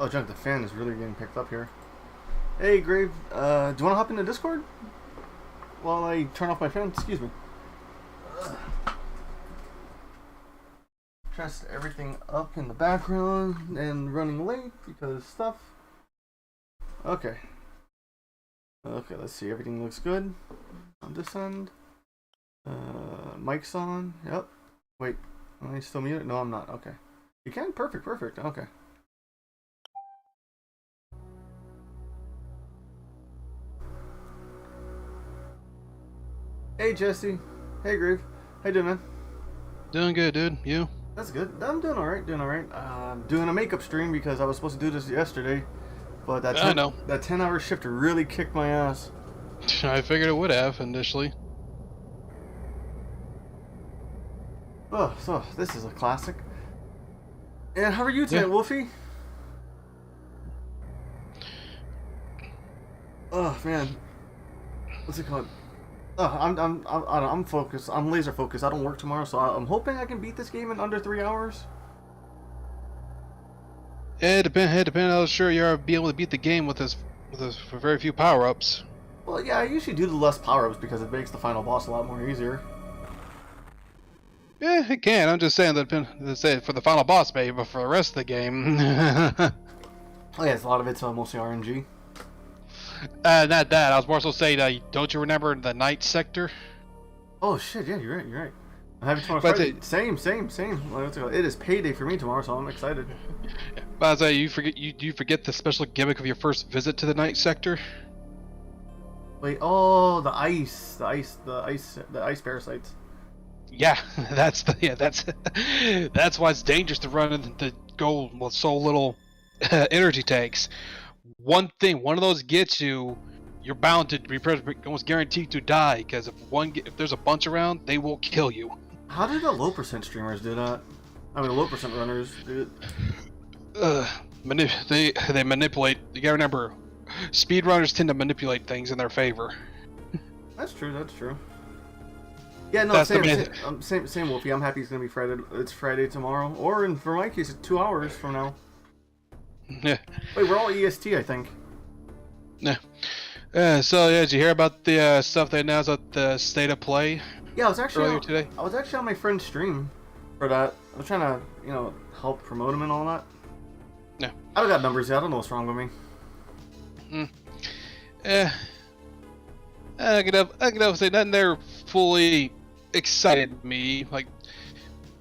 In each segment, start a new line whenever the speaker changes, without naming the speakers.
Oh, junk, the fan is really getting picked up here. Hey, Grave, do you want to hop into Discord? While I turn off my fan? Excuse me. Trying to set everything up in the background and running late because stuff. Okay. Okay, let's see. Everything looks good on this end. Mic's on. Yep. Wait, am I still muted? No, I'm not. Okay. You can? Perfect, perfect. Okay. Hey, Jesse. Hey, Groove. How you doing, man?
Doing good, dude. You?
That's good. I'm doing alright, doing alright. I'm doing a makeup stream because I was supposed to do this yesterday. But that 10-hour shift really kicked my ass.
I figured it would have initially.
Oh, so this is a classic. And how are you today, Wolfie? Oh man, what's it called? Oh, I'm focused. I'm laser focused. I don't work tomorrow, so I'm hoping I can beat this game in under 3 hours.
It depends how sure you are be able to beat the game with very few power-ups.
Well, yeah, I usually do the less power-ups because it makes the final boss a lot more easier.
Yeah, it can. I'm just saying that for the final boss, maybe, but for the rest of the game.
Oh yeah, a lot of it's mostly RNG.
Not that. I was more so saying, don't you remember the night sector?
Oh shit, yeah, you're right, you're right. I have it tomorrow Friday. Same. It is payday for me tomorrow, so I'm excited.
But I was like, you forget the special gimmick of your first visit to the night sector?
Wait, oh, the ice parasites.
Yeah, that's why it's dangerous to run and to go with so little energy tanks. One of those gets you, you're bound to be almost guaranteed to die because if there's a bunch around, they will kill you.
How did the low percent streamers do that? I mean, the low percent runners do
it. They manipulate. You gotta remember, speedrunners tend to manipulate things in their favor.
That's true. That's true. Yeah, no, same, Wolfie. I'm happy it's gonna be Friday. It's Friday tomorrow, or for my case, it's 2 hours from now.
Yeah.
Wait, we're all EST, I think.
Yeah. So yeah, did you hear about the stuff they announced at the State of Play?
Yeah, I was actually
earlier today.
I was actually on my friend's stream for that. I was trying to, help promote him and all that.
Yeah.
I don't got numbers yet. I don't know what's wrong with me.
I could say nothing there fully excited me. Like,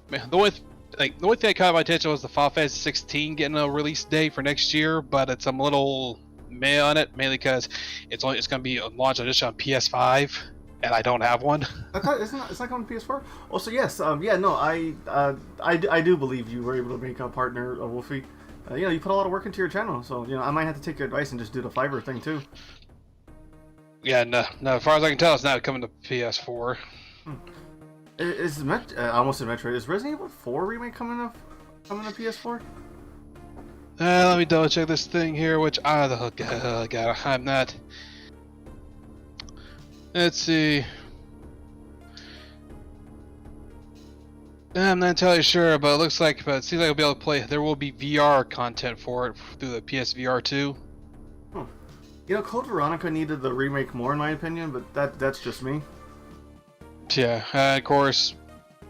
man, the only thing that caught my attention was the Final Fantasy 16 getting a release date for next year, but I'm a little meh on it, mainly because it's going to be a launch edition on PS5, and I don't have one.
I thought it's not going to PS4. Also, yes, yeah, no, I do believe you were able to make a partner, Wolfie. You put a lot of work into your channel, so I might have to take your advice and just do the Fiverr thing too.
Yeah, no, as far as I can tell, it's not coming to PS4.
I almost said Metroid. Is Resident Evil 4 remake coming to PS4?
Let me double check this thing here, which God, I'm not. Let's see. I'm not entirely sure, but it seems like I'll be able to play. There will be VR content for it through the PSVR 2.
Huh. Code Veronica needed the remake more, in my opinion, but that's just me.
Yeah, of course,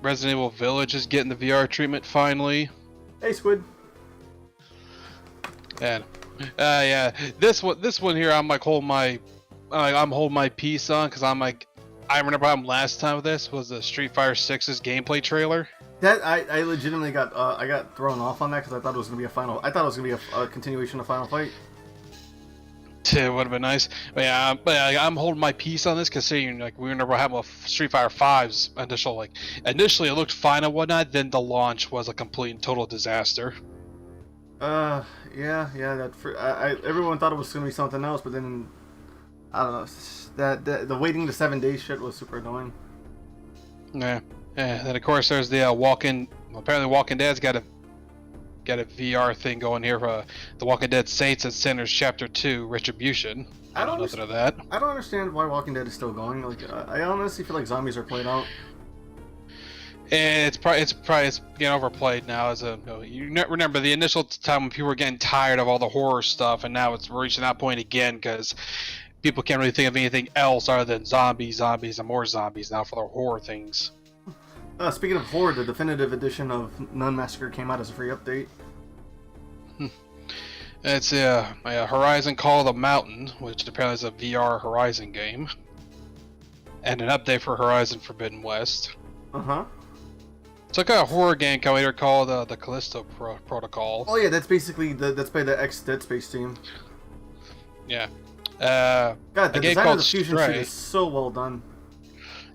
Resident Evil Village is getting the VR treatment finally.
Hey, Squid.
And yeah, this one here, I'm holding my peace on because I remember last time with this was the Street Fighter 6's gameplay trailer.
That I legitimately got thrown off on that because I thought it was gonna be a continuation of Final Fight.
It would have been nice, but I'm holding my peace on this, considering we were having a Street Fighter 5's initially it looked fine and whatnot, then the launch was a complete and total disaster.
Yeah, everyone thought it was gonna be something else, but then I don't know, the waiting the 7 days shit was super annoying.
Yeah, then of course there's the apparently Walking Dead's got a VR thing going here for The Walking Dead Saints and Sinners Chapter 2 Retribution. I don't nothing of that.
I don't understand why Walking Dead is still going. I honestly feel like zombies are played out.
It's getting overplayed now. Remember the initial time when people were getting tired of all the horror stuff, and now it's reaching that point again because people can't really think of anything else other than zombies, and more zombies now for their horror things.
Speaking of horror, the definitive edition of Nun Massacre came out as a free update.
It's a Horizon Call of the Mountain, which apparently is a VR Horizon game, and an update for Horizon Forbidden West. It's like a horror game later called the Callisto Protocol.
Oh yeah, that's basically that's by the X Dead Space team.
Yeah.
God, the design of the Fusion suit is so well done.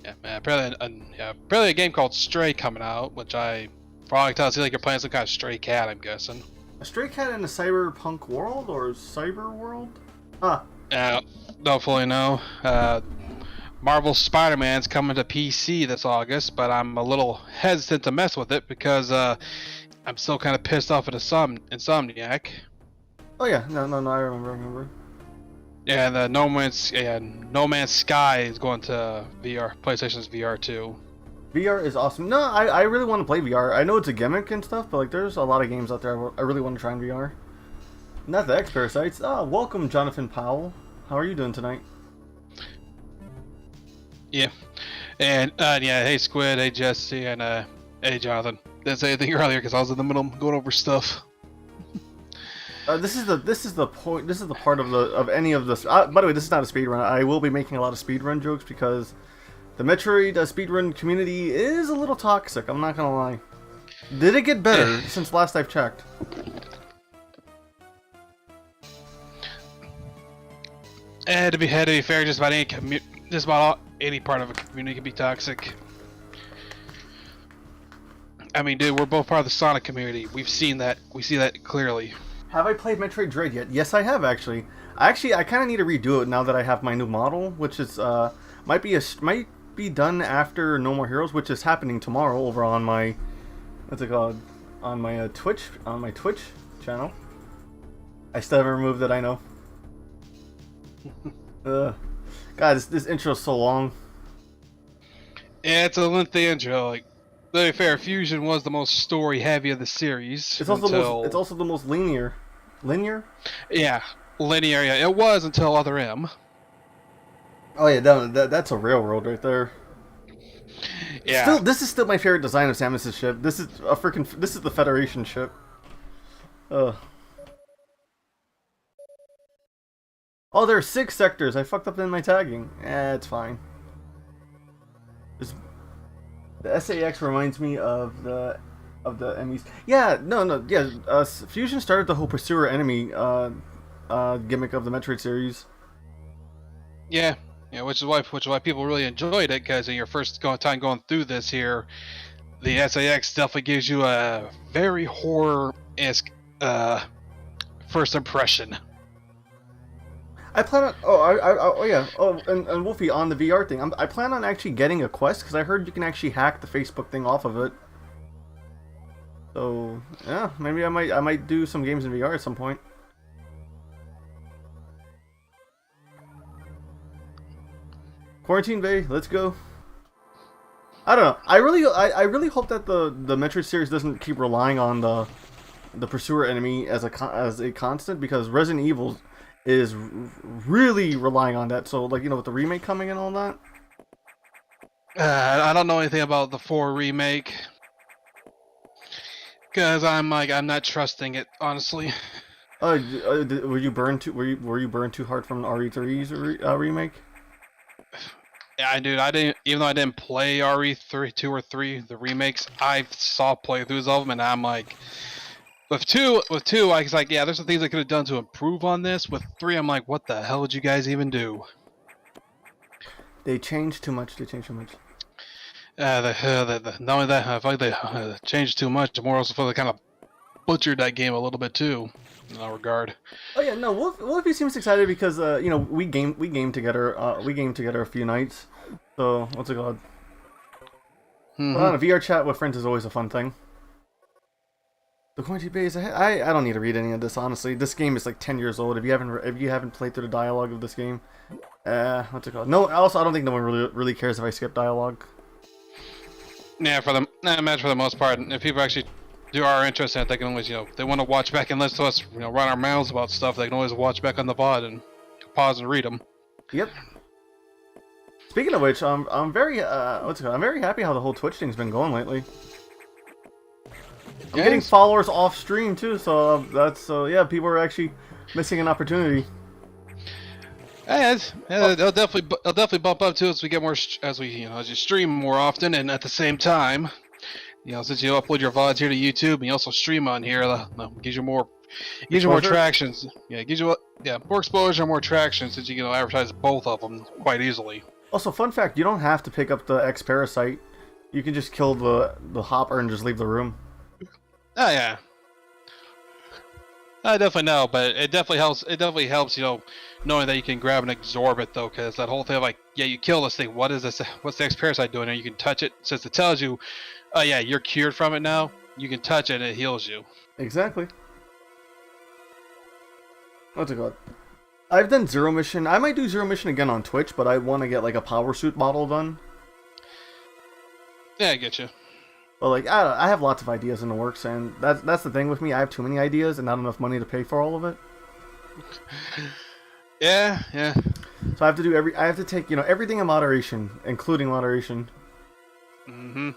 Yeah, man. Apparently a game called Stray coming out, which for all I can tell, it seems like you're playing some kind of stray cat, I'm guessing.
A stray cat in a cyberpunk world or cyber world?
Don't fully know. Marvel's Spider-Man's coming to PC this August, but I'm a little hesitant to mess with it because I'm still kind of pissed off at Insomniac.
Oh yeah, no, I remember.
Yeah, and No Man's Sky is going to PlayStation's VR too.
VR is awesome. No, I really want to play VR. I know it's a gimmick and stuff, but like there's a lot of games out there I really want to try in VR. Not the X-Parasites. Welcome, Jonathan Powell. How are you doing tonight?
Yeah, and hey Squid, hey Jesse, and hey Jonathan. Didn't say anything earlier because I was in the middle going over stuff.
This is the point. This is the part of any of this. By the way, this is not a speedrun. I will be making a lot of speedrun jokes because the Metroid speedrun community is a little toxic. I'm not gonna lie. Did it get better since last I've checked?
To be fair, just about any part of a community can be toxic. I mean, dude, we're both part of the Sonic community. We see that clearly.
Have I played Metroid Dread yet? Yes, I have actually. I kind of need to redo it now that I have my new model, which is might be done after No More Heroes, which is happening tomorrow over on my on my Twitch channel. I still haven't removed it. I know. God, this intro is so long.
Yeah, it's a lengthy intro. Like, to be fair, Fusion was the most story heavy of the series.
It's also the most linear. Linear?
Yeah, linear. Yeah, it was until Other M.
Oh yeah, that's a railroad right there.
Yeah.
This is still my favorite design of Samus's ship. This is the Federation ship. Oh, there are 6 sectors. I fucked up in my tagging. It's fine. The SAX reminds me of the enemies. Yeah, yeah. Fusion started the whole pursuer enemy gimmick of the Metroid series.
Yeah, which is why people really enjoyed it, because in your first time going through this here, the SAX definitely gives you a very horror-esque first impression.
I plan on and Wolfie, on the VR thing, I plan on actually getting a Quest because I heard you can actually hack the Facebook thing off of it. So yeah, maybe I might do some games in VR at some point. Quarantine Bay, let's go. I don't know. I really hope that the Metroid series doesn't keep relying on the pursuer enemy as a constant, because Resident Evil is really relying on that. So, like, you know, with the remake coming and all that.
I don't know anything about the 4 remake, because I'm not trusting it, honestly.
Were you burned too hard from RE3's remake?
Yeah, dude, even though I didn't play RE2 or 3, the remakes, I saw playthroughs of them, and I'm like, with two, I was like, yeah, there's some things I could have done to improve on this. With 3, I'm like, what the hell did you guys even do?
They changed too much.
Not only that, I feel like they changed too much. More also feel they kind of butchered that game a little bit too, in that regard.
Oh yeah, no, Wolfie seems excited because you know, we game together a few nights. So what's it called? But on a VR chat with friends is always a fun thing. The Quarantine Bay is I don't need to read any of this, honestly. This game is like 10 years old. If you haven't played through the dialogue of this game, what's it called? No, also I don't think no one really cares if I skip dialogue.
Yeah, imagine for the most part, if people actually are interested in it, they can always, they want to watch back and listen to us, run our mouths about stuff. They can always watch back on the VOD and pause and read them.
Yep. Speaking of which, I'm very I'm very happy how the whole Twitch thing's been going lately. I'm getting followers off stream too, so yeah, people are actually missing an opportunity.
Yeah, it'll definitely bump up too as we get more as you stream more often, and at the same time, since you upload your VODs here to YouTube and you also stream on here, gives you more tractions. Yeah, it gives you more exposure, more traction, since you can advertise both of them quite easily. Also,
fun fact: you don't have to pick up the X-Parasite. You can just kill the hopper and just leave the room.
Oh yeah. I definitely know, but it definitely helps. It definitely helps, knowing that you can grab and absorb it, though, because that whole thing of like, yeah, you kill this thing. What is this? What's the X-Parasite doing? And you can touch it, since it tells you, oh yeah, you're cured from it now. You can touch it and it heals you.
Exactly. What's it called? I've done Zero Mission. I might do Zero Mission again on Twitch, but I want to get like a power suit model done.
Yeah, I get you.
Well, like I have lots of ideas in the works, and that's the thing with me. I have too many ideas and not enough money to pay for all of it.
Yeah.
So I have to do I have to take everything in moderation, including moderation.
Mm-hmm.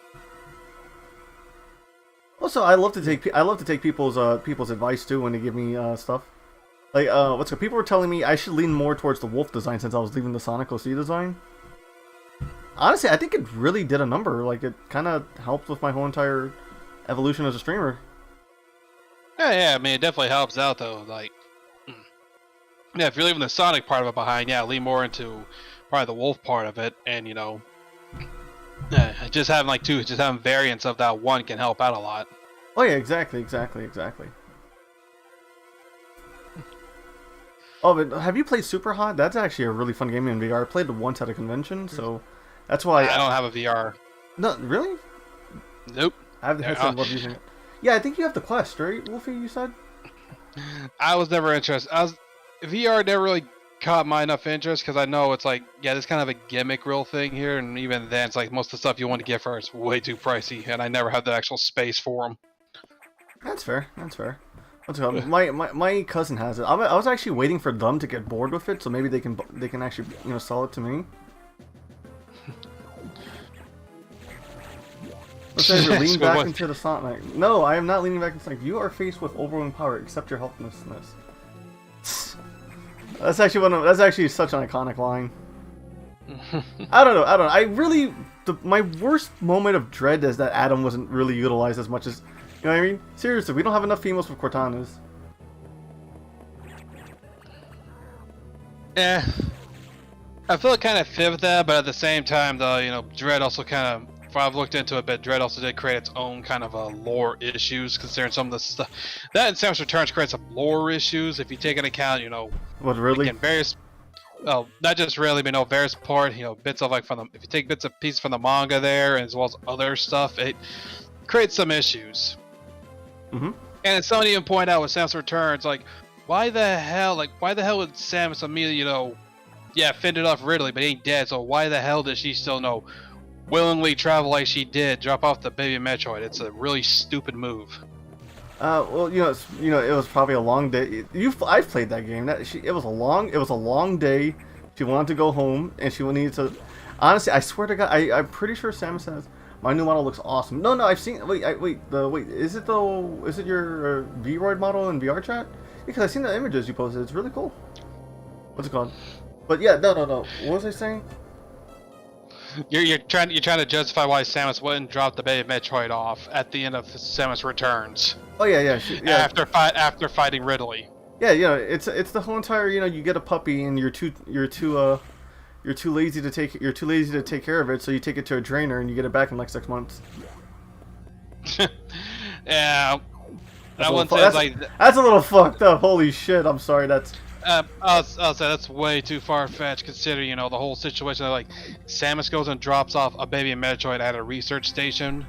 Also, I love to take people's advice too when they give me stuff. Like people were telling me I should lean more towards the wolf design since I was leaving the Sonic OC design. Honestly, I think it really did a number. Like, it kind of helped with my whole entire evolution as a streamer.
Yeah, I mean, it definitely helps out, though. Like, yeah, if you're leaving the Sonic part of it behind, yeah, lean more into probably the wolf part of it, and, just having variants of that one can help out a lot.
Oh, yeah, exactly. Oh, but have you played Super Hot? That's actually a really fun game in VR. I played it once at a convention, so... That's why
I don't have a VR.
No, really?
Nope.
I have the headset. Love using it. Yeah, I think you have the Quest, right, Wolfie? You said.
I was never interested. VR never really caught my enough interest because I know it's like, yeah, this kind of a gimmick real thing here, and even then, it's like most of the stuff you want to get for it's way too pricey, and I never had the actual space for them.
That's fair. What's it called? My cousin has it. I was actually waiting for them to get bored with it, so maybe they can actually sell it to me. Let's say lean back into the Sonic. No, I am not leaning back into Sonic. You are faced with overwhelming power. Accept your helplessness. That's actually such an iconic line. I don't know. I really my worst moment of dread is that Adam wasn't really utilized as much as what I mean. Seriously, we don't have enough females with Cortanas.
Yeah, I feel it kind of fit with that, but at the same time, though, Dread also kind of. If I've looked into it a bit, Dread also did create its own kind of lore issues, considering some of the stuff that in Samus Returns creates some lore issues. If you take into account,
what really?
Again, various, not just really, but various part, bits of if you take bits of pieces from the manga there, as well as other stuff, it creates some issues.
Mm-hmm.
And someone even point out with Samus Returns, like, why the hell would Samus immediately, fended off Ridley, but he ain't dead, so why the hell does she still willingly travel like she did, drop off the baby Metroid? It's a really stupid move.
Well, it was probably a long day. I've played that game. It was a long day. She wanted to go home, and she needed to. Honestly, I swear to God, I'm pretty sure Samus says my new model looks awesome. No, I've seen. Wait. Is it your Vroid model in VR chat? Because I've seen the images you posted. It's really cool. What's it called? But yeah, no. What was I saying?
You're trying to justify why Samus wouldn't drop the baby Metroid off at the end of Samus Returns.
Oh yeah.
After fighting Ridley.
Yeah, it's the whole entire you get a puppy and you're too lazy to take care of it, so you take it to a trainer and you get it back in like 6 months.
Yeah,
that's a little fucked up. Holy shit! I'm sorry. That's.
I'll say that's way too far-fetched, considering the whole situation. Like, Samus goes and drops off a baby Metroid at a research station,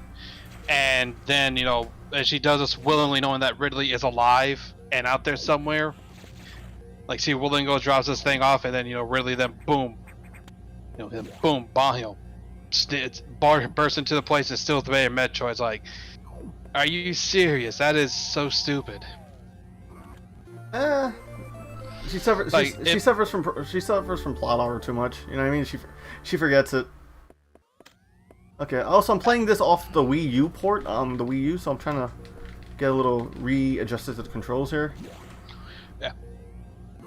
and then and she does this willingly, knowing that Ridley is alive and out there somewhere. Like, she willingly goes, drops this thing off, and then Ridley then boom, bomb bursts into the place and steals the main Metroid. It's like, are you serious? That is so stupid.
She suffers.
Like,
she suffers from plot armor too much. You know what I mean? She forgets it. Okay. Also, I'm playing this off the Wii U port. The Wii U, so I'm trying to get a little readjusted to the controls here.
Yeah.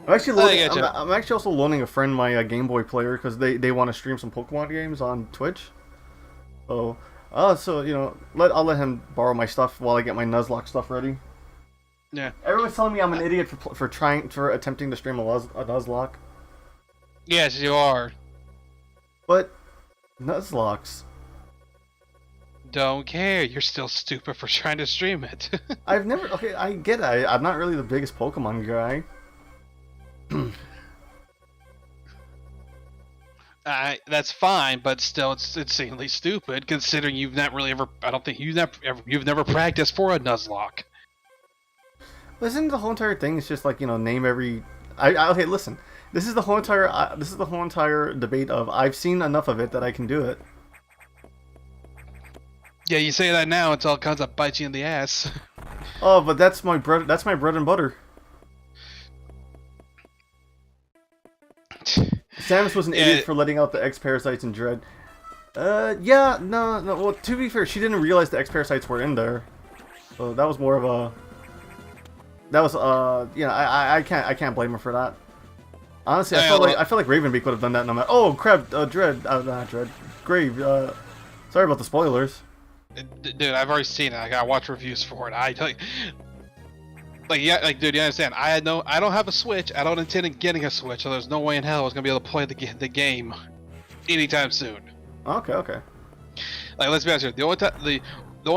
I'm actually I'm actually also loaning a friend my Game Boy player because they want to stream some Pokemon games on Twitch. So, so you know, I'll let him borrow my stuff while I get my Nuzlocke stuff ready.
Yeah.
Everyone's telling me I'm an idiot for attempting to stream a Nuzlocke.
Yes, you are.
But Nuzlocks.
Don't care. You're still stupid for trying to stream it.
I've never. Okay, I get it. I'm not really the biggest Pokemon guy.
That's fine, but still, it's insanely stupid considering you've not really ever. I don't think you've never practiced for a Nuzlocke.
Listen, the whole entire thing is just like, you know, name every. Okay, listen. This is the whole entire debate of I've seen enough of it that I can do it.
Yeah, you say that now until it comes up bites you in the ass.
Oh, but that's my bread. That's my bread and butter. Samus was an idiot for letting out the X-Parasites in Dread. Yeah, no. Well, to be fair, she didn't realize the X-Parasites were in there, so that was more of a. That was you know, I can't blame her for that. Honestly, I feel like Ravenbeak would have done that no matter. Oh crap, Dread, not Dread, Grave. Sorry about the spoilers.
Dude, I've already seen it. I gotta watch reviews for it. Dude, you understand? I don't have a Switch. I don't intend on getting a Switch, so there's no way in hell I was gonna be able to play the game anytime soon.
Okay.
Like, let's be honest here. The only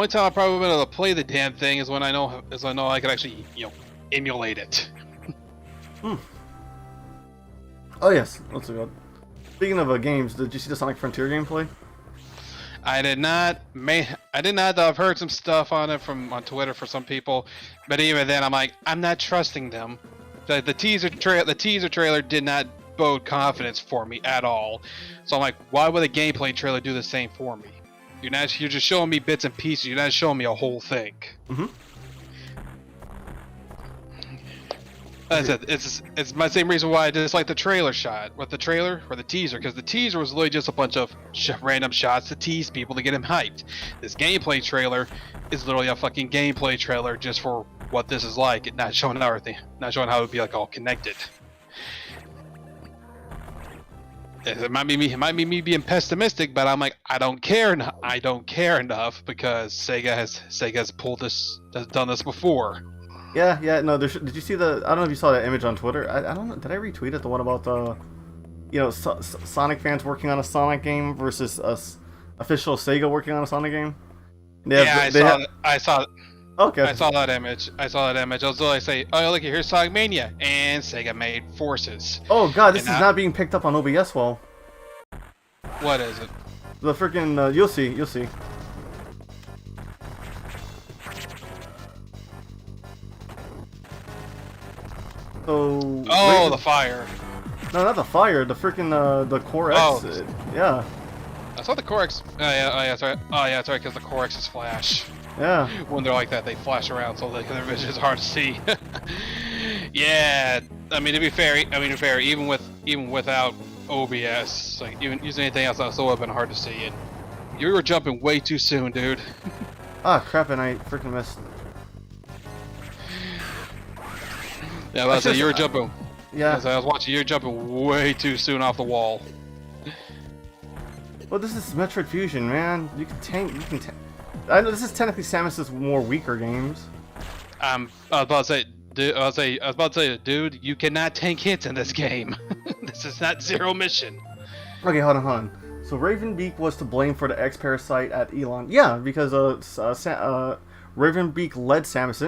time I'll probably be able to play the damn thing is when I know I can actually, you know, emulate it.
Oh yes, let's go. Speaking of games, did you see the Sonic Frontier gameplay?
I did not. I've heard some stuff on it on Twitter for some people, but even then, I'm like, I'm not trusting them. The teaser trailer did not bode confidence for me at all. So I'm like, why would a gameplay trailer do the same for me? You're just showing me bits and pieces. You're not showing me a whole thing.
Mm-hmm.
It's my same reason why I dislike the trailer shot with the trailer or the teaser, because the teaser was literally just a bunch of random shots to tease people to get him hyped. This gameplay trailer is literally a fucking gameplay trailer just for what this is like, and not showing everything, not showing how it would be like all connected. It might be me being pessimistic, but I'm like, I don't care enough because Sega has done this before.
Yeah, no, did you see I don't know if you saw that image on Twitter. I don't know, did I retweet it? The one about the, you know, Sonic fans working on a Sonic game versus official Sega working on a Sonic game?
I saw it.
Okay.
I saw that image. I was literally say, oh, look, here's Sonic Mania, and Sega made Forces.
Oh god, this is not being picked up on OBS well.
What is it?
The freaking, you'll see. So,
the fire.
No, not the fire. The freaking the Core X.
Oh.
Yeah.
I saw the Core X. Sorry. Oh yeah, sorry, because the Core X's flash.
Yeah.
When they're like that, they flash around, so their vision is hard to see. Yeah. I mean, to be fair, even without OBS, like even using anything else, that still would have been hard to see. And you were jumping way too soon, dude.
Ah, crap! And I freaking missed.
Yeah, I was like, you were jumping.
Yeah.
I was watching. You're jumping way too soon off the wall.
Well, this is Metroid Fusion, man. You can tank. I know this is technically Samus's more weaker games.
I was about to say, dude, you cannot tank hits in this game. This is not Zero Mission.
Okay, hold on. So Ravenbeak was to blame for the X-Parasite at Elon. Yeah, because Ravenbeak led Samus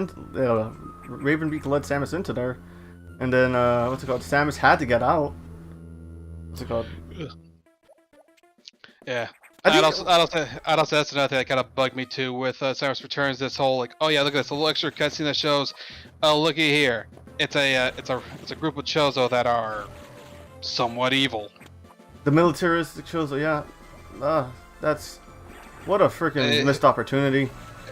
into there, and then what's it called? Samus had to get out. What's it called?
Yeah. I'd also say that's another thing that kind of bugged me too with Samus Returns. This whole like, oh yeah, look at this little extra cutscene that shows, oh looky here, it's a group of Chozo that are somewhat evil.
The militaristic Chozo, yeah. That's what a freaking missed opportunity.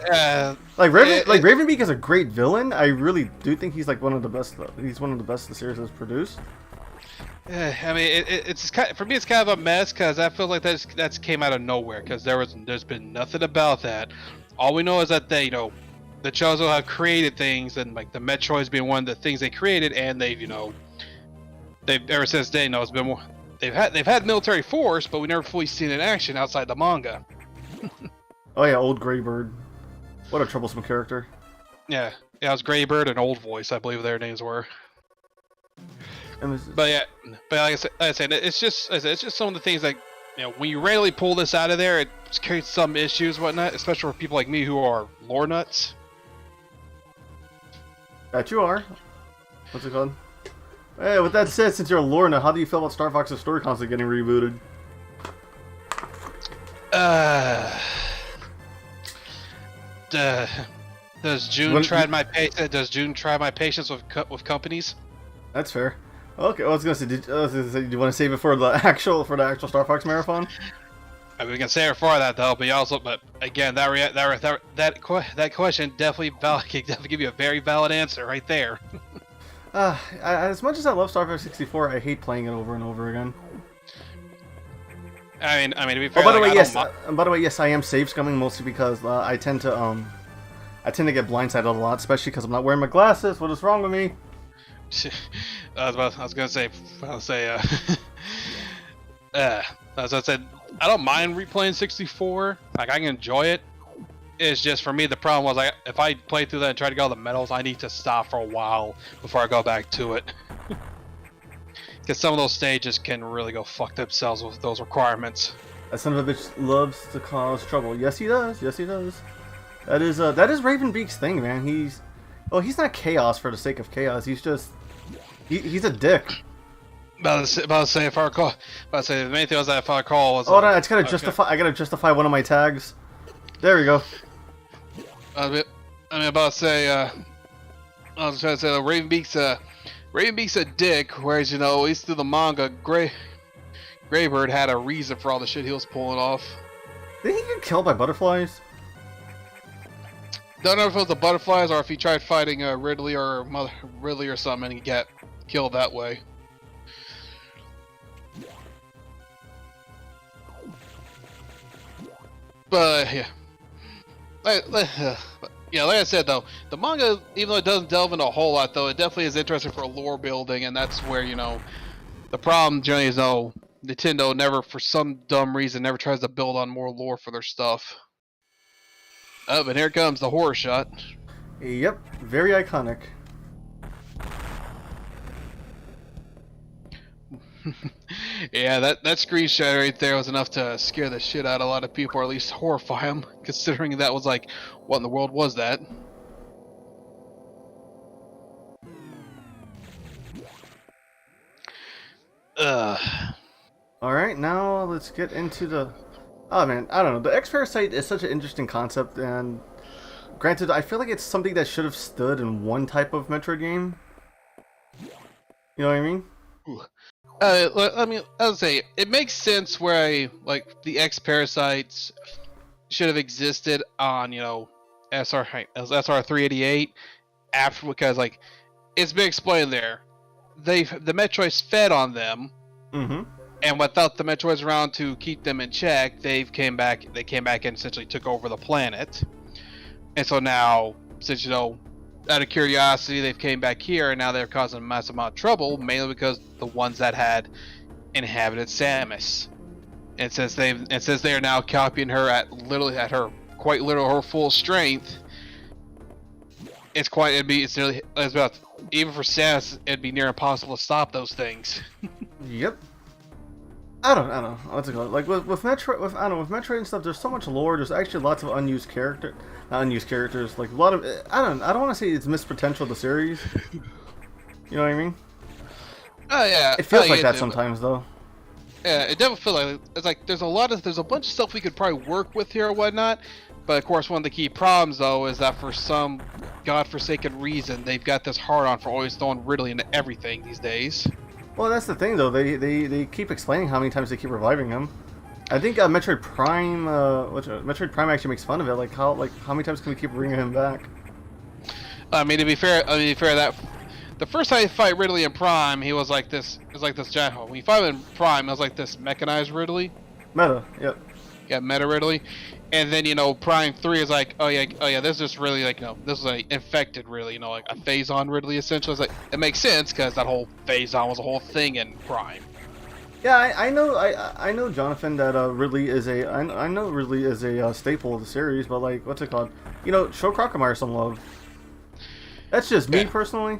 Like
Ravenbeak is a great villain. I really do think he's like one of the best. He's one of the best the series has produced.
I mean, it's kind of, for me, it's kind of a mess because I feel like that's came out of nowhere because there's been nothing about that. All we know is that they, the Chozo have created things, and like the Metroids being one of the things they created, and they've ever since then, it's been more. They've had military force, but we never fully seen it in action outside the manga.
Oh yeah, old Greybird. What a troublesome character.
Yeah, it was Greybird and Old Voice, I believe their names were. But like I said, it's just some of the things like, when you randomly pull this out of there, it creates some issues, whatnot, especially for people like me who are lore nuts.
That you are. What's it called? Hey, with that said, since you're a lore nut, how do you feel about Star Fox's story constantly getting rebooted?
Does June try my patience with companies?
That's fair. Okay, I was gonna say, do you want to save it for the actual Star Fox marathon?
I mean, we can save it for that though, but again, that question definitely can definitely give you a very valid answer right there.
As much as I love Star Fox 64, I hate playing it over and over again.
I mean, to be fair,
by the way, yes, I am save scumming mostly because I tend to get blindsided a lot, especially because I'm not wearing my glasses. What is wrong with me?
I was gonna say, as I said, I don't mind replaying 64. Like, I can enjoy it. It's just, for me, the problem was, if I play through that and try to go to the medals, I need to stop for a while before I go back to it. Because some of those stages can really go fuck themselves with those requirements.
That son of a bitch loves to cause trouble. Yes, he does. Yes, he does. That is Ravenbeak's thing, man. He's not chaos for the sake of chaos. He's just he's a dick.
About to say, if I recall, the main thing was that if I recall was.
Oh no, I gotta justify one of my tags. There we go.
I was about to say, I was trying to say, Ravenbeak's a dick, whereas, at least through the manga, Greybird had a reason for all the shit he was pulling off.
Did he get killed by butterflies?
Don't know if it was the butterflies or if he tried fighting Ridley or something and he got killed that way. But yeah. Like I said though, the manga, even though it doesn't delve into a whole lot though, it definitely is interesting for lore building, and that's where, the problem generally is Nintendo never, for some dumb reason, never tries to build on more lore for their stuff. Oh, but here comes the horror shot.
Yep, very iconic.
Yeah, that screenshot right there was enough to scare the shit out of a lot of people, or at least horrify them, considering that was like, what in the world was that?
Alright, now let's get into the... Oh man, I don't know. The X-Parasite is such an interesting concept, and granted, I feel like it's something that should have stood in one type of Metroid game. You know what I mean?
I would say it makes sense where the X-Parasites should have existed on SR 388 after, because it's been explained there. The Metroids fed on them, and without the Metroids around to keep them in check, they came back and essentially took over the planet. And so now, since out of curiosity, they've came back here, and now they're causing a massive amount of trouble, mainly because the ones that had inhabited Samus. And since they are now copying her at her full strength, even for Samus, it'd be near impossible to stop those things.
Yep. I don't know. What's it called? Like with Metroid, with Metroid and stuff, there's so much lore. There's actually lots of not unused characters. Like a lot of, I don't want to say it's missed potential of the series. You know what I mean?
Oh yeah.
It feels like that sometimes, though.
Yeah, it definitely feels like it's like there's a bunch of stuff we could probably work with here or whatnot. But of course, one of the key problems though is that for some godforsaken reason, they've got this hard-on for always throwing Ridley into everything these days.
Well, that's the thing, though. They keep explaining how many times they keep reviving him. I think Metroid Prime, Metroid Prime actually makes fun of it. Like how many times can we keep bringing him back?
I mean, to be fair, that the first time you fight Ridley in Prime, he was like this. It was like this giant. When you fight him in Prime, it was like this mechanized Ridley.
Meta, yep.
Yeah, Meta Ridley. And then, you know, Prime 3 is like, oh yeah, this is really like, you know, this is like infected Ridley, you know, like a phase-on Ridley essentially. It's like, it makes sense because that whole phase-on was a whole thing in Prime.
Yeah, I know, Jonathan, that Ridley is I know Ridley is a staple of the series, but like, what's it called? You know, show Crocomire some love. That's just me personally.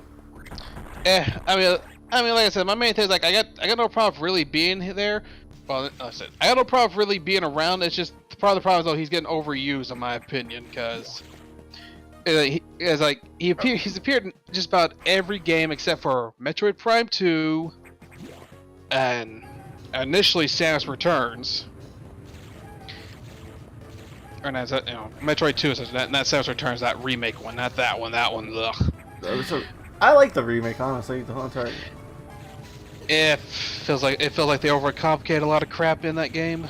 Yeah, I mean, like I said, my main thing is like, I got no problem with really being there. Well, I got no problem with really being around. It's just part of the problem is though he's getting overused, in my opinion, because he's appeared in just about every game except for Metroid Prime 2 and initially Samus Returns. Or not, you know, Metroid 2 is not Samus Returns, that remake one, not that one. That one, ugh.
I like the remake, honestly. The whole entire.
It feels like they overcomplicate a lot of crap in that game.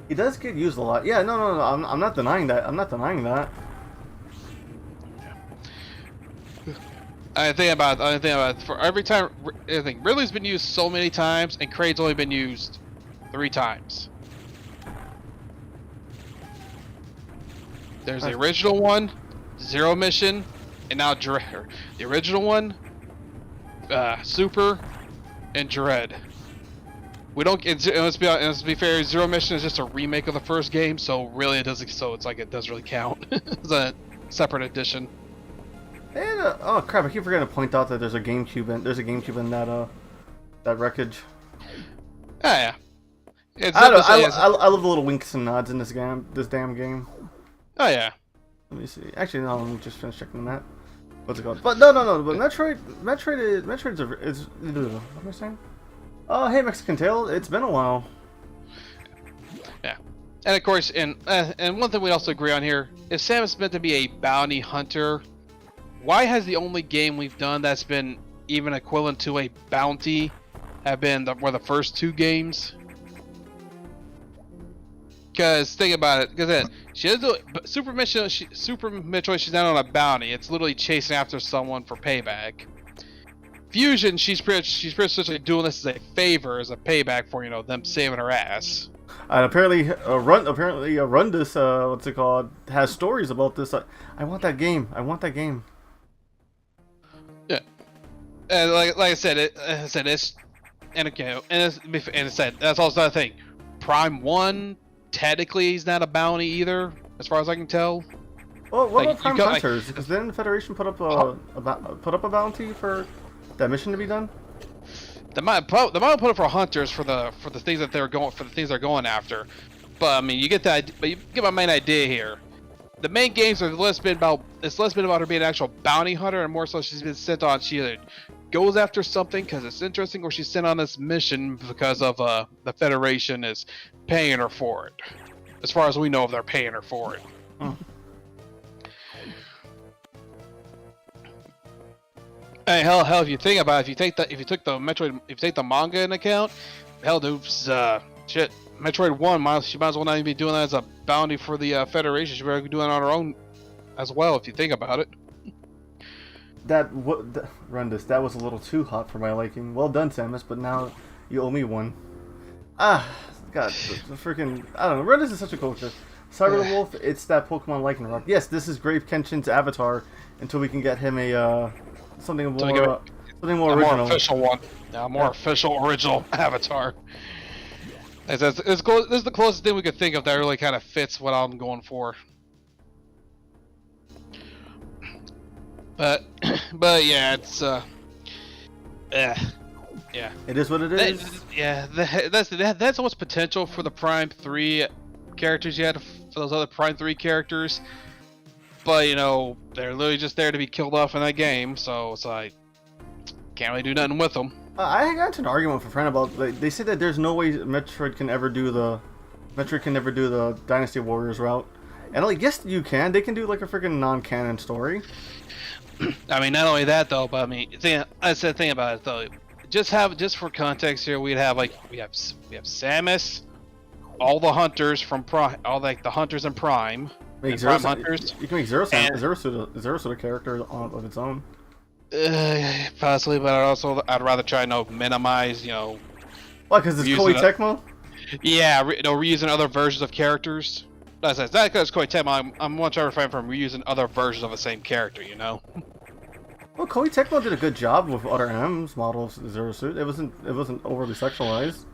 He does get used a lot. Yeah, no, I'm not denying that. I'm not denying that.
I think about for every time. I think Ridley's been used so many times, and Kraid's only been used 3 times. There's the original one, Zero Mission, and now Dread. The original one, Super, and Dread. We don't. Let's be fair. Zero Mission is just a remake of the first game, so really it doesn't. So it's like it doesn't really count. It's a separate edition.
And oh crap! I keep forgetting to point out that there's a GameCube in that wreckage.
Yeah.
I love the little winks and nods in this damn game.
Oh yeah.
Let me see. Actually, no. Let me just finish checking that. What's it called? But no. But Metroid is. What am I saying? Oh, hey Mexican Tail. It's been a while.
Yeah. And of course, and one thing we also agree on here: if Samus is meant to be a bounty hunter, why has the only game we've done that's been even equivalent to a bounty have been the first 2 games? Because think about it, because she doesn't do it. Super Metroid, she's not on a bounty. It's literally chasing after someone for payback. Fusion, she's pretty essentially doing this as a favor, as a payback for, you know, them saving her ass.
And apparently, Rundus, what's it called, has stories about this. I want that game.
Yeah, and like I said, it's and okay, and it said that's also another thing. Prime 1. Technically, he's not a bounty either, as far as I can tell.
Well, what about Prime Hunters? Because then the Federation put up a bounty for that mission to be done.
They might put it for Hunters for the things that they're going after. But I mean, you get that. But you get my main idea here. The main games are less been about her being an actual bounty hunter, and more so she's been sent on. She either goes after something because it's interesting, or she's sent on this mission because of the Federation is paying her for it. As far as we know, they're paying her for it.
Hmm.
Hey, hell, if you think about it, if you take the manga into account, hell, dudes, shit. Metroid 1, she might as well not even be doing that as a bounty for the Federation. She better be doing it on her own as well, if you think about it.
Rundus, that was a little too hot for my liking. Well done, Samus, but now you owe me one. Ah, God, the freaking, I don't know. Rundus is such a culture. Cyberthewolf, it's that Pokemon liking rock. Yes, this is Grave Kenshin's avatar until we can get him a something more original.
More official one. Yeah, more official original avatar. This is the closest thing we could think of that really kind of fits what I'm going for. But yeah, it's yeah.
It is what it is.
That's almost potential for the Prime 3 characters you had for those other Prime 3 characters. But you know, they're literally just there to be killed off in that game, so it's like can't really do nothing with them.
I got into an argument with a friend about. They said that there's no way Metroid can ever do the Dynasty Warriors route, and I'm like, yes, you can. They can do like a freaking non-canon story.
I mean, not only that though, but I mean, I said the thing about it though. Just for context here, we have Samus, all the hunters from Prime, all like the hunters in Prime,
Make
Prime hunters.
You can make Zero Suit a character of its own.
Possibly, but I'd rather try to minimize,
Why? Because it's Koei Tecmo.
Yeah, reusing other versions of characters. That's not because it's Koei Tecmo. I'm more trying to refrain from reusing other versions of the same character.
Well, Koei Tecmo did a good job with Other M's models of Zero Suit. It wasn't overly sexualized.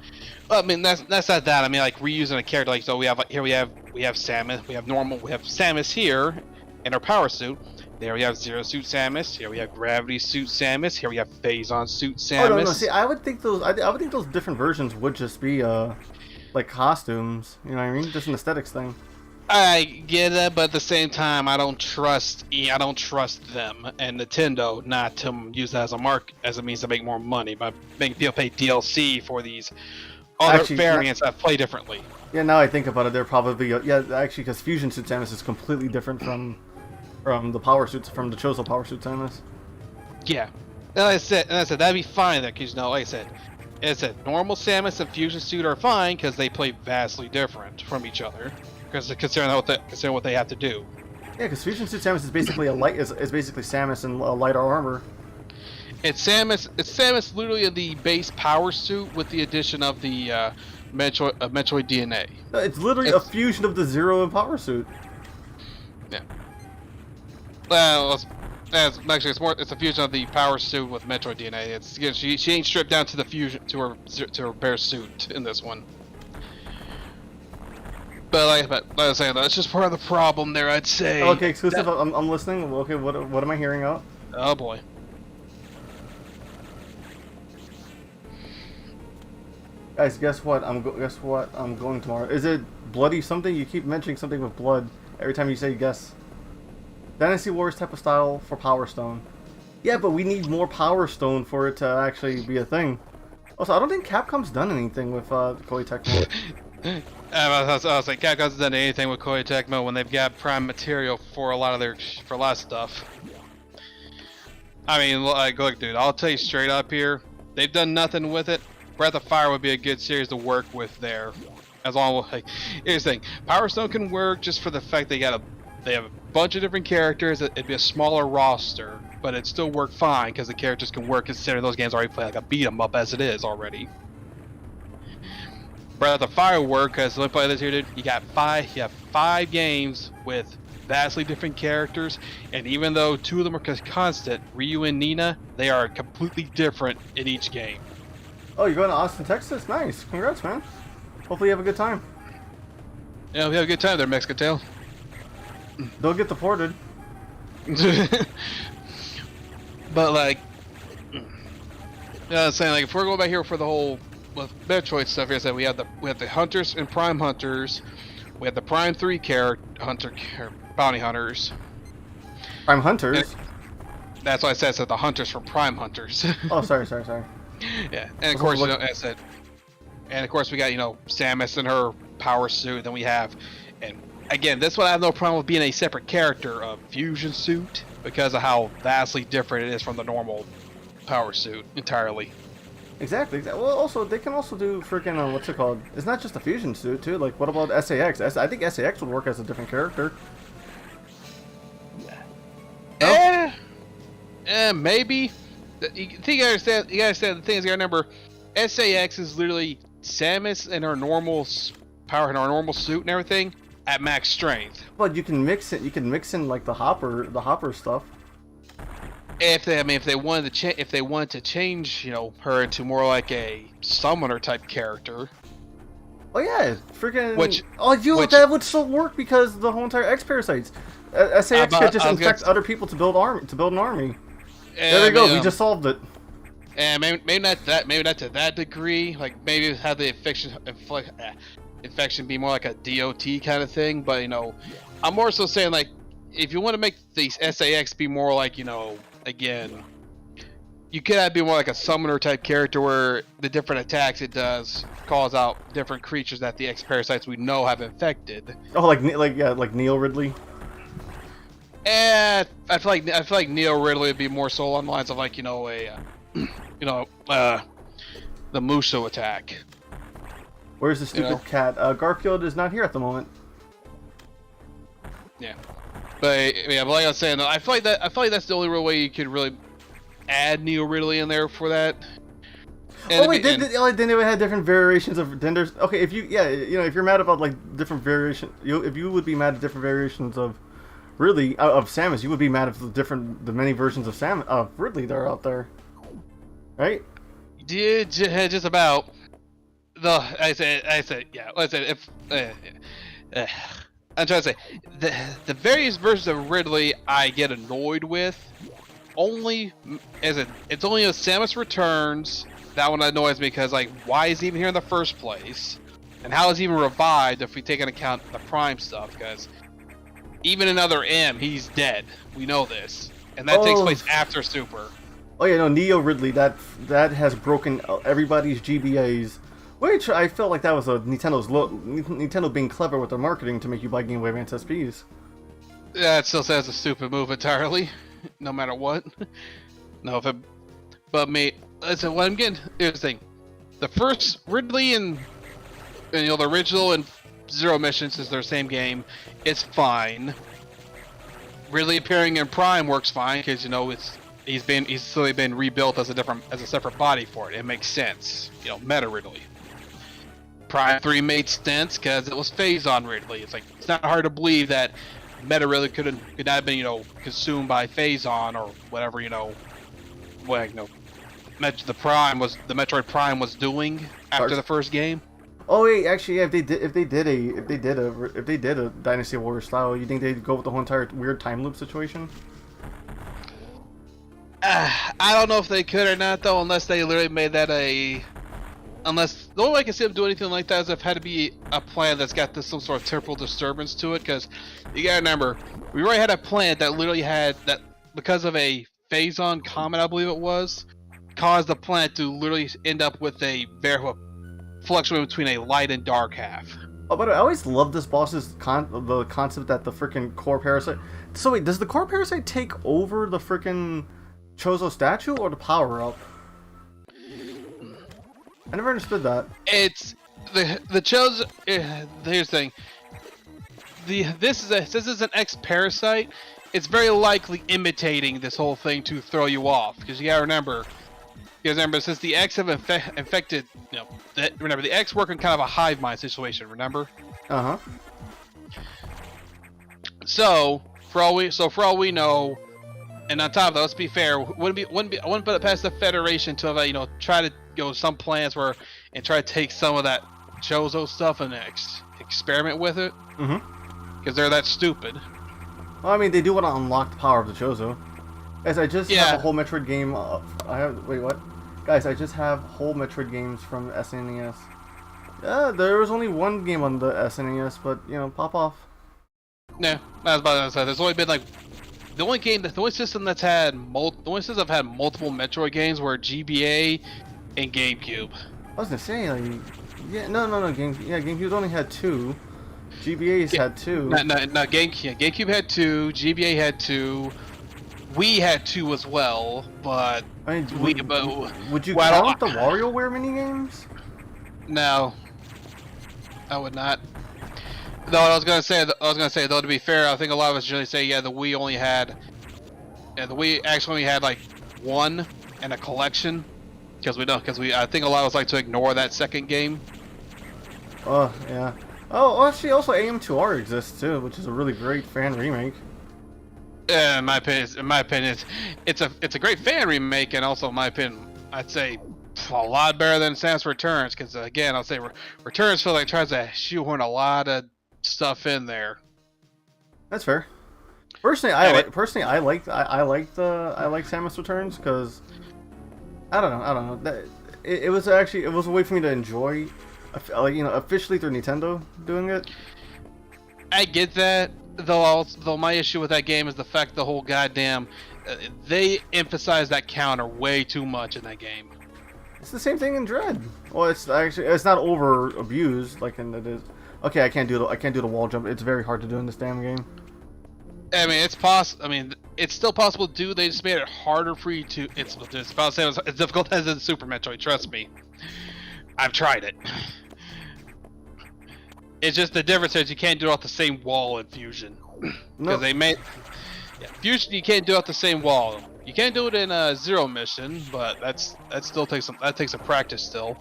Well, I mean that's not that. I mean like reusing a character like so we have we have Samus, we have Samus here in her power suit. There we have Zero Suit Samus. Here we have Gravity Suit Samus. Here we have Phazon Suit Samus.
Oh no! See, I would think those different versions would just be like costumes. You know what I mean? Just an aesthetics thing.
I get that, but at the same time, I don't trust them and Nintendo not to use that as a means to make more money by making people pay DLC for these other variants that play differently.
Yeah, now I think about it, they're probably actually because Fusion Suit Samus is completely different from the power suits from the Chozo Power Suit Samus.
Yeah, and I said that'd be fine then, because like I said, normal Samus and Fusion Suit are fine because they play vastly different from each other. Because considering what they have to do.
Yeah, because Fusion Suit Samus is basically is basically Samus in lighter armor.
It's Samus literally in the base power suit with the addition of the Metroid DNA.
It's literally a fusion of the Zero and Power Suit.
Yeah. Well, it's a fusion of the power suit with Metroid DNA. It's she ain't stripped down to the fusion to her bare suit in this one. But like I was saying, that's just part of the problem there, I'd say.
Okay, exclusive. I'm listening. Okay, what am I hearing out?
Oh boy.
Guys, guess what? I'm going tomorrow. Is it bloody something? You keep mentioning something with blood every time you say guess. Dynasty Wars type of style for Power Stone. Yeah, but we need more Power Stone for it to actually be a thing. Also, I don't think Capcom's done anything with Koei Tecmo.
I was like, Capcom's done anything with Koei Tecmo when they've got prime material for a lot of stuff. I mean, look, dude, I'll tell you straight up here, they've done nothing with it. Breath of Fire would be a good series to work with there. As long as, here's the thing, Power Stone can work just for the fact they have a bunch of different characters. It'd be a smaller roster, but it'd still work fine because the characters can work considering those games already play like a beat 'em up as it is already. Breath of Fire work because let me play this here, dude. You have 5 games with vastly different characters, and even though 2 of them are constant, Ryu and Nina, they are completely different in each game.
Oh, you're going to Austin, Texas? Nice. Congrats, man. Hopefully you have a good time.
Yeah, we have a good time there, Mexican Tail.
Don't get deported.
But like, I'm saying, like, if we're going back here for the whole with Metroid stuff here, so we have the hunters and prime hunters, we have the prime 3 bounty hunters.
Prime hunters.
And that's why I said the hunters from prime hunters.
Oh, sorry.
Yeah, and of course, and of course we got Samus and her power suit. Then we have, and again, this one I have no problem with being a separate character of Fusion Suit because of how vastly different it is from the normal power suit entirely.
Exactly. Well, also they can also do freaking what's it called? It's not just a Fusion Suit too. Like, what about SAX? I think SAX would work as a different character.
Maybe. You gotta understand. The thing is, you gotta remember, SAX is literally Samus in her normal power, in her normal suit and everything at max strength.
But you can mix it. You can mix in like the hopper stuff.
If they wanted to change, her into more like a summoner type character.
Oh yeah, freaking.
That
would still work because the whole entire X-Parasites. SAX could just infect other people to build an army. There we go. We just solved it.
And maybe not to that degree. Like maybe have the infection be more like a DOT kind of thing. But I'm more so saying like if you want to make these SAX be more like again, you could have be more like a summoner type character where the different attacks it does calls out different creatures that the X-Parasites we know have infected.
Oh, like Neo-Ridley.
And I feel like Neo-Ridley would be more so on the lines of like the Musou attack.
Where's the stupid cat? Garfield is not here at the moment.
Yeah, but like I was saying, I feel like that's the only real way you could really add Neo-Ridley in there for that. And
then they had different variations of. Then there's okay if you if you're mad about like different variations, if you would be mad at different variations of Samus, you would be mad at the many versions of Ridley that are out there, right?
Yeah, just about. I said yeah. I said if I'm trying to say the various versions of Ridley I get annoyed with only it's only a Samus Returns. That one annoys me because, like, why is he even here in the first place? And how is he even revived if we take into account the Prime stuff? Because even in Other M, he's dead. We know this. And that takes place after Super.
Oh yeah, no, Neo-Ridley, that has broken everybody's GBAs. Which I felt like that was Nintendo being clever with their marketing to make you buy Game Boy Advance SPs.
Yeah, it still says a stupid move entirely. No matter what. Listen, what I'm getting is the thing. The first Ridley and the original and Zero Mission, since they're the same game, it's fine. Ridley appearing in Prime works fine because he's slowly been rebuilt as a separate body for it. It makes sense. Meta Ridley. Prime 3 made sense because it was Phase-On Ridley. It's not hard to believe that Meta Ridley could not have been consumed by Phase-On or whatever the Metroid Prime was doing after the first game.
Oh wait, actually, yeah, if they did a Dynasty Warriors style, you think they'd go with the whole entire weird time loop situation?
I don't know if they could or not though, unless they literally made that unless the only way I can see them do anything like that is if it had to be a plan that's got some sort of temporal disturbance to it. Because you gotta remember, we already had a plan that literally had that because of a phase-on comet, I believe it was, caused the planet to literally end up with a fluctuating between a light and dark half.
Oh, but I always loved this boss's the concept that the freaking core parasite. So wait, does the core parasite take over the freaking Chozo statue or the power up? I never understood that.
It's the Chozo. Here's the thing. Since this is an X-Parasite, it's very likely imitating this whole thing to throw you off. Because you gotta remember, since the X have infected, remember the X work in kind of a hive mind situation. Remember?
Uh huh.
So for all we know, and on top of that, let's be fair, I wouldn't put it past the Federation to try to some plans and try to take some of that Chozo stuff and experiment with it.
Mm-hmm.
Because they're that stupid.
Well, I mean, they do want to unlock the power of the Chozo. Guys, I just have a whole Metroid game. Wait, what? Guys, I just have whole Metroid games from SNES. Yeah, there was only one game on the SNES, but pop off.
Yeah, I was about to say. There's only been the only system that's had multiple Metroid games were GBA and GameCube.
I was gonna say GameCube only had 2. GBA's had 2.
No, GameCube had 2. GBA had 2. We had 2 as well, but
would you count the WarioWare minigames?
No, I would not. No, I was gonna say though, to be fair, I think a lot of us generally say the Wii actually only had like 1 and a collection because I think a lot of us like to ignore that second game.
Oh yeah. Oh, actually, also AM2R exists too, which is a really great fan remake.
In my opinion, it's a great fan remake, and also in my opinion, I'd say a lot better than Samus Returns. Because again, I'll say Returns feel like it tries to shoehorn a lot of stuff in there. That's
fair. Personally, I like Samus Returns because I don't know. It was a way for me to enjoy, officially through Nintendo doing it.
I get that, though my issue with that game is the fact the whole goddamn they emphasize that counter way too much in that game.
It's the same thing in Dread. Well, it's not over abused like in it is. Okay, I can't do the wall jump. It's very hard to do in this damn game.
I mean, it's possible. I mean, it's still possible to do. They just made it harder for you to. It's about to say it's difficult as in Super Metroid. Trust me, I've tried it. It's just the difference is you can't do it off the same wall in Fusion. Because they made Fusion, you can't do it off the same wall. You can't do it in a Zero mission, but that still takes some practice still.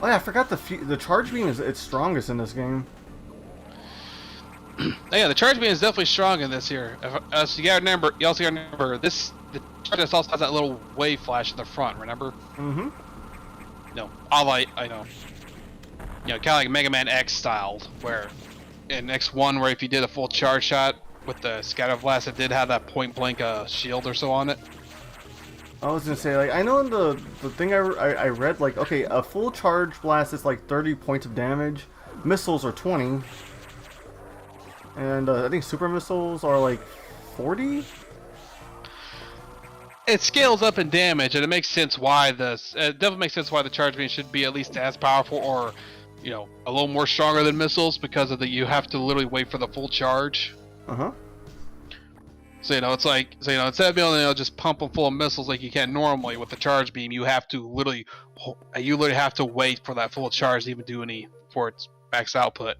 Oh yeah, I forgot the charge beam is its strongest in this game.
Yeah, the charge beam is definitely strong in this here. So you also gotta remember the charge also has that little wave flash in the front. Remember?
Mm-hmm.
No, I know. You know, kind of like Mega Man X styled, where in X1, where if you did a full charge shot with the scatter blast, it did have that point blank shield or so on it.
I was gonna say, like, I know in the thing I read, like, okay, a full charge blast is like 30 points of damage, missiles are 20, and I think super missiles are like 40.
It scales up in damage, and it makes sense why it definitely makes sense why the charge beam should be at least as powerful, or you know, a little more stronger than missiles, because of you have to literally wait for the full charge. So you know, it's like, instead of being able to just pump them full of missiles like you can normally with the charge beam, you have to literally have to wait for that full charge to even do any for its max output.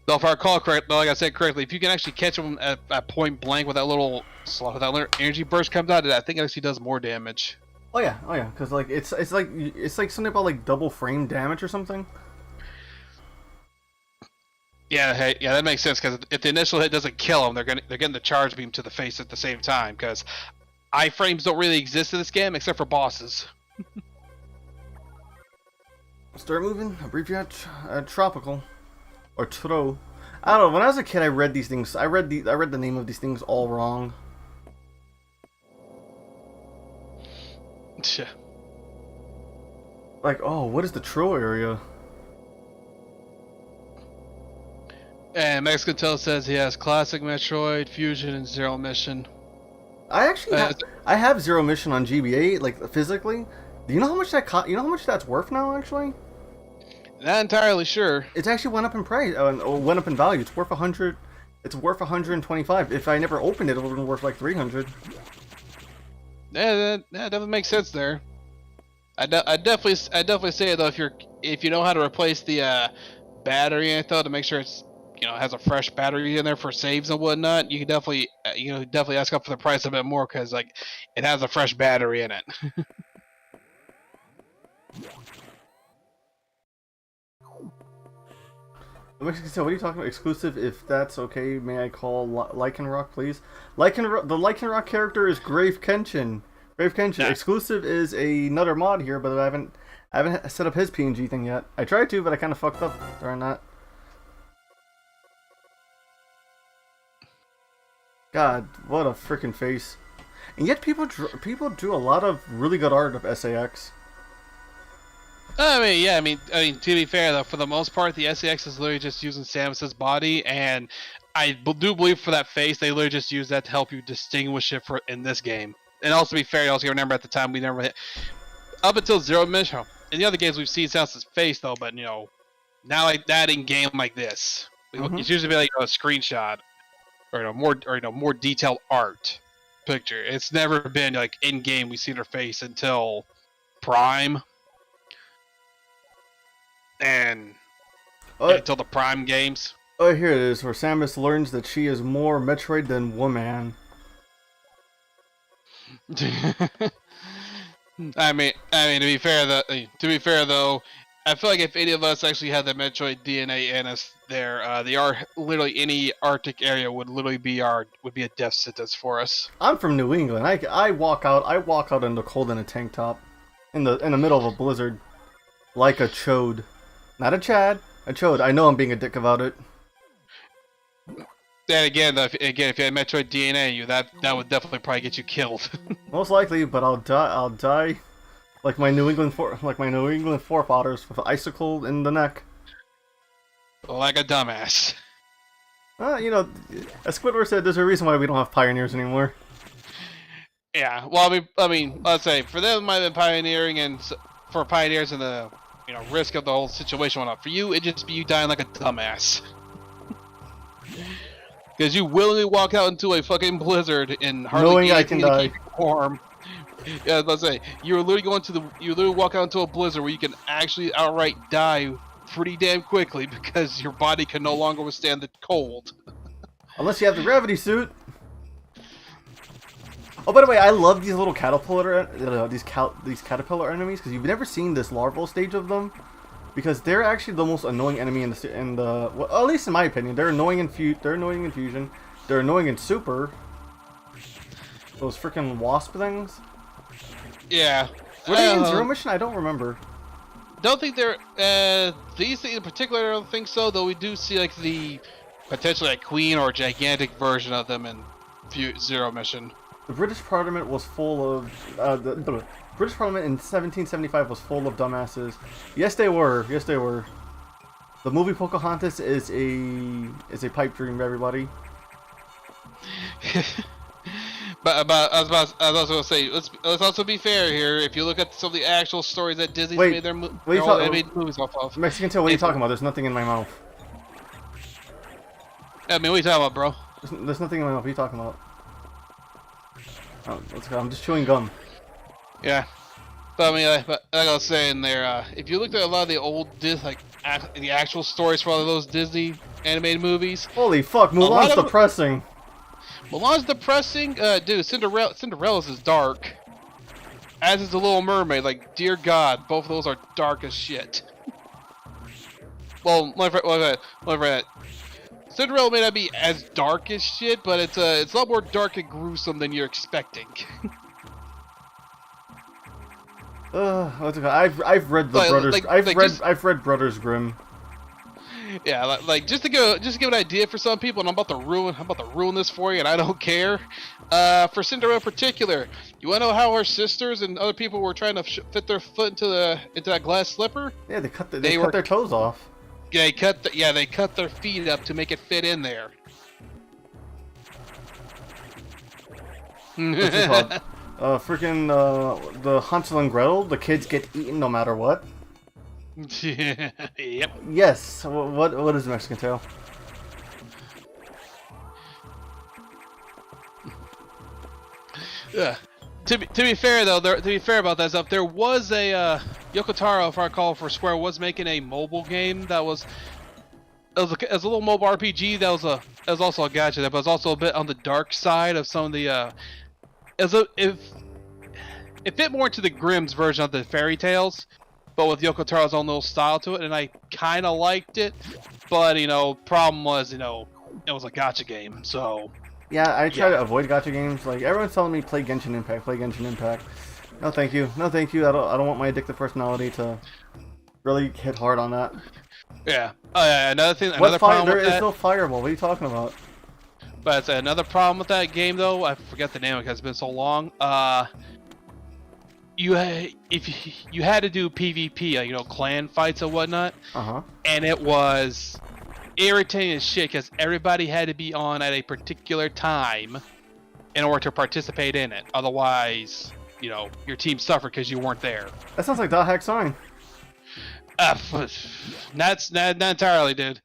Though if I recall correctly, like I said correctly, if you can actually catch them at point blank with that little energy burst comes out, I think it actually does more damage.
Oh yeah, because like it's like something about like double frame damage or something.
Yeah, hey, yeah, that makes sense, because if the initial hit doesn't kill them, they're getting the charge beam to the face at the same time, because iframes don't really exist in this game except for bosses.
Start moving. Abbreviate tropical or tro. I don't know. When I was a kid, I read these things. I read the name of these things all wrong. Like, oh, what is the tro area?
And Mexican says he has classic Metroid, Fusion, and Zero Mission.
I actually I have Zero Mission on GBA, like physically. Do you know how much that you know how much that's worth now? Actually,
not entirely sure.
It's actually went up in price, went up in value. It's worth 100. It's worth 125. If I never opened it, it would have been worth like 300.
Yeah, that definitely makes sense there. I definitely say though, if you know how to replace the battery in it though, to make sure it's, you know, has a fresh battery in there for saves and whatnot, you can definitely ask up for the price a bit more, because like it has a fresh battery in it.
So what are you talking about? Exclusive? If that's okay, may I call Lycanroc, please? The Lycanroc character is Grave Kenshin.
Yeah.
Exclusive is another mod here, but I haven't set up his PNG thing yet. I tried to, but I kind of fucked up during that. God, what a freaking face! And yet people do a lot of really good art of SAX.
I mean, to be fair though, for the most part, the SAX is literally just using Samus's body, and I do believe for that face, they literally just use that to help you distinguish it in this game. And also, to be fair, you also remember at the time we never hit up until Zero Mission. In the other games, we've seen Samus's face though, but you know, now like that in game like this, it's usually like a screenshot or more detailed art picture. It's never been like in game we see their face until Prime. And until the Prime games.
Oh, here it is, where Samus learns that she is more Metroid than woman.
I mean, to be fair though, I feel like if any of us actually had the Metroid DNA in us, literally any Arctic area would be a death sentence for us.
I'm from New England. I walk out in the cold in a tank top, in the middle of a blizzard, like a chode. Not a Chad, a chode. I know I'm being a dick about it.
Then again, if you had Metroid DNA in you, that would definitely probably get you killed.
Most likely, but I'll die like my New England forefathers with an icicle in the neck.
Like a dumbass.
You know, as Squidward said, there's a reason why we don't have pioneers anymore.
Yeah, well, I mean, let's say for them, might have been pioneering, and for pioneers in the risk of the whole situation went up. For you, it'd just be you dying like a dumbass. Because you willingly walk out into a fucking blizzard in hardly
knowing I can die.
Warm, Yeah, let's say you literally walk out into a blizzard where you can actually outright die pretty damn quickly because your body can no longer withstand the cold.
Unless you have the gravity suit. Oh, by the way, I love these little caterpillar, these caterpillar enemies because you've never seen this larval stage of them, because they're actually the most annoying enemy in the well, at least in my opinion. They're annoying in Fusion. They're annoying in Super. Those freaking wasp things.
Yeah.
Were they in Zero Mission? I don't remember.
Don't think they're these in particular. I don't think so. Though we do see like the potentially a queen or a gigantic version of them in Zero Mission.
The British Parliament was full of the British Parliament in 1775 was full of dumbasses. Yes, they were. Yes, they were. The movie Pocahontas is a pipe dream, everybody.
But I was also going to say, let's also be fair here. If you look at some of the actual stories that Disney's made their movies off of.
Mexican Tail, what are you talking about? There's nothing in my mouth.
I mean, what are you talking about, bro?
There's nothing in my mouth. What are you talking about? Oh, let's go. I'm just chewing gum.
Yeah. But I mean, like I was saying there, if you looked at a lot of the old the actual stories for all of those Disney animated movies.
Holy fuck, Mulan's depressing.
Mulan's depressing? Dude, Cinderella's is dark. As is The Little Mermaid. Like, dear God, both of those are dark as shit. Well, Cinderella may not be as dark as shit, but it's a lot more dark and gruesome than you're expecting.
I've read the Brothers. I've read Brothers Grimm.
Yeah, like just to give an idea for some people, and I'm about to ruin this for you, and I don't care. For Cinderella in particular, you want to know how her sisters and other people were trying to fit their foot into that glass slipper?
Yeah, they cut their toes off.
Yeah, they cut their feet up to make it fit in there.
What's it called? The Hansel and Gretel. The kids get eaten no matter what.
Yep.
Yes. What is Mexican Tail?
Yeah. To be fair though, to be fair about that stuff, there was a Yoko Taro, if I recall, for Square was making a mobile game that was a little mobile RPG that was also a gacha, but was also a bit on the dark side of some of the it fit more into the Grimm's version of the fairy tales, but with Yoko Taro's own little style to it, and I kind of liked it, but problem was it was a gacha game, so.
Yeah, I try to avoid gacha games. Like everyone's telling me, play Genshin Impact. Play Genshin Impact. No, thank you. No, thank you. I don't want my addictive personality to really hit hard on that.
Yeah. Oh yeah. Another problem
there
with
is
that.
no fireball. What are you talking about?
But another problem with that game, though, I forget the name because it's been so long. If you had to do PvP, clan fights and whatnot, and it was irritating as shit because everybody had to be on at a particular time in order to participate in it. Otherwise, your team suffered because you weren't there.
That sounds like .hack sign.
Not entirely, dude.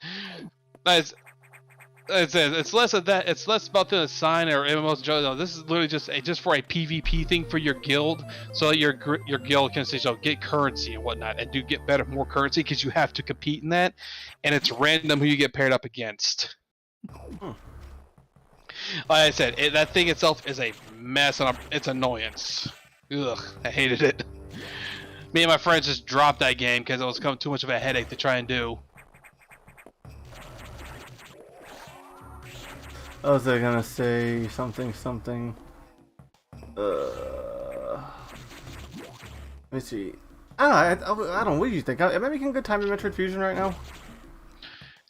It's less of that. It's less about the sign or MMOs. No, this is literally just for a PvP thing for your guild, so that your guild can get currency and whatnot, and get more currency because you have to compete in that, and it's random who you get paired up against. Like I said, that thing itself is a mess, and it's annoyance. Ugh, I hated it. Me and my friends just dropped that game because it was becoming too much of a headache to try and do.
I was gonna say something. Let me see. I don't know. What do you think? Am I making good time in Metroid Fusion right now?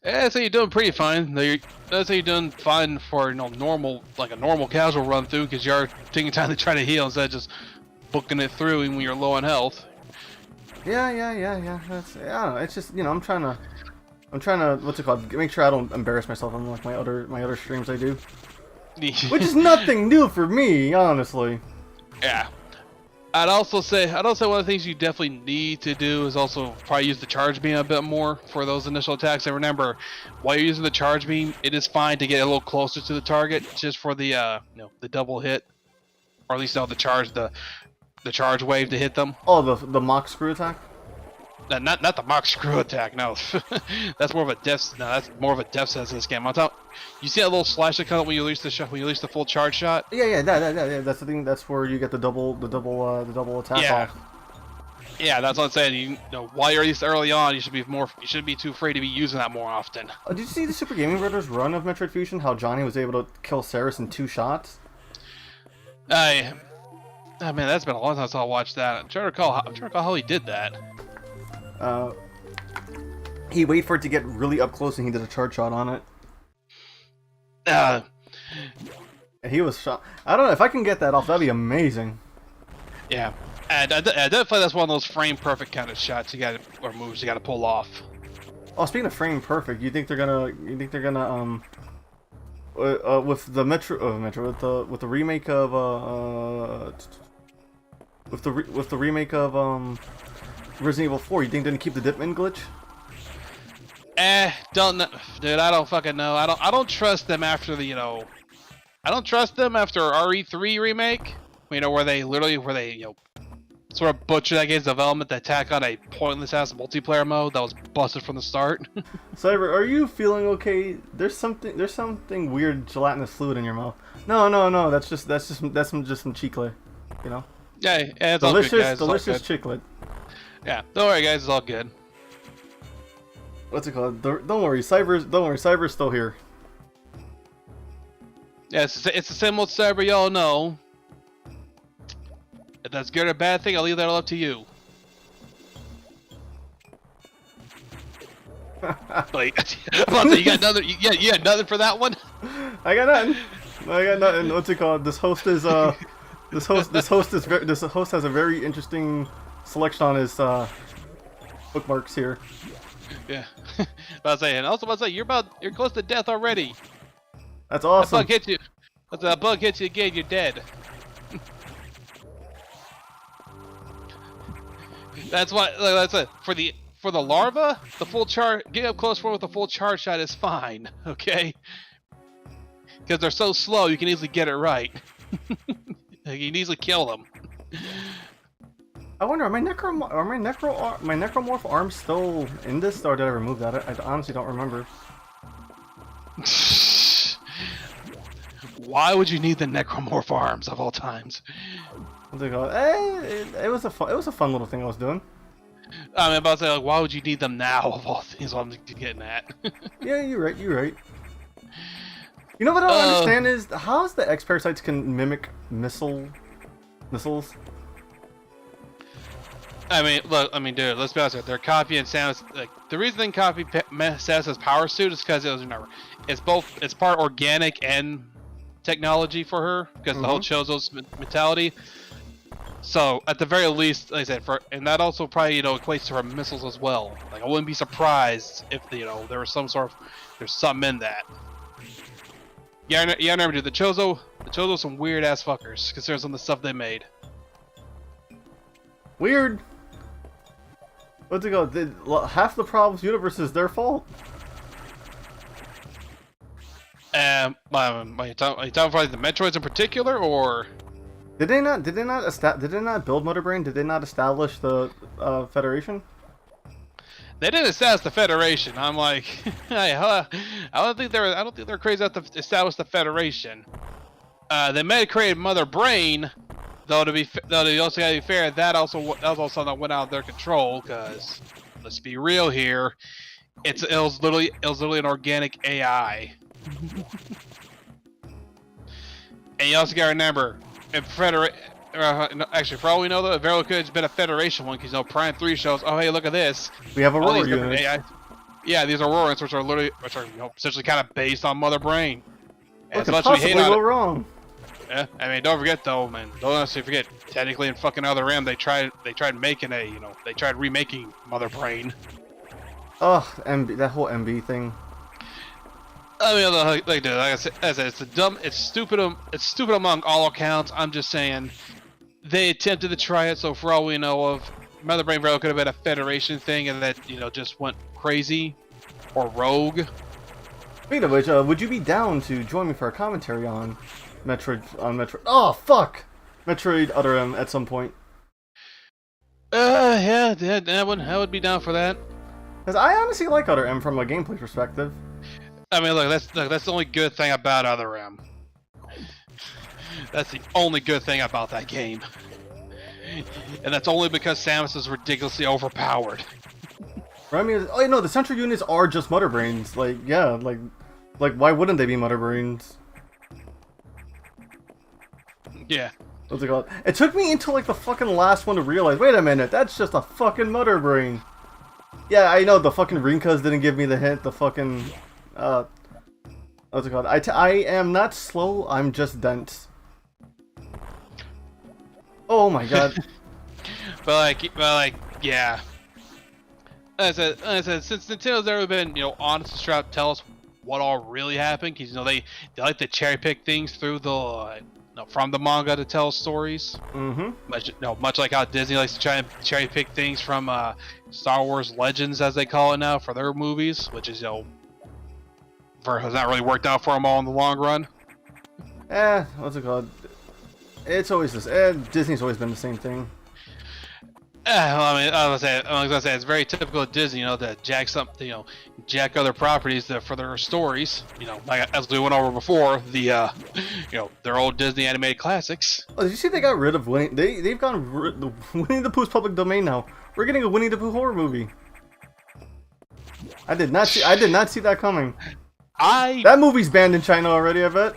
Yeah, I'd say you're doing pretty fine. I'd say you're doing fine for a normal casual run through because you're taking time to try to heal instead of just booking it through when you're low on health.
Yeah. That's, I don't know. It's just I'm trying to what's it called? Make sure I don't embarrass myself on like my other streams I do, which is nothing new for me, honestly.
Yeah. I'd also say one of the things you definitely need to do is also probably use the charge beam a bit more for those initial attacks. And remember, while you're using the charge beam, it is fine to get a little closer to the target just for the the double hit, or at least the charge, the the charge wave to hit them.
Oh, the mock screw attack.
Not the mock screw attack. No, that's more of a death. No, that's more of a death sense in this game. On top, you see that little slash that comes up when you release the shot, when you release the full charge shot.
Yeah, that's the thing. That's where you get the double attack off.
Yeah, that's what I'm saying. You know, while you're at least early on, you shouldn't be too afraid to be using that more often.
Did you see the Super Gaming Brothers run of Metroid Fusion? How Johnny was able to kill Ceres in 2 shots?
Man, that's been a long time since I watched that. I'm trying to recall how he did that.
He waited for it to get really up close and he did a charge shot on it. And he was shot. I don't know if I can get that off. That'd be amazing.
Yeah. And definitely that's one of those frame perfect kind of shots or moves you got to pull off.
Oh, speaking of frame perfect, you think they're gonna with the with the remake of with the remake of Resident Evil 4, you think they're gonna keep the dipman glitch?
Don't know, dude. I don't fucking know. I don't trust them after the I don't trust them after RE3 remake. Where they sort of butcher that game's development to tack on a pointless ass multiplayer mode that was busted from the start.
Cyber, are you feeling okay? There's something weird gelatinous fluid in your mouth. No. That's just some chicle, you know.
Yeah, it's
delicious,
all good, guys.
Delicious chiclet.
Yeah, don't worry, guys. It's all good.
What's it called? Don't worry, Cyber's still here.
Yeah, it's the same old Cyber y'all know. If that's good or bad thing, I'll leave that all up to you. Like, you got nothing? You got nothing for that one?
I got nothing. What's it called? This host has a very interesting selection on his bookmarks here.
Yeah. You're close to death already.
That's awesome.
That bug hits you. That bug hits you again, you're dead. That's why. That's it. For the larva, the full charge. Getting up close for with the full charge shot is fine. Okay. Because they're so slow, you can easily get it right. You can easily kill them.
I wonder, are my necromorph arms still in this, or did I remove that? I honestly don't remember.
Why would you need the necromorph arms of all times?
What's it called? It was a fun little thing I was doing.
I mean, about to say, like, why would you need them now of all things? What I'm getting at.
Yeah, you're right. You know what I don't understand is how the X-Parasites can mimic missiles.
Dude, let's be honest. They're copying Samus. Like, the reason they copy Samus's power suit is because it's part organic and technology for her because the whole Chozo's mentality. So at the very least, like I said, and that also probably equates to her missiles as well. Like, I wouldn't be surprised if there was there's something in that. Yeah, I remember, dude. The Chozo some weird ass fuckers considering some of the stuff they made.
Weird. What's it called? Half the problems universe is their fault.
Are you talking about the Metroids in particular, or?
Did they not build Mother Brain? Did they not establish the Federation?
They didn't establish the Federation. I'm like, I don't think they're crazy enough to establish the Federation. They may have created Mother Brain, though. You also gotta be fair. That was also something that went out of their control. Because let's be real here, it was literally an organic AI. And you also gotta remember, actually, for all we know, though, it very could have been a Federation one, because Prime 3 shows, oh hey, look at this.
We have Aurora units.
Yeah, these Aurorans, which are essentially kind of based on Mother Brain.
What could possibly go wrong?
Yeah, I mean, don't forget though, man. Don't honestly forget. Technically, in fucking Other M, they tried remaking Mother Brain.
Ugh, that whole MB thing.
I mean, like I said, it's stupid among all accounts. I'm just saying, they attempted to try it. So for all we know of, Mother Brain Rail could have been a Federation thing, and that just went crazy or rogue.
Speaking of which, would you be down to join me for a commentary on Metroid? Oh fuck, Metroid Other M at some point.
Yeah, that would be down for that.
Because I honestly like Other M from a gameplay perspective.
I mean, look, that's the only good thing about Other M. That's the only good thing about that game. And that's only because Samus is ridiculously overpowered.
I mean, oh no, the central units are just Mother Brains. Like, yeah, like why wouldn't they be Mother Brains?
Yeah.
What's it called? It took me until like the fucking last one to realize, wait a minute, that's just a fucking Mother Brain. Yeah, I know, the fucking Rinkas didn't give me the hint, the fucking, what's it called? I am not slow, I'm just dense. Oh my god.
but like, yeah. As I said, since Nintendo's never been, honest and straight up tell us what all really happened, because they like to cherry pick things through the from the manga to tell stories.
Mm-hmm.
Much like how Disney likes to try and cherry pick things from Star Wars Legends, as they call it now, for their movies, which is has not really worked out for them all in the long run.
What's it called? It's always this. Disney's always been the same thing.
Well, I was gonna say it's very typical of Disney, to jack other properties for their stories. Like as we went over before, their old Disney animated classics.
Oh, did you see they got rid of Winnie? They've gone Winnie the Pooh's public domain now. We're getting a Winnie the Pooh horror movie. I did not see that coming. That movie's banned in China already, I bet.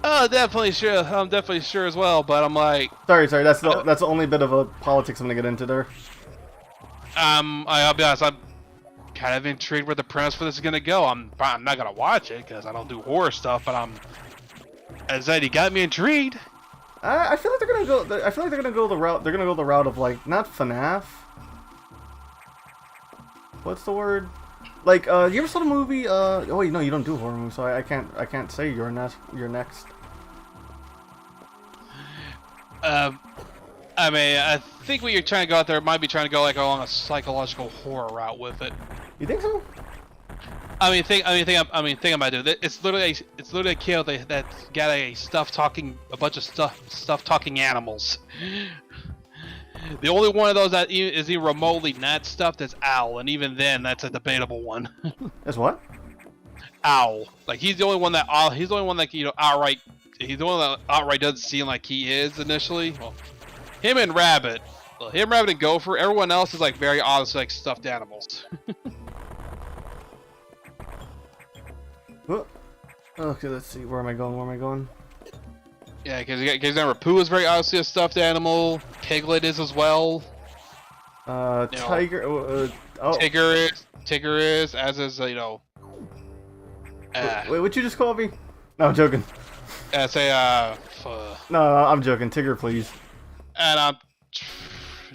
Oh, definitely sure. I'm definitely sure as well. But I'm like,
sorry. That's the only bit of a politics I'm gonna get into there.
I'll be honest. I'm kind of intrigued where the premise for this is gonna go. I'm not gonna watch it because I don't do horror stuff. But as I said, he got me intrigued.
I feel like they're gonna go. I feel like they're gonna go the route. They're gonna go the route of like not FNAF. What's the word? Like, you ever saw the movie? Oh wait, no, you don't do horror movies, so I can't say you're next.
I think what you're trying to go out there might be trying to go like along a psychological horror route with it.
You think so?
Think about it. It's literally a kid that's got a bunch of stuff talking animals. The only one of those that is even remotely not stuffed is Owl, and even then, that's a debatable one.
That's what?
Owl. Like he's the only one that outright. He's the one that outright doesn't seem like he is initially. Well, him and Rabbit, and Gopher. Everyone else is like very obviously like stuffed animals.
Okay, let's see. Where am I going?
Yeah, because remember, Pooh is very obviously a stuffed animal. Piglet is as well.
Tiger.
Tigger is, as is
Wait, what you just called me? No, I'm joking. No, I'm joking. Tigger, please.
And I'm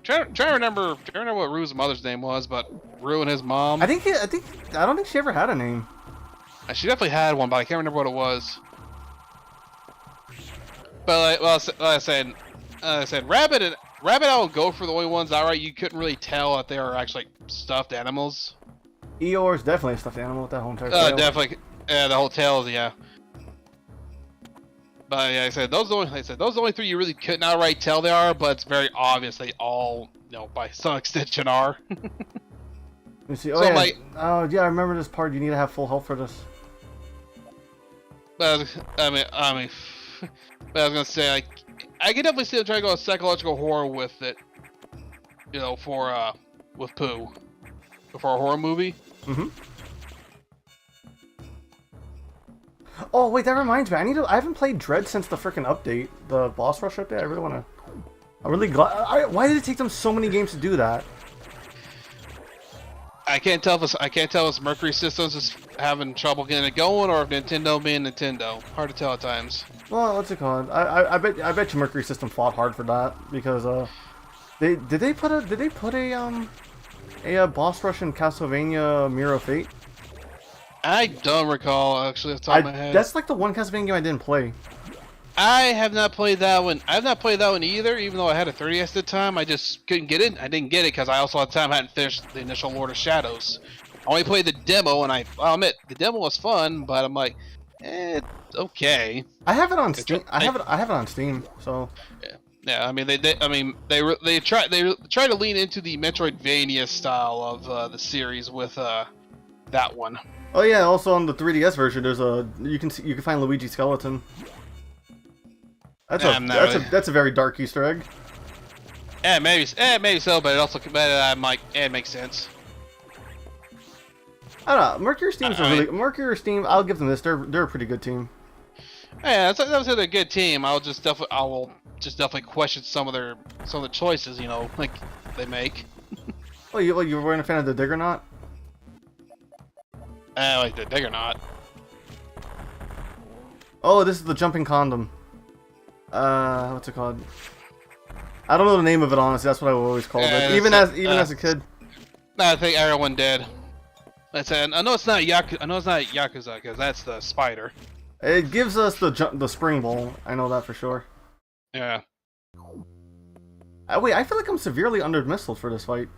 trying to remember what Rue's mother's name was, but Rue and his mom.
I don't think she ever had a name.
She definitely had one, but I can't remember what it was. But like I said, Rabbit, Owl, and Gopher, the only ones outright you couldn't really tell that they are actually stuffed animals.
Eeyore is definitely a stuffed animal with that whole entire tail.
Definitely, yeah, the whole tail, yeah. But yeah, like I said those are the only three you really couldn't outright tell they are, but it's very obvious they all, by some extension are.
Let me see. Oh yeah. Oh yeah, I remember this part. You need to have full health for this.
But I was gonna say, like, I can definitely see them trying to go a psychological horror with it, with Pooh, for a horror movie.
Mm-hmm. Oh wait, that reminds me. I haven't played Dread since the freaking update, the boss rush update. I'm really glad. Why did it take them so many games to do that?
I can't tell if Mercury Systems is having trouble getting it going, or if Nintendo being Nintendo. Hard to tell at times.
Well, what's it called? I bet you Mercury System fought hard for that because did they put a boss rush in Castlevania Mirror of Fate?
I don't recall actually off the top of my head.
That's like the one Castlevania game I didn't play.
I have not played that one. I have not played that one either, even though I had a 3DS at the time. I just couldn't get it. I didn't get it because I also at the time hadn't finished the initial Lord of Shadows. I only played the demo, and I'll admit the demo was fun, but I'm like, okay.
I have it on Steam. I have it on Steam. So.
Yeah. Yeah, I mean they try to lean into the Metroidvania style of the series with that one.
Oh yeah, also on the 3DS version, there's you can find Luigi skeleton. That's a very dark Easter egg.
Yeah, maybe so, but it makes sense.
I don't know. Mercury Steam. I'll give them this. They're a pretty good team.
Yeah, that's a good team. I will just definitely question some of the choices, like they make.
Oh, you weren't a fan of the Diggernaut?
Like the Diggernaut.
Oh, this is the jumping condom. What's it called? I don't know the name of it, honestly. That's what I always called it. Even as a kid.
No, I think everyone did. That's it. I know it's not Yakuza because that's the spider.
It gives us the spring ball. I know that for sure.
Yeah.
Wait, I feel like I'm severely under-missiled for this fight.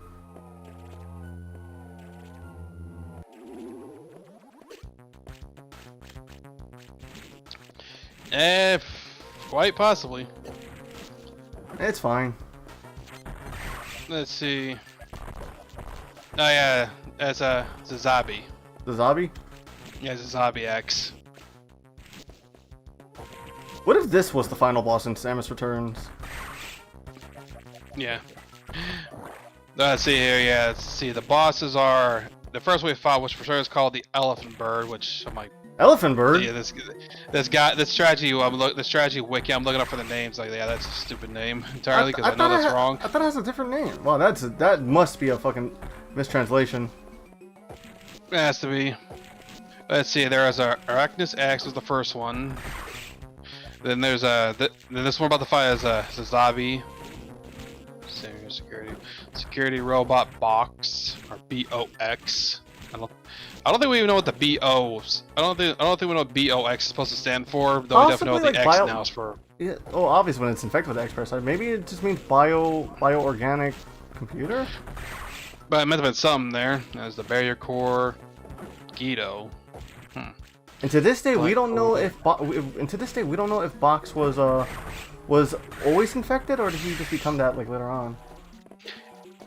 Quite possibly.
It's fine.
Let's see. Oh yeah, it's a Zabi.
The Zabi?
Yeah, it's a Zabi X.
What if this was the final boss in Samus Returns?
Yeah. Let's see here. Yeah, let's see. The bosses are the first we fought, which for sure is called the Elephant Bird, which I'm like.
Elephant Bird?
Yeah, this strategy wiki. I'm looking up for the names. Like, yeah, that's a stupid name entirely because I know that's wrong.
I thought it has a different name. Well, that must be a fucking mistranslation.
It has to be. Let's see. There is Arachnus X was the first one. Then there's this one about the fight is a Zabi. Security robot B.O.X or B.O.X. I don't think we even know what the B.O.s. I don't think we know what B.O.X is supposed to stand for. Though we definitely know what the X now is for.
Yeah, oh, obviously when it's infected with the X-Parasite. Maybe it just means bio-organic computer.
But it meant to be something there. There's the barrier core, Guido.
And to this day, we don't know if B.O.X was always infected, or did he just become that like later on?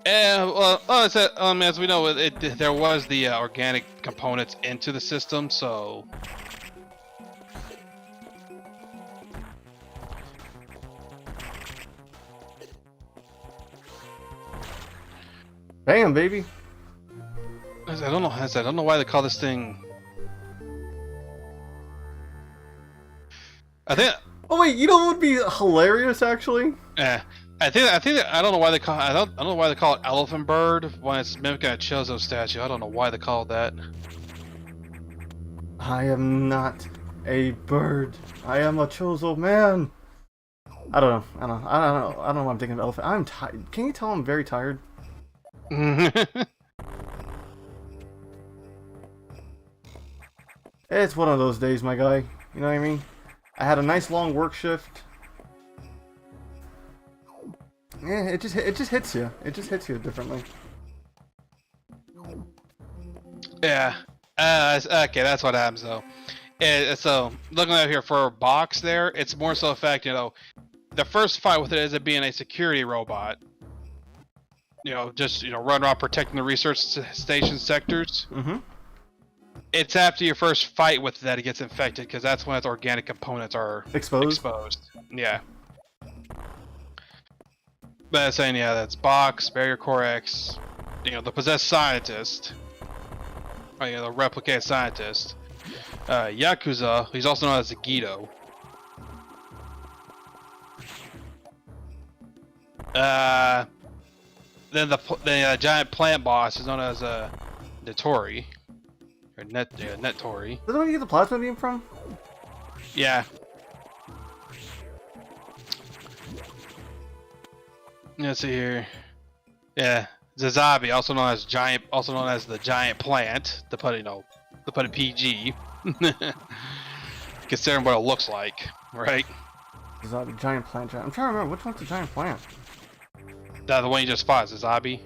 Well, as we know, there was the organic components into the system, so.
Bam, baby.
I don't know why they call this thing. I think.
Oh wait, you know what would be hilarious actually?
Yeah. I don't know why they call it Elephant Bird when it's mimicking a Chozo statue. I don't know why they call it that.
I am not a bird. I am a Chozo man. I don't know why I'm thinking of elephant. I'm tired. Can you tell I'm very tired? It's one of those days, my guy. You know what I mean? I had a nice long work shift. Yeah, it just hits you. It just hits you differently.
Yeah. Okay, that's what happens though. So looking at here for B.O.X there, it's more so the fact, the first fight with it is it being a security robot. Just run around protecting the research station sectors.
Mm-hmm.
It's after your first fight with that it gets infected, because that's when its organic components are exposed. Yeah. But saying, yeah, that's B.O.X, Barrier Core X, the possessed scientist. Oh, yeah, the replicated scientist. Yakuza, he's also known as the Guido. Then the giant plant boss is known as Nettori. Or Nettori.
Is that where you get the plasma beam from?
Yeah. Let's see here. Yeah, Zazabi, also known as the giant plant, to put it PG. Considering what it looks like, right?
Zazabi, giant plant. I'm trying to remember which one's the giant plant.
The one you just fought, Zazabi.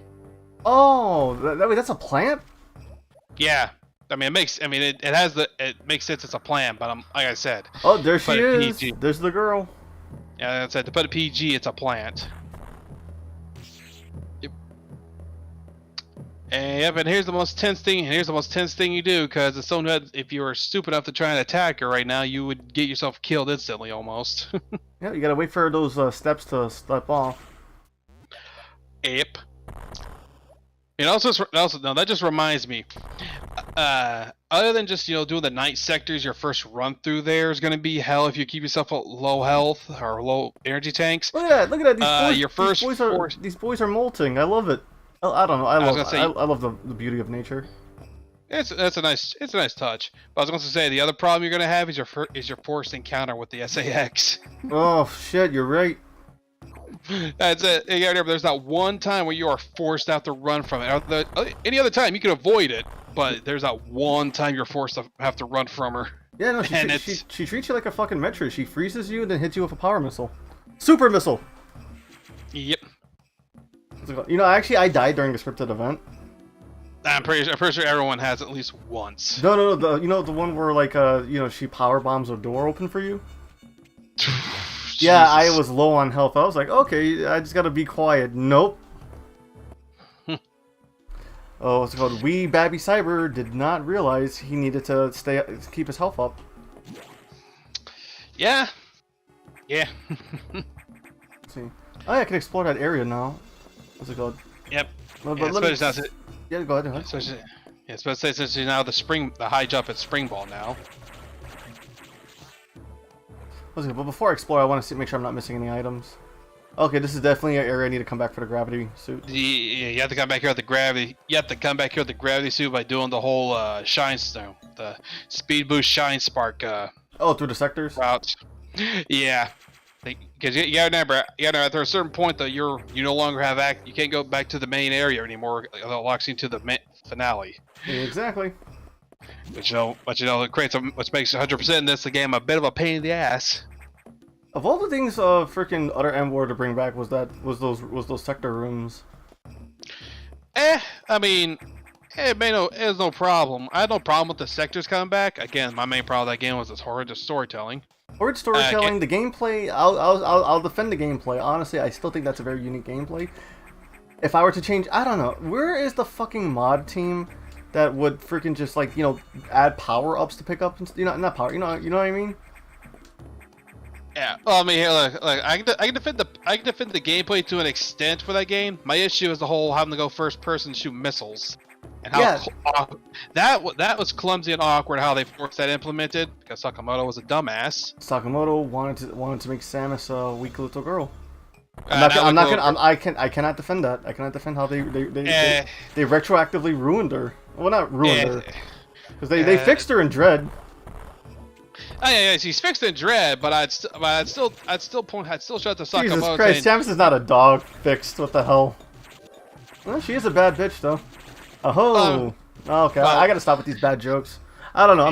Oh, that's a plant?
Yeah. It makes sense it's a plant, but like I said.
Oh, there she is. There's the girl.
Yeah, that's it. To put a PG, it's a plant. Yep. And here's the most tense thing. And here's the most tense thing you do, because if you were stupid enough to try and attack her right now, you would get yourself killed instantly, almost.
Yeah, you gotta wait for those steps to step off.
Yep. And also, no, that just reminds me. Other than just doing the night sectors, your first run through there is gonna be hell if you keep yourself at low health or low energy tanks.
Look at that! Look at that! These boys are molting. I love it. I don't know. I love the beauty of nature.
It's a nice touch. But I was going to say the other problem you're gonna have is your forced encounter with the SAX.
Oh shit! You're right.
That's it. You gotta remember, there's not one time where you are forced to have to run from it. Any other time you can avoid it, but there's not one time you're forced to have to run from her.
Yeah, no, she treats you like a fucking Metroid. She freezes you and then hits you with a power missile. Super missile!
Yep.
Actually, I died during a scripted event.
I'm pretty sure everyone has at least once.
No, the one where, like, she power bombs a door open for you? Yeah, I was low on health. I was like, okay, I just gotta be quiet. Nope. Oh, what's it called? Wee Babby Cyber did not realize he needed to keep his health up.
Yeah. Yeah.
Let's see. Oh, yeah, I can explore that area now. What's it called?
Yep.
But
yeah,
yeah, go ahead.
Yeah, it's supposed to say since you now the high jump at spring ball now.
Okay, but before I explore, I want to make sure I'm not missing any items. Okay, this is definitely an area I need to come back for the gravity suit.
Yeah, you have to come back here with the gravity. You have to come back here with the gravity suit by doing the whole shine stone, the speed boost shine spark.
Oh, through the sectors.
Routes. Yeah, because you gotta remember, after a certain point though, you no longer have you can't go back to the main area anymore. It locks you to the finale.
Exactly.
But it creates which makes 100% in this game a bit of a pain in the ass.
Of all the things, freaking other M-War to bring back was those sector rooms.
I mean, it was no problem. I had no problem with the sectors coming back. Again, my main problem with that game was its horrid storytelling.
Horrid storytelling, the gameplay. I'll defend the gameplay. Honestly, I still think that's a very unique gameplay. If I were to change, I don't know, where is the fucking mod team that would freaking just like add power ups to pick up, not power, you know what I mean?
Yeah. Well, I mean, here, look, I can defend the gameplay to an extent for that game. My issue is the whole having to go first person shoot missiles, and how that was clumsy and awkward how they forced that implemented because Sakamoto was a dumbass.
Sakamoto wanted to make Samus a weak little girl. I cannot defend that. I cannot defend how they retroactively ruined her. Well, not ruined her, because they fixed her in Dread.
Oh yeah, she's fixed in Dread, but I'd still shout to Sakamoto.
Jesus Christ, Samus is not a dog fixed. What the hell? Well, she is a bad bitch though. Oh, okay. I gotta stop with these bad jokes. I don't know.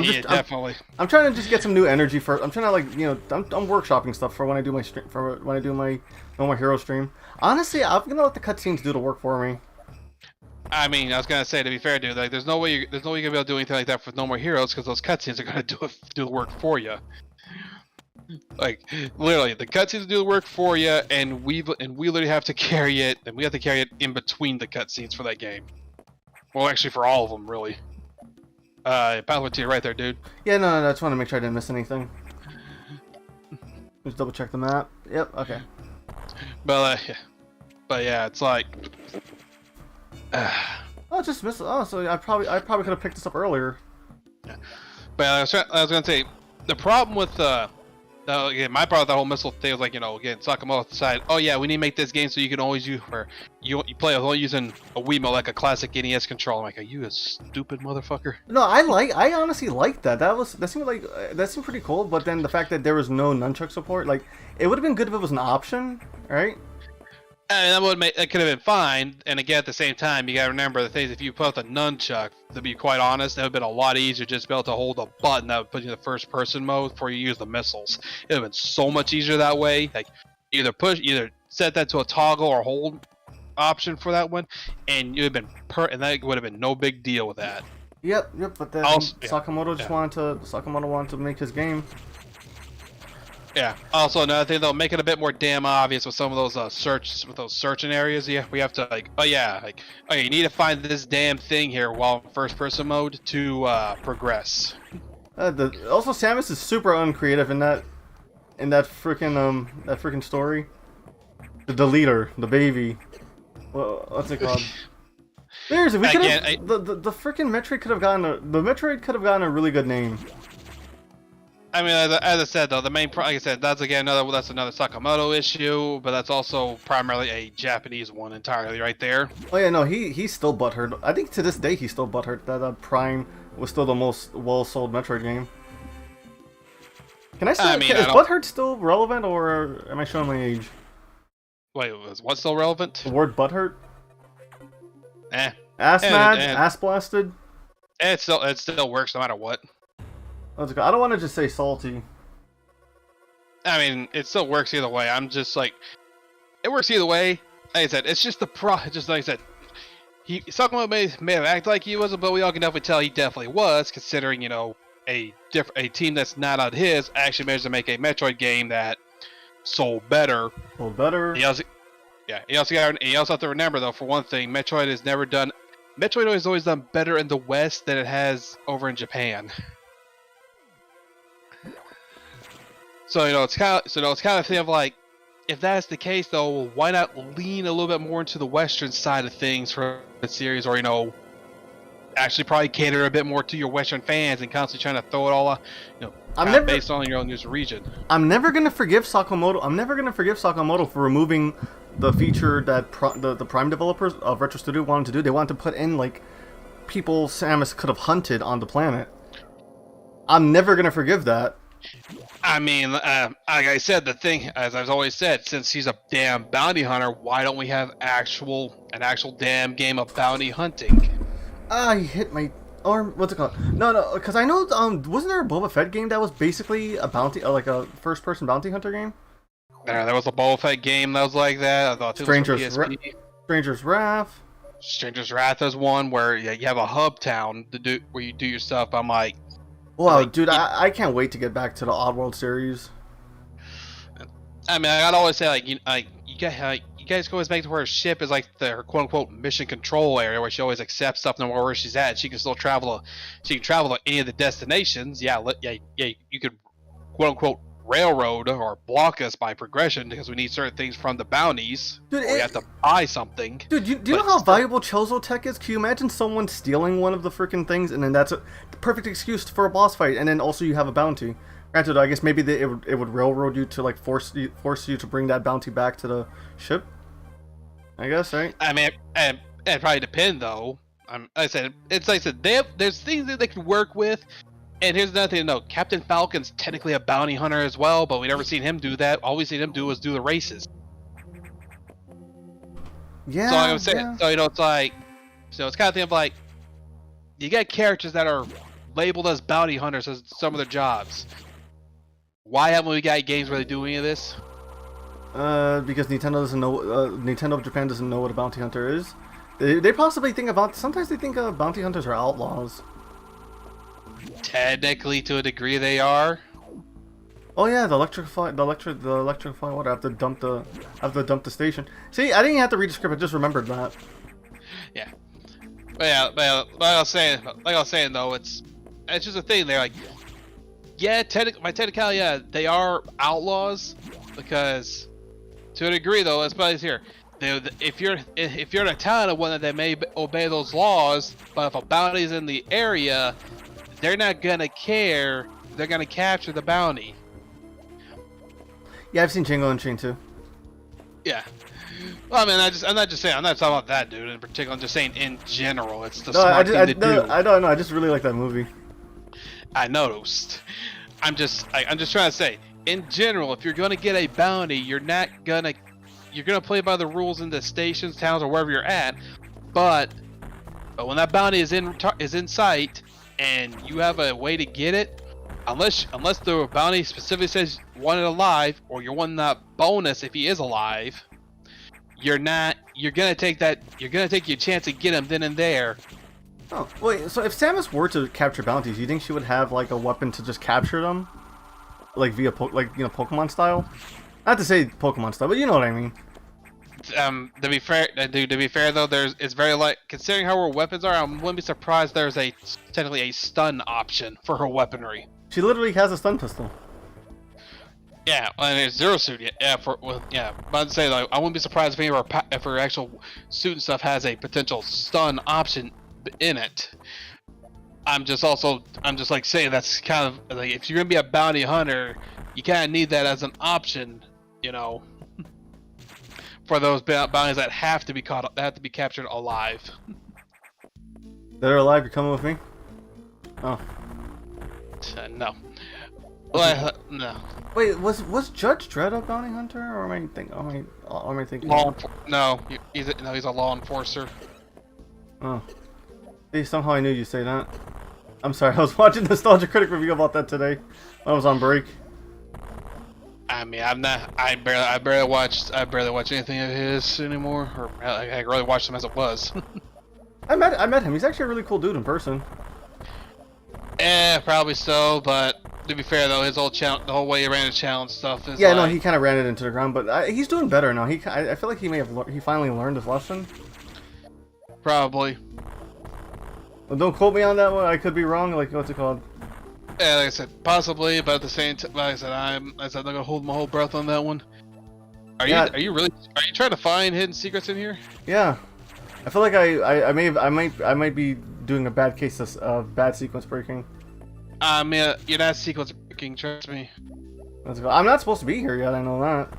I'm trying to just get some new energy for. I'm trying to I'm workshopping stuff for when I do my stream, for when I do my normal hero stream. Honestly, I'm gonna let the cutscenes do the work for me.
I mean, I was gonna say, to be fair, dude, like there's no way you're gonna be able to do anything like that with No More Heroes because those cutscenes are gonna do the work for you. Like literally, the cutscenes do the work for you, and we literally have to carry it, and we have to carry it in between the cutscenes for that game. Well, actually, for all of them, really. Pathway to your right there, dude.
Yeah, no, I just want to make sure I didn't miss anything. Just double check the map. Yep. Okay.
But yeah, it's like.
Oh, just missed. Oh, so I probably could have picked this up earlier.
Yeah. But I was gonna say the problem with again, my problem with the whole missile thing was like, again, Sakamoto decided, oh yeah, we need to make this game so you can always use where you play with only using a Wiimote like a classic NES controller. I'm like, are you a stupid motherfucker?
No, I honestly liked that. That seemed pretty cool. But then the fact that there was no nunchuck support, like, it would have been good if it was an option, right?
And that could have been fine. And again, at the same time, you gotta remember the things. If you put the nunchuck, to be quite honest, it would have been a lot easier just to be able to hold a button that would put you in the first-person mode before you use the missiles. It would have been so much easier that way. Like either set that to a toggle or hold option for that one, and it would have been and that would have been no big deal with that.
Yep. But then Sakamoto wanted to make his game.
Yeah. Also, another thing though, make it a bit more damn obvious with some of those searching areas. Yeah, we have to oh yeah, you need to find this damn thing here while in first-person mode to progress.
Also, Samus is super uncreative in that freaking story. The leader, the baby. What's it called? Seriously, we could have the freaking Metroid could have gotten a really good name.
I mean, as I said though, like I said, that's another Sakamoto issue, but that's also primarily a Japanese one entirely, right there.
Oh yeah, no, he's still butthurt. I think to this day he's still butthurt that Prime was still the most well-sold Metroid game. Can I still? I mean, is butthurt still relevant, or am I showing my age?
Wait, what's still relevant?
The word butthurt?
Ass
mad, ass blasted.
It still works no matter what.
I don't want to just say salty.
I mean, it still works either way. I'm just like, it works either way. Like I said, it's just just like I said, Sakamoto may have acted like he wasn't, but we all can definitely tell he definitely was, considering, you know, a team that's not on his actually managed to make a Metroid game that sold better.
Sold better.
You also have to remember though, for one thing, Metroid has always done better in the West than it has over in Japan. So it's kind of thing of like, if that's the case though, why not lean a little bit more into the Western side of things for the series, or actually probably cater a bit more to your Western fans and constantly trying to throw it all out, based on your own region.
I'm never gonna forgive Sakamoto for removing the feature that the Prime developers of Retro Studio wanted to do. They wanted to put in like people Samus could have hunted on the planet. I'm never gonna forgive that.
I mean, like I said, the thing, as I've always said, since he's a damn bounty hunter, why don't we have an actual damn game of bounty hunting?
He hit my arm. What's it called? No, because I know, wasn't there a Boba Fett game that was basically a bounty, like a first-person bounty hunter game?
There was a Boba Fett game that was like that. I thought
Stranger's Wrath.
Stranger's Wrath is one where you have a hub town where you do your stuff. I'm like,
wow, dude, I can't wait to get back to the Oddworld series.
I mean, I gotta always say, you guys can always make it to where her ship is like her quote unquote mission control area, where she always accepts stuff no matter where she's at. She can still travel. She can travel to any of the destinations. Yeah. You could quote unquote railroad or block us by progression because we need certain things from the bounties. Dude, we have to buy something.
Dude, do you know how valuable Chozo tech is? Can you imagine someone stealing one of the freaking things, and then that's a perfect excuse for a boss fight, and then also you have a bounty? Granted, I guess maybe it would railroad you to like force you to bring that bounty back to the ship. I guess, right?
I mean, it probably depend though. There's things that they can work with. And here's another thing to note: Captain Falcon's technically a bounty hunter as well, but we never seen him do that. All we seen him do was do the races.
Yeah.
So like I'm saying, yeah. So it's kind of thing of like, you get characters that are labeled as bounty hunters as some of their jobs. Why haven't we got games where they do any of this?
Because Nintendo doesn't know. Nintendo of Japan doesn't know what a bounty hunter is. They possibly think about. Sometimes they think bounty hunters are outlaws.
Technically, to a degree, they are.
Oh yeah, the electrify. What? I have to dump the station. See, I didn't even have to read the script. I just remembered that.
Yeah. But like I was saying though, it's just a thing. They're like, yeah, technically, yeah, they are outlaws because, to a degree though, let's put this here. If you're in a town, one they may obey those laws, but if a bounty's in the area, they're not gonna care. They're gonna capture the bounty.
Yeah, I've seen Django Unchained too.
Yeah. Well, I mean, I'm not talking about that dude in particular. I'm just saying in general, it's the
smart
thing to do.
I don't know. I just really like that movie.
I noticed. I'm just trying to say, in general, if you're gonna get a bounty, you're gonna play by the rules in the stations, towns, or wherever you're at. But when that bounty is in sight, and you have a way to get it, unless the bounty specifically says wanted alive, or you're wanting that bonus if he is alive, you're gonna take your chance to get him then and there.
Oh wait, so if Samus were to capture bounties, you think she would have like a weapon to just capture them? like via Pokemon style. Not to say Pokemon style, but you know what I mean.
To be fair, though, it's very like considering how her weapons are. I wouldn't be surprised there's technically a stun option for her weaponry.
She literally has a stun pistol.
Yeah, and it's Zero Suit. Yeah, but I'd say like I wouldn't be surprised if her actual suit and stuff has a potential stun option in it. I'm just like saying that's kind of like if you're gonna be a bounty hunter, you kind of need that as an option, you know, for those bounties that have to be captured alive.
That are alive, you're coming with me? Oh.
No. Well, no.
Wait, was Judge Dredd a bounty hunter, or am I thinking?
He's a law enforcer.
Oh. See, somehow I knew you'd say that. I'm sorry, I was watching Nostalgia Critic review about that today. I was on break.
I mean, I barely watch anything of his anymore, or I really watched him as it was.
I met him. He's actually a really cool dude in person.
Probably so, but to be fair though, the whole way he ran his challenge stuff is.
Yeah, no, he kind of ran it into the ground, but he's doing better now. I feel like he finally learned his lesson.
Probably.
Well, don't quote me on that one. I could be wrong. Like, what's it called?
Yeah, like I said, possibly, but at the same time, like I said, I'm not gonna hold my whole breath on that one. Are you trying to find hidden secrets in here?
Yeah, I feel like I might be doing a bad case of bad sequence breaking.
Yeah, you're not sequence breaking, trust me.
Let's go. I'm not supposed to be here yet. I know that.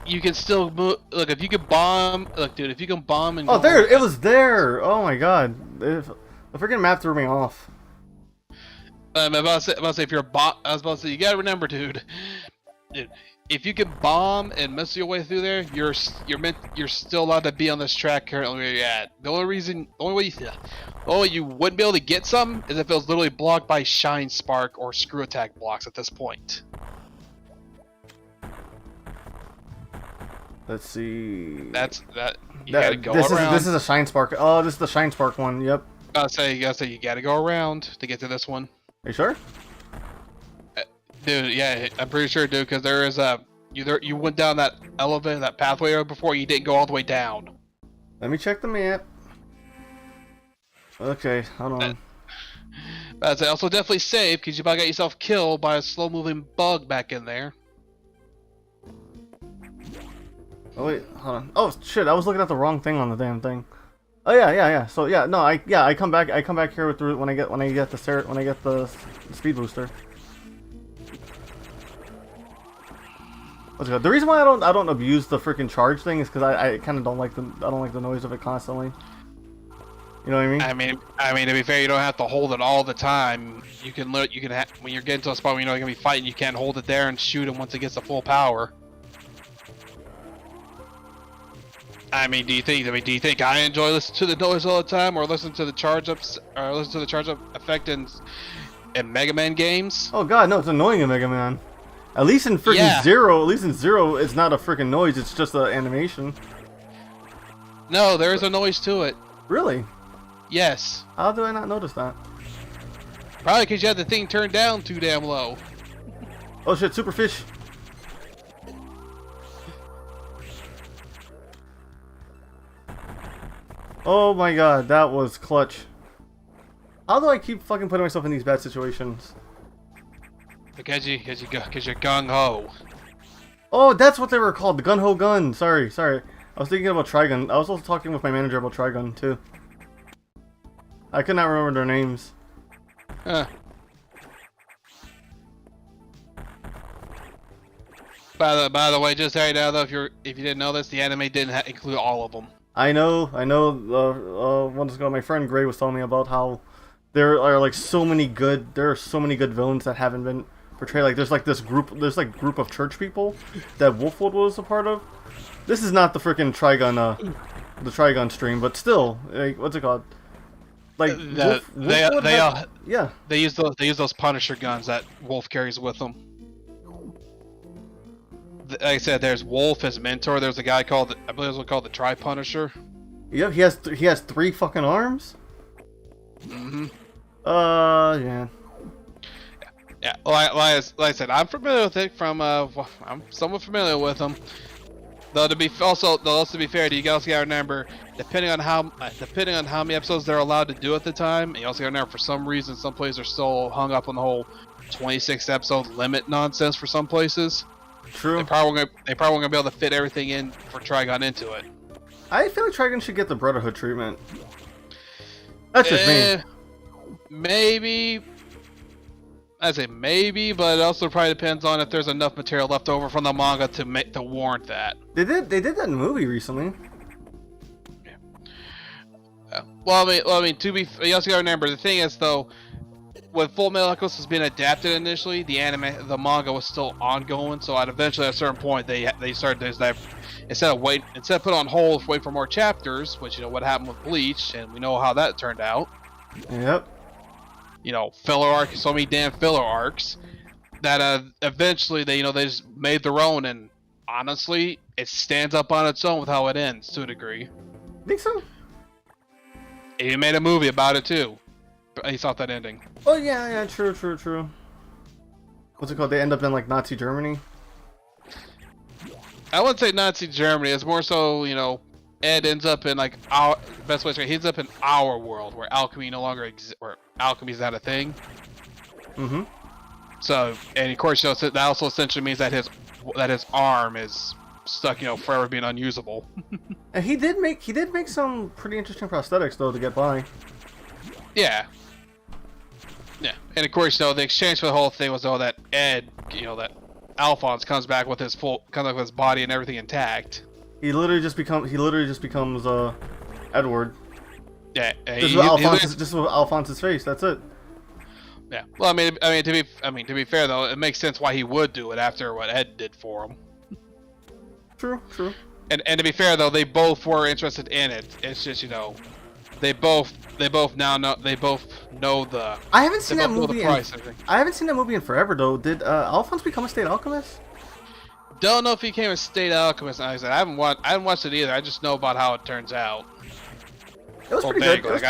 You can still move. Look, if you can bomb. Look, dude, if you can bomb and.
Oh, there! It was there! Oh my god. The freaking map threw me off.
I'm about to say if you're I was about to say, you gotta remember, dude, if you can bomb and miss your way through there, you're still allowed to be on this track currently where you're at. The only way you wouldn't be able to get some is if it was literally blocked by Shine Spark or Screw Attack blocks at this point.
Let's see.
This is
a Shine Spark. Oh, this is the Shine Spark one. Yep.
You gotta say you gotta go around to get to this one.
Are you sure?
Dude, yeah, I'm pretty sure, dude, because there is you went down that elevator, that pathway before, you didn't go all the way down.
Let me check the map. Okay, hold on.
But also definitely save, because you might get yourself killed by a slow-moving bug back in there.
Oh wait, hold on. Oh shit, I was looking at the wrong thing on the damn thing. Oh yeah. So yeah, no, I come back here when I get the speed booster. Let's go. The reason why I don't abuse the freaking charge thing is because I kind of don't like the noise of it constantly. You know what I mean?
I mean to be fair, you don't have to hold it all the time. You can when you're getting to a spot where you know you're gonna be fighting, you can't hold it there and shoot him once it gets to full power. I mean, do you think I enjoy listening to the noise all the time, or listen to the charge up effect in Mega Man games?
Oh god, no, it's annoying in Mega Man. At least in freaking Zero, it's not a freaking noise, it's just an animation.
No, there is a noise to it.
Really?
Yes.
How do I not notice that?
Probably because you had the thing turned down too damn low.
Oh shit, Superfish. Oh my god, that was clutch. How do I keep fucking putting myself in these bad situations?
Because you're gung-ho.
Oh, that's what they were called, the gun-ho gun. Sorry. I was thinking about Trigun. I was also talking with my manager about Trigun, too. I could not remember their names.
Huh. By the way, just so you know, though, if you didn't know this, the anime didn't include all of them.
I know. My friend Gray was telling me about how there are so many good villains that haven't been portrayed. Like there's this group of church people that Wolfwood was a part of. This is not the freaking Trigun stream, but still, like, what's it called? Like
they use those Punisher guns that Wolf carries with him. Like I said, there's Wolf, his mentor. There's a guy called, I believe it was called the Tri-Punisher.
Yep, he has 3 fucking arms.
Mm-hmm.
Yeah.
Yeah, like I said, I'm familiar with it from I'm somewhat familiar with them. Though to be fair, you also gotta remember, depending on how many episodes they're allowed to do at the time, you also gotta remember for some reason some places are still hung up on the whole 26 episode limit nonsense for some places.
True.
They probably won't gonna be able to fit everything in for Trigon into it.
I feel like Trigon should get the Brotherhood treatment. That's just me.
Maybe. I say maybe, but it also probably depends on if there's enough material left over from the manga to warrant that.
They did that in the movie recently.
Yeah. You also gotta remember the thing is though, when Full Metal Alchemist was being adapted initially, the manga was still ongoing. So eventually at a certain point they started instead of put on hold, wait for more chapters, which what happened with Bleach, and we know how that turned out.
Yep.
Filler arcs, so many damn filler arcs that eventually they just made their own, and honestly, it stands up on its own with how it ends to a degree.
Think so?
He made a movie about it too. He saw that ending.
Oh yeah, true. What's it called? They end up in like Nazi Germany.
I wouldn't say Nazi Germany. It's more so Ed ends up in like our best way to say he ends up in our world where alchemy no longer exists, where alchemy is not a thing.
Mm-hmm.
So, and of course, that also essentially means that his arm is stuck, forever being unusable.
And he did make some pretty interesting prosthetics though to get by.
Yeah. Yeah, and of course, the exchange for the whole thing was that Ed, that Alphonse comes back with his body and everything intact. He literally just becomes
Edward.
Yeah,
just with Alphonse's face. That's it.
Yeah. Well, to be fair though, it makes sense why he would do it after what Ed did for him.
True.
And to be fair though, they both were interested in it. It's just they both know the.
I haven't seen that movie. I haven't seen that movie in forever though. Did Alphonse become a state alchemist?
Don't know if he became a state alchemist. Like I said, I haven't watched it either. I just know about how it turns out.
It was pretty good.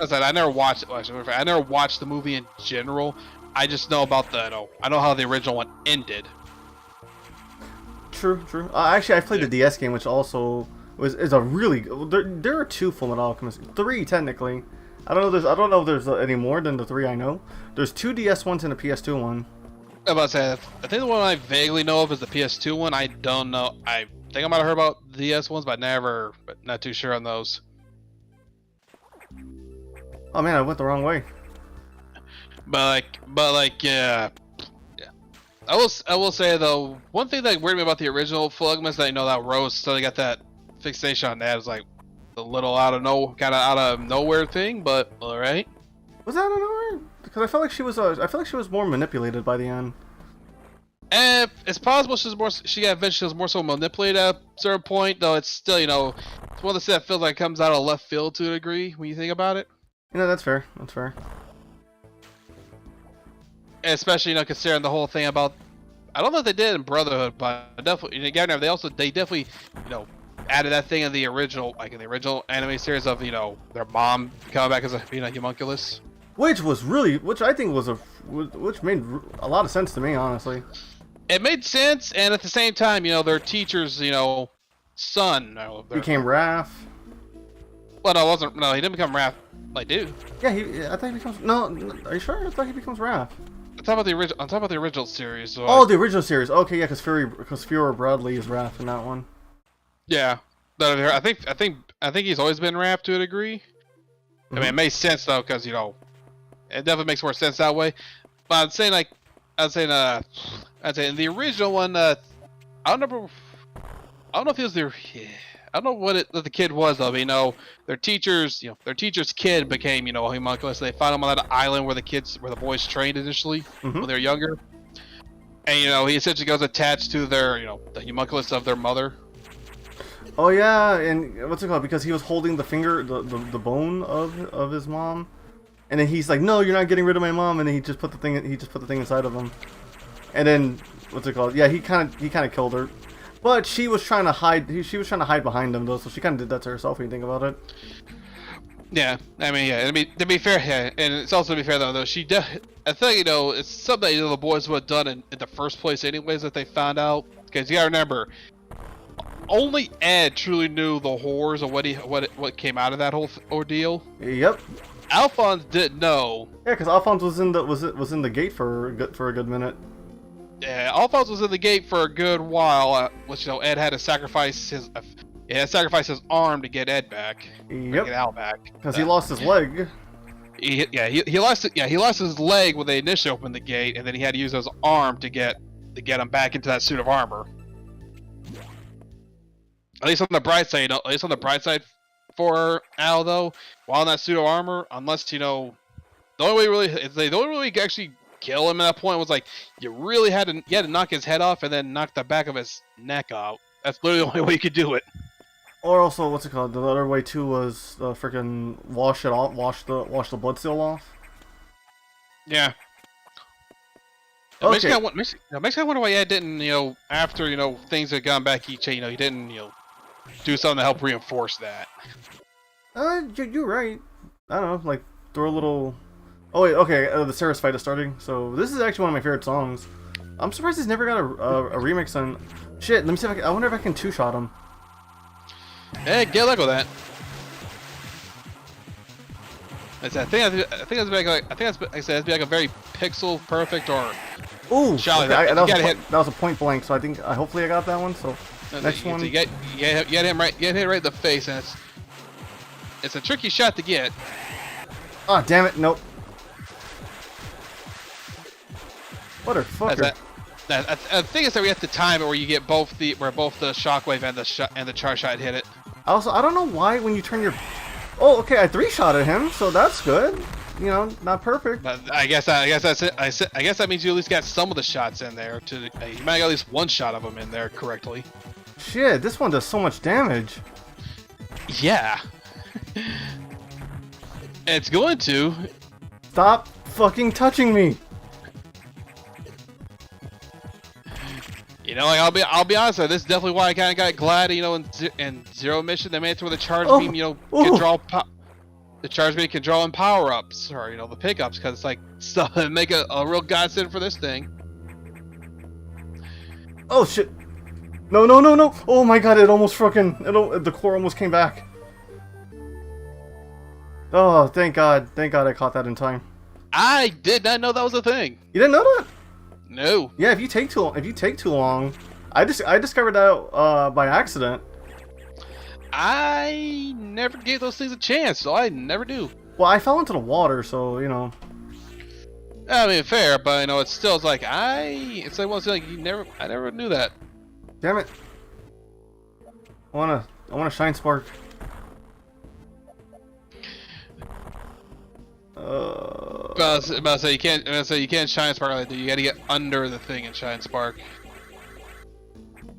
I said I never watched it. I never watched the movie in general. I just know about I know how the original one ended.
True. Actually, I played the DS game, which also is a really. There are 2 Fullmetal Alchemists, 3 technically. I don't know if there's any more than the 3 I know. There's 2 DS ones and a PS2 one.
I was about to say, I think the one I vaguely know of is the PS2 one. I don't know. I think I might have heard about the DS ones, but not too sure on those.
Oh man, I went the wrong way.
But yeah. I will say though, one thing that weirded me about the original Full Alchemist that that Rose suddenly got that fixation on that is like a little out of nowhere thing, but all right.
Was that out of nowhere? Because I felt like she was more manipulated by the end.
And it's possible she was more so manipulated at a certain point, though it's still it's one of the stuff that feels like it comes out of left field to a degree when you think about it.
That's fair.
And especially considering the whole thing about, I don't know if they did in Brotherhood, but definitely they definitely added that thing in the original anime series of their mom coming back as being a homunculus. Which
I think which made a lot of sense to me, honestly.
It made sense, and at the same time, their teacher's, son
became Raph.
Well, no, it wasn't. No, he didn't become Raph. Like, dude.
Yeah, I thought he becomes. No, are you sure? I thought he becomes Raph.
I'm talking about the original series. So
the original series. Okay, yeah, because Fury Bradley is Raph in that one.
Yeah, I think he's always been Raph to a degree. Mm-hmm. I mean, it makes sense though, because it definitely makes more sense that way. But I'd say in the original one, I don't know if it was I don't know what the kid was though. But, their teacher's kid became a homunculus. They found him on that island where the boys trained initially when they were younger. And he essentially goes attached to their the homunculus of their mother.
Oh yeah, and what's it called? Because he was holding the finger, the bone of his mom, and then he's like, "No, you're not getting rid of my mom," and then he just put the thing inside of him. And then what's it called? Yeah, he kind of killed her. But she was trying to hide. She was trying to hide behind him, though. So she kind of did that to herself. When you think about it.
Yeah, I mean, yeah. To be fair, yeah, and it's also to be fair though, I think it's something the boys would have done in the first place, anyways, that they found out. Because you gotta remember, only Ed truly knew the horrors of what came out of that whole ordeal.
Yep.
Alphonse didn't know.
Yeah, because Alphonse was in the gate for a good minute.
Yeah, Alphonse was in the gate for a good while, which Ed had to sacrifice his. He had to sacrifice his arm to get Ed back.
Yep.
Get Al back.
Because he lost his leg.
He lost his leg when they initially opened the gate, and then he had to use his arm to get him back into that suit of armor. At least on the bright side, for Al though, while in that suit of armor, unless the only way you could actually kill him at that point was like you had to knock his head off and then knock the back of his neck out. That's literally the only way you could do it.
Or also, what's it called? The other way too was freaking wash the blood seal off.
Yeah.
Okay.
Makes me wonder why Ed didn't, after things had gone back, he didn't do something to help reinforce that.
You're right. I don't know, like throw a little. Oh wait, okay. The Ceres fight is starting, so this is actually one of my favorite songs. I'm surprised he's never got a remix on. Shit, let me see if I wonder if I can two-shot him.
Hey, get luck with that. I think that's like a very pixel perfect or.
Ooh,
shot
okay,
like
that was a point blank. So I think hopefully I got that one. So next one.
You get him right. You get hit right in the face, and it's a tricky shot to get.
Oh damn it! Nope. Motherfucker.
I think it's that we have to time it where you get both the shockwave and the charge shot hit it.
Also, I don't know why when you turn your. Oh, okay, I three-shotted him, so that's good. Not perfect.
But I guess that's it. I guess that means you at least got some of the shots in there. You might have got at least one shot of them in there correctly.
Shit, this one does so much damage.
Yeah. It's going to.
Stop fucking touching me.
I'll be honest. This is definitely why I kind of got glad, in Zero Mission they made it to where the charge beam, can draw the charge beam can draw in power ups or the pickups because it's like stuff make a real godsend for this thing.
Oh shit! No! Oh my god! It almost the core almost came back. Oh, thank God! Thank God I caught that in time.
I did not know that was a thing.
You didn't know that?
No.
Yeah, if you take too long, I discovered that by accident.
I never gave those things a chance, so I never do.
Well, I fell into the water, so
I mean, fair, but it's still like I never knew that.
Damn it! I wanna shine spark.
About to say you can't shine spark like that. You got to get under the thing and shine spark.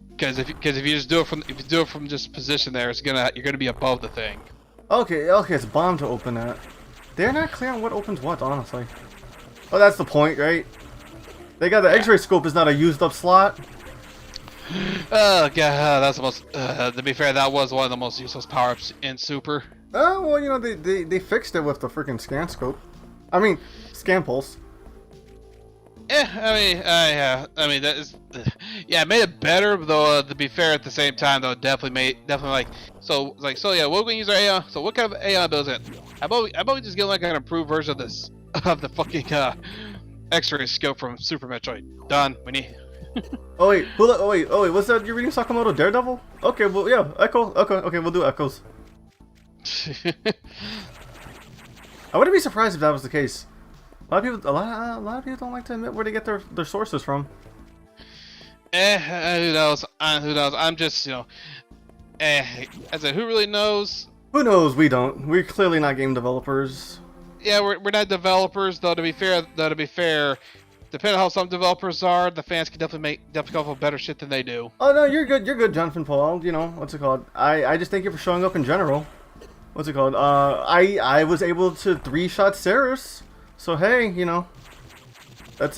Because if you just do it from just position there, you're gonna be above the thing.
Okay, it's bomb to open that. They're not clear on what opens what, honestly. Oh, that's the point, right? They got the X-ray scope is not a used up slot.
Oh god, that's the most. To be fair, that was one of the most useless power-ups in Super.
Oh well, they fixed it with the freaking scan scope. I mean, scan pulse.
Yeah, I mean that is, it made it better though. To be fair, at the same time though, definitely like so yeah. We're gonna use our AI. So what kind of AI builds it? How about we just get like an improved version of this of the fucking X-ray scope from Super Metroid? Done. We need.
Oh wait, what's that? You're reading Sakamoto Daredevil? Okay, well yeah, Echo. Okay, we'll do Echoes. I wouldn't be surprised if that was the case. A lot of people don't like to admit where they get their sources from.
Who knows? Who knows? I'm just, I said, who really knows?
Who knows? We don't. We're clearly not game developers.
Yeah, we're not developers, though. To be fair, depending on how some developers are, the fans can definitely come up with better shit than they do.
Oh no, you're good, Jonathan Paul. What's it called? I just thank you for showing up in general. What's it called? I was able to 3-shot Ceres. So hey, that's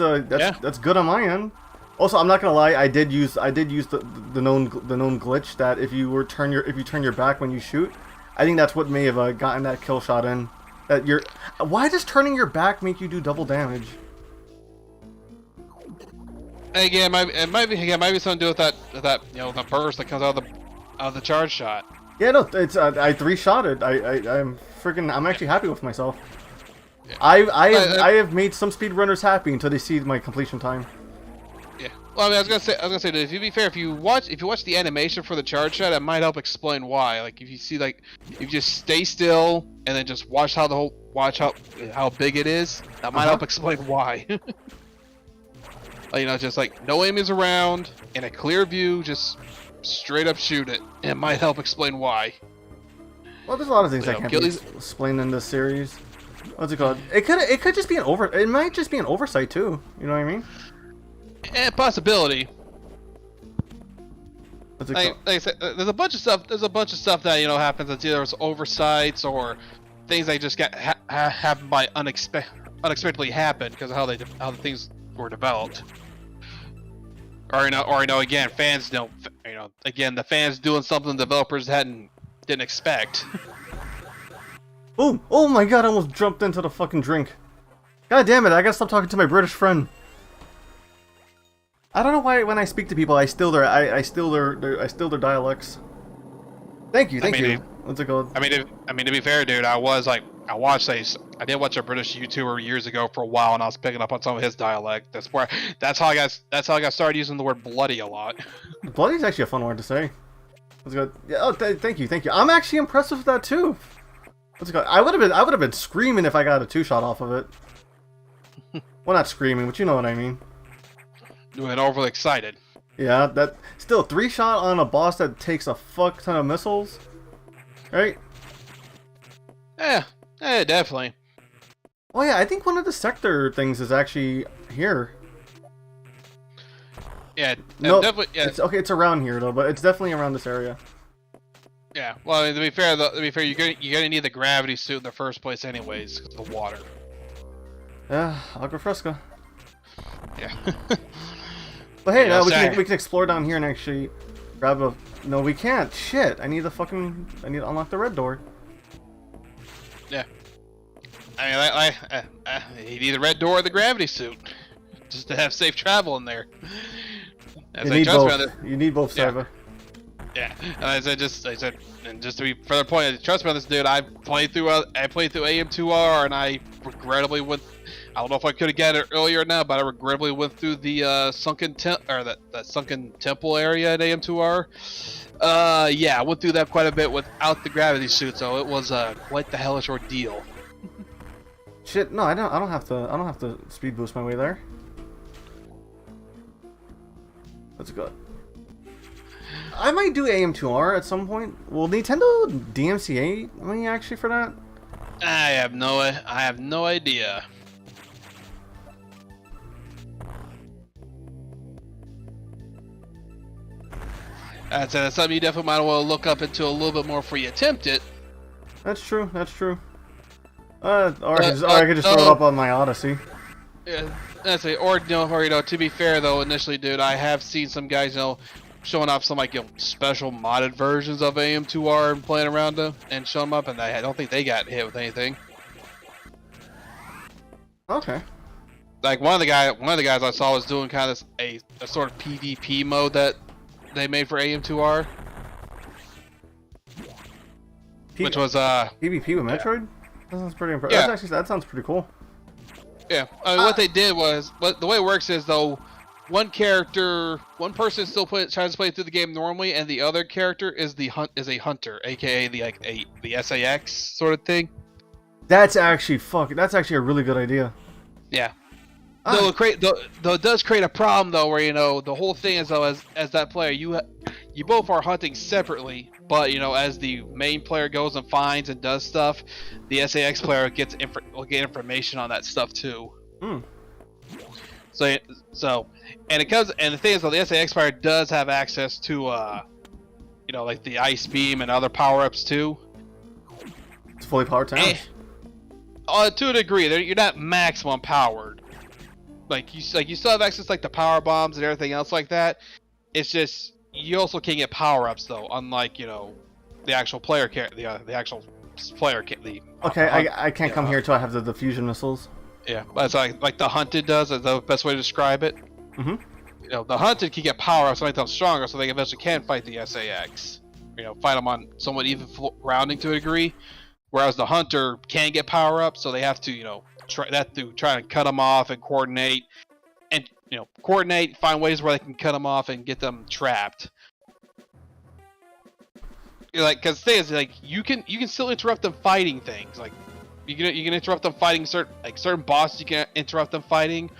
good on my end. Also, I'm not gonna lie, I did use the known glitch that if you turn your back when you shoot, I think that's what may have gotten that kill shot in. That you're. Why does turning your back make you do double damage?
Again, it might be something to do with that the burst that comes out of the charge shot.
Yeah, no, it's I 3-shotted. I'm actually happy with myself. Yeah. I have made some speedrunners happy until they see my completion time.
Yeah. Well, I mean, I was gonna say that, to be fair, if you watch the animation for the charge shot, it might help explain why. Like if you see if you just stay still and then just watch how big it is, that might help explain why. Just like no enemies around, in a clear view, just straight up shoot it. It might help explain why.
Well, there's a lot of things that can't be explained in this series. What's it called? It could just be it might just be an oversight too. You know what I mean?
Possibility.
What's it called?
Like I said, there's a bunch of stuff. There's a bunch of stuff that happens. It's either oversights or things that just happen by unexpectedly happen because of how the things were developed. Or again, fans don't. Again, the fans doing something the developers didn't expect.
Oh my god! I almost jumped into the fucking drink. God damn it! I gotta stop talking to my British friend. I don't know why when I speak to people, I steal their dialects. Thank you. What's it called?
I mean, to be fair, dude, I did watch a British YouTuber years ago for a while, and I was picking up on some of his dialect. That's how I got started using the word bloody a lot.
Bloody is actually a fun word to say. What's it called? Yeah. Oh, thank you. I'm actually impressed with that too. What's it called? I would have been screaming if I got a 2-shot off of it. Well, not screaming, but you know what I mean.
You went overly excited.
Yeah, that still 3-shot on a boss that takes a fuck ton of missiles, right?
Yeah, definitely.
Oh yeah, I think one of the sector things is actually here.
Yeah,
no,
definitely. Yeah.
It's around here though, but it's definitely around this area.
Yeah, well, I mean, to be fair, you're gonna need the gravity suit in the first place, anyways, because of the water.
Yeah, agua fresca.
Yeah.
But hey, we can explore down here and actually grab a. No, we can't. Shit! I need to unlock the red door.
Yeah. I mean, you need the red door or the gravity suit, just to have safe travel in there.
You need both. You need both, Cyber.
Yeah, and I said, and just to be further pointed, trust me on this, dude. I played through AM2R, and I regrettably went. I don't know if I could have gotten it earlier or not, but I regrettably went through the sunken temple area at AM2R. Yeah, I went through that quite a bit without the gravity suit, so it was quite the hellish ordeal.
Shit, no, I don't have to speed boost my way there. Let's go. I might do AM2R at some point. Will Nintendo DMCA me actually for that?
I have no idea. That's something you definitely might want to look up into a little bit more before you attempt it.
That's true. Or I could just throw it up on my Odyssey.
Yeah, that's it. Or to be fair though, initially, dude, I have seen some guys, showing off some special modded versions of AM2R and playing around them and showing them up, and I don't think they got hit with anything.
Okay.
Like one of the guys I saw was doing kind of a sort of PvP mode that they made for AM2R, which was
PvP with Metroid. That sounds pretty impressive.
Yeah.
That sounds pretty cool.
Yeah, I mean, what they did was, the way it works is though, one person still tries to play through the game normally, and the other character is a hunter, aka the SAX sort of thing.
That's actually a really good idea.
Yeah. Though it does create a problem though, where the whole thing is though, as that player, you both are hunting separately, but as the main player goes and finds and does stuff, the SAX player will get information on that stuff too.
Hmm.
So and the thing is though, the SAX player does have access to like the ice beam and other power-ups too.
It's fully powered towns.
To a degree, you're not maximum powered. Like you still have access to the power bombs and everything else like that. It's just you also can get power ups though, unlike the actual player the actual player the
Okay,
hunt,
I can't come here till I have the fusion missiles.
yeah, that's like the hunted does. Is the best way to describe it.
Mm-hmm.
You know, the hunted can get power up, so they become stronger, so they eventually can fight the SAX. You know, fight them on somewhat even rounding to a degree. Whereas the hunter can get power up, so they have to, you know, try and cut them off and coordinate, and find ways where they can cut them off and get them trapped. Like, because the thing is, like, you can still interrupt them fighting things. Like, you can interrupt them fighting certain bosses. You can interrupt them fighting,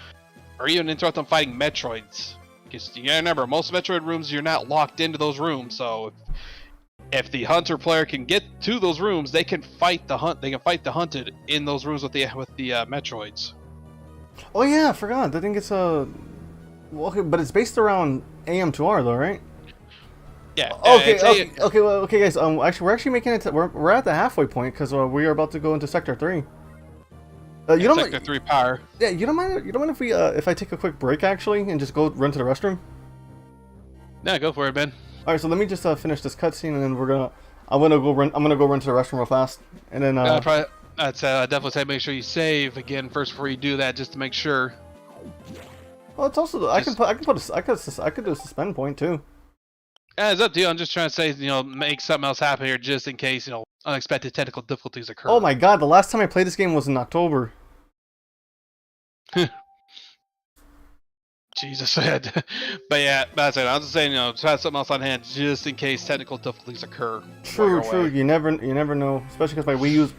or even interrupt them fighting Metroids. Because you gotta remember, most Metroid rooms you're not locked into those rooms. So if the hunter player can get to those rooms, they can fight the hunted in those rooms with the Metroids.
Oh yeah, I forgot. I think it's well, okay, but it's based around AM2R though, right?
Yeah.
Okay, guys. Actually, we're actually making it. We're at the halfway point because we are about to go into Sector 3. You don't
Sector 3 power.
Yeah, you don't mind if we if I take a quick break actually and just go run to the restroom?
No, go for it, Ben.
All right, so let me just finish this cutscene and then I'm gonna go run to the restroom real fast and then.
I'd definitely say make sure you save again first before you do that, just to make sure.
Well, it's also I could do a suspend point too.
Yeah, it's up to you. I'm just trying to say, you know, make something else happen here just in case, you know, unexpected technical difficulties occur.
Oh my god, the last time I played this game was in October.
Jesus. But yeah, that's it. I'm just saying, you know, try something else on hand just in case technical difficulties occur.
True. You never know, especially because my Wii U's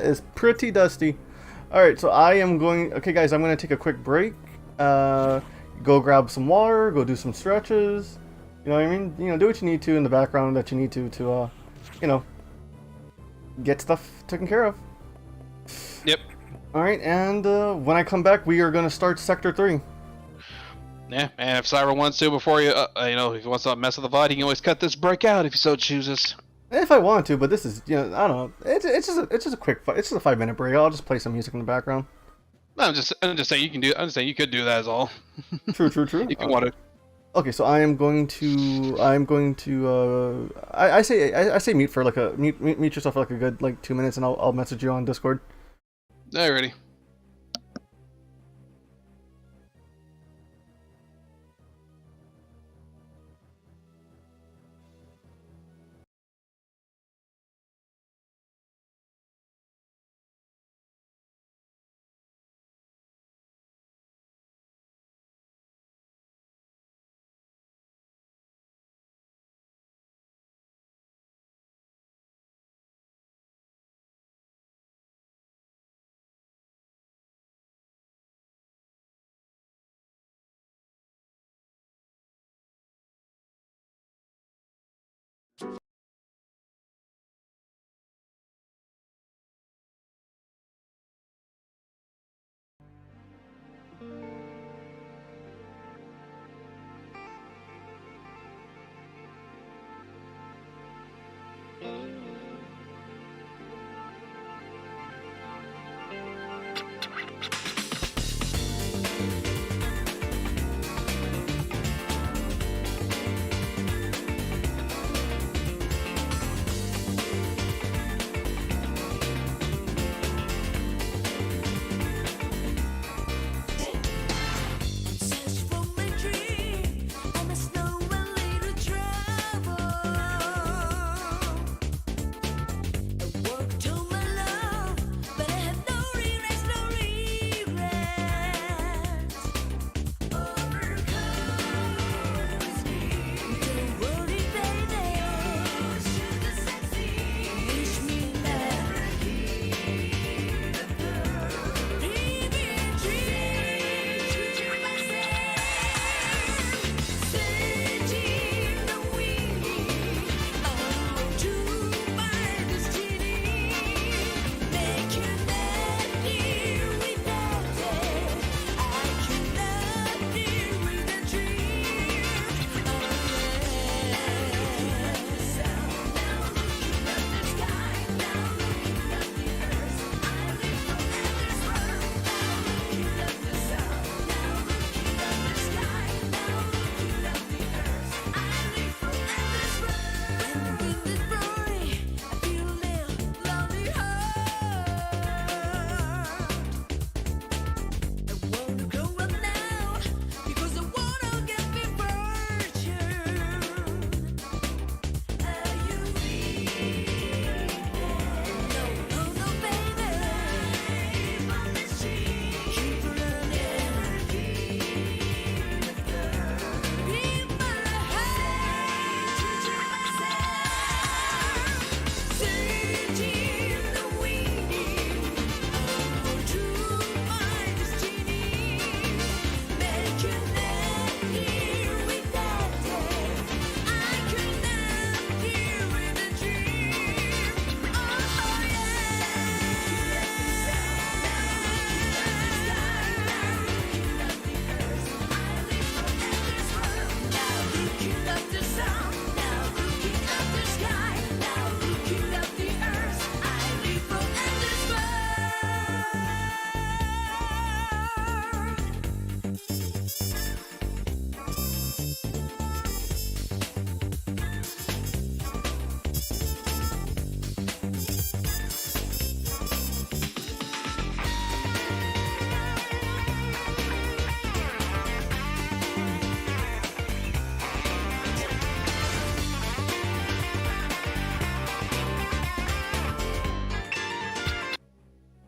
is pretty dusty. All right, so I am going. Okay, guys, I'm going to take a quick break. Go grab some water. Go do some stretches. You know what I mean? You know, do what you need to in the background that you need to you know, get stuff taken care of.
Yep.
All right, and when I come back, we are going to start Sector 3.
Yeah, and if Cyber wants to, before you, you know, if he wants to mess with the VOD, he can always cut this break out if he so chooses.
If I want to, but this is, you know, I don't know. It's just a quick, it's just a 5-minute break. I'll just play some music in the background.
No, I'm just saying you can do. I'm just saying you could do that as all.
True.
If you want to.
Okay, so I say mute for like mute yourself for like a good like 2 minutes, and I'll message you on Discord.
Alrighty.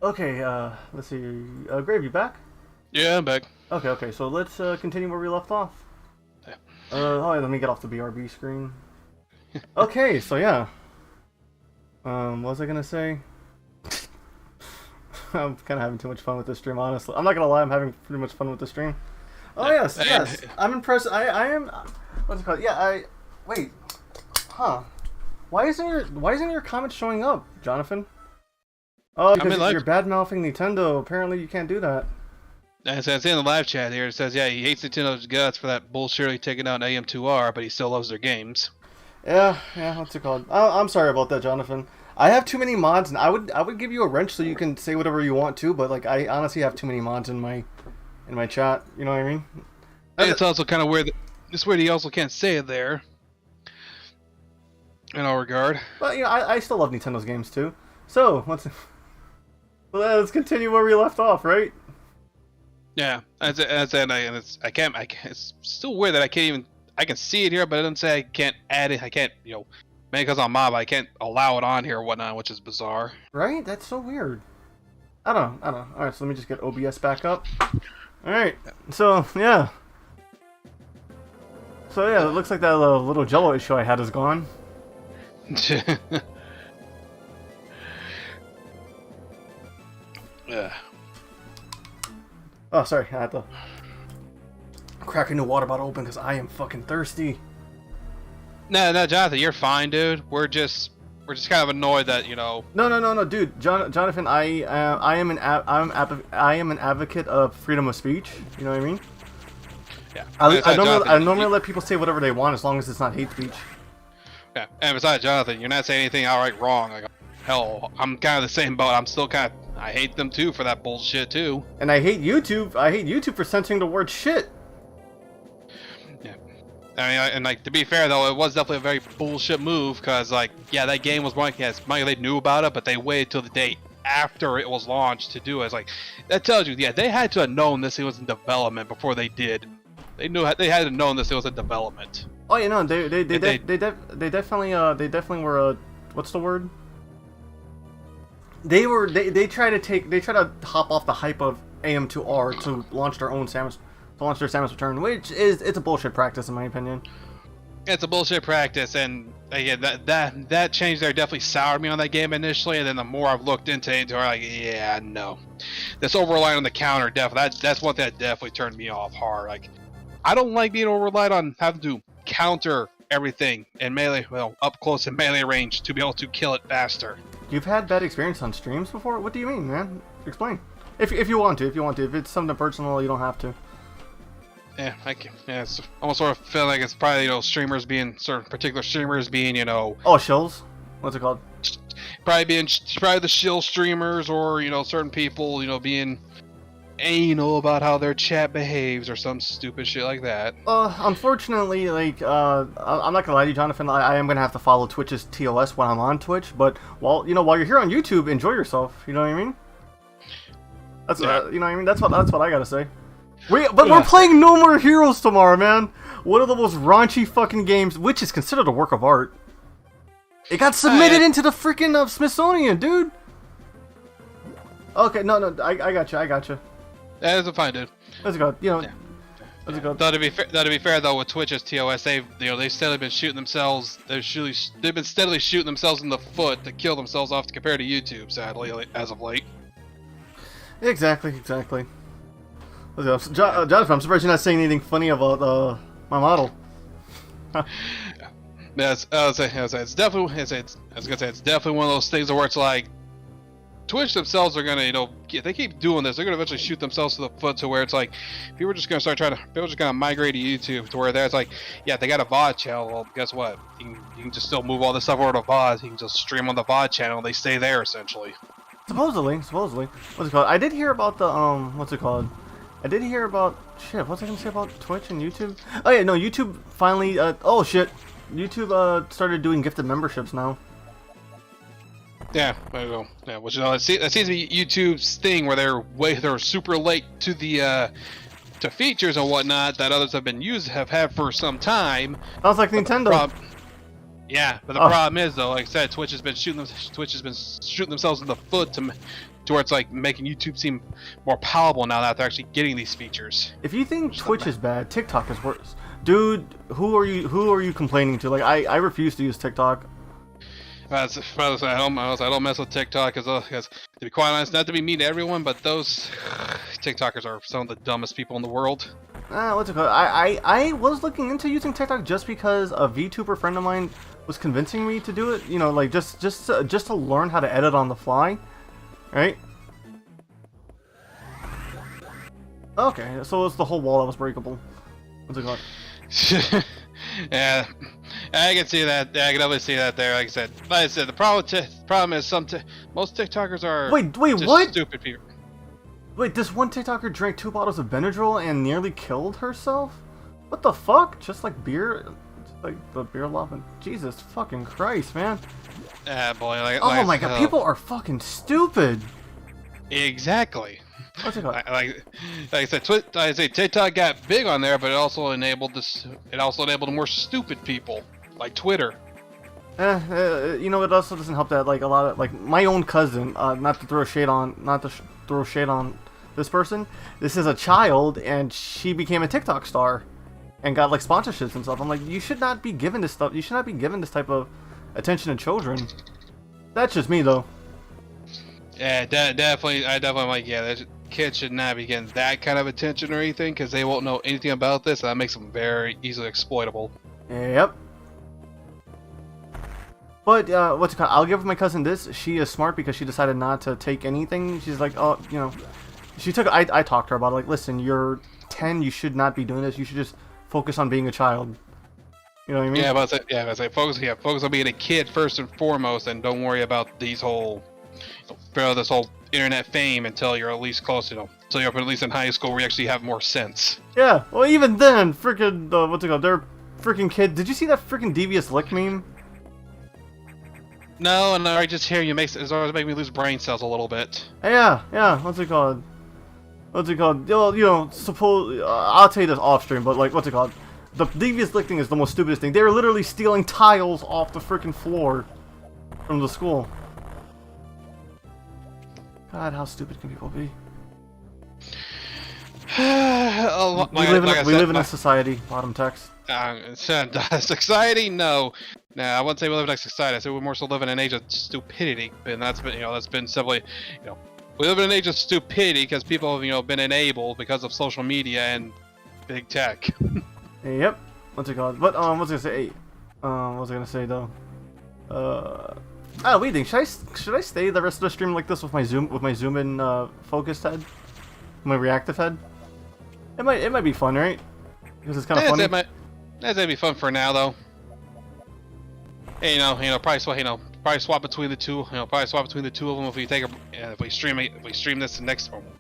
Okay, let's see. Grave, you back?
Yeah, I'm back.
Okay, so let's continue where we left off.
Yeah.
Oh, yeah, let me get off the BRB screen. Okay, so yeah. What was I gonna say? I'm kind of having too much fun with this stream, honestly. I'm not gonna lie, I'm having pretty much fun with this stream. Oh yes, I'm impressed. I am. What's it called? Yeah, wait. Huh? Why isn't your comment showing up, Jonathan? Oh, because you're bad mouthing Nintendo. Apparently, you can't do that.
As it's in the live chat here, it says, yeah, he hates Nintendo's guts for that bullshit taking out AM2R, but he still loves their games.
Yeah, what's it called? I'm sorry about that, Jonathan. I have too many mods, and I would give you a wrench so you can say whatever you want to, but like I honestly have too many mods in my chat. You know what I mean?
And it's also kind of weird. It's weird he also can't say it there. In all regard.
But you know, I still love Nintendo's games too. So let's continue where we left off, right?
Yeah, it's still weird that I can see it here, but it doesn't say I can't add it. I can't, maybe because I'm mob, I can't allow it on here or whatnot, which is bizarre.
Right? That's so weird. I don't know. All right, so let me just get OBS back up. All right. So yeah. It looks like that little Jello issue I had is gone.
Yeah.
Oh, sorry. I had to crack a new water bottle open because I am fucking thirsty.
No, Jonathan, you're fine, dude. We're just kind of annoyed that
No, dude. Jonathan, I am an advocate of freedom of speech. You know what I mean?
Yeah.
I normally let people say whatever they want as long as it's not hate speech.
Yeah. And besides, Jonathan, you're not saying anything outright wrong. Like, hell, I'm kind of the same boat. I'm still I hate them too for that bullshit too.
And I hate YouTube. I hate YouTube for censoring the word shit.
Yeah. I mean, and like to be fair though, it was definitely a very bullshit move because like, yeah, that game was they knew about it, but they waited till the day after it was launched to do it. It's like that tells you, yeah, they had to have known this thing was in development before they did. They had to have known this it was in development.
Oh, you know, they definitely were what's the word? They try to hop off the hype of AM2R to launch their own Samus Return, which it's a bullshit practice in my opinion.
It's a bullshit practice, and again, that change there definitely soured me on that game initially, and then the more I've looked into it, I'm like, yeah, no, this over-reliant on the counter that's one thing that definitely turned me off hard. Like, I don't like being over-reliant on having to counter everything in melee, up close in melee range to be able to kill it faster.
You've had bad experience on streams before? What do you mean, man? Explain. If you want to. If it's something personal, you don't have to.
Yeah, it's almost sort of feel like it's probably, streamers being, certain particular streamers being,
Oh, shills? What's it called?
Probably the shill streamers or, certain people, being anal about how their chat behaves or some stupid shit like that.
Unfortunately, like, I'm not gonna lie to you, Jonathan, I am gonna have to follow Twitch's TOS when I'm on Twitch, but while you're here on YouTube, enjoy yourself, you know what I mean? That's, you know what I mean? That's what I gotta say. We're playing No More Heroes tomorrow, man! One of the most raunchy fucking games, which is considered a work of art. It got submitted into the freaking Smithsonian, dude! Okay, no, I got you.
That is fine, dude.
Let's go. Let's go.
Though to be fair though, with Twitch's TOS, they've steadily been shooting themselves. They've been steadily shooting themselves in the foot to kill themselves off compared to YouTube. Sadly, as of late.
Exactly. Let's go. Jonathan, I'm surprised you're not saying anything funny about my model.
Yeah, it's definitely one of those things where it's like, Twitch themselves are gonna, if they keep doing this, they're gonna eventually shoot themselves to the foot to where it's like, people are just gonna people are just gonna migrate to YouTube to where there's like, yeah, they got a VOD channel. Well, guess what? You can just still move all this stuff over to VOD. You can just stream on the VOD channel. And they stay there essentially.
Supposedly. What's it called? I did hear about the what's it called? I did hear about shit. What's I gonna say about Twitch and YouTube? Oh yeah, no, YouTube finally. Oh shit, YouTube started doing gifted memberships now.
Yeah, there you go. Yeah, which that seems to be YouTube's thing, where they're super late to the to features and whatnot that others have had for some time.
Sounds like Nintendo.
Yeah, but the problem is though, like I said, Twitch has been shooting themselves in the foot to to where it's like making YouTube seem more palatable now that they're actually getting these features.
If you think Twitch is bad, TikTok is worse. Dude, who are you complaining to? Like, I refuse to use TikTok.
I don't mess with TikTok because to be quite honest, not to be mean to everyone, but those TikTokers are some of the dumbest people in the world.
What's it called? I was looking into using TikTok just because a VTuber friend of mine was convincing me to do it. You know, like just to learn how to edit on the fly, right? Okay, so it's the whole wall that was breakable. What's it called?
Yeah, I can see that. Yeah, I can definitely see that there. Like I said, the problem is most TikTokers are
wait,
just
what?
Stupid people.
Wait, this one TikToker drank 2 bottles of Benadryl and nearly killed herself? What the fuck? Just like beer, just like the beer lava. Jesus fucking Christ, man!
Boy,
Oh my god, people are fucking stupid.
Exactly.
What's it called?
Like I said, TikTok got big on there, but it also enabled more stupid people, like Twitter.
You know, it also doesn't help that like a lot of like my own cousin. Not to throw shade on this person. This is a child, and she became a TikTok star, and got like sponsorships and stuff. I'm like, you should not be given this stuff. You should not be given this type of attention to children. That's just me, though.
Yeah, definitely. I definitely like. Yeah, kids should not be getting that kind of attention or anything because they won't know anything about this. And that makes them very easily exploitable.
Yep. But what's it called? I'll give my cousin this. She is smart because she decided not to take anything. She's like, oh, you know, she took. I talked to her about it. Like, listen, you're 10. You should not be doing this. You should just focus on being a child. You know what I mean?
Yeah, but focus on being a kid first and foremost, and don't worry about these whole, this whole internet fame until you're at least close, until you're up at least in high school where you actually have more sense.
Yeah. Well, even then, freaking what's it called? They're freaking kid. Did you see that freaking devious lick meme?
No, and I just hear you it's always making me lose brain cells a little bit.
Yeah. What's it called? Well, you know, suppose I'll tell you this off stream, but like, what's it called? The devious lick thing is the most stupidest thing. They were literally stealing tiles off the freaking floor from the school. God, how stupid can people be? We live in a society. Bottom text.
Society? No. I wouldn't say we live in a society. I say we more so live in an age of stupidity, and that's been simply, we live in an age of stupidity because people have, been enabled because of social media and big tech.
Yep. What's it called? But what's I gonna say? What was I gonna say though? Oh, what do you think? Should I stay the rest of the stream like this with my zoom in focused head, my reactive head? It might be fun, right? Because it's kind of funny.
That'd be fun for now, though. Hey, probably swap between the two. Probably swap between the two of them if we stream this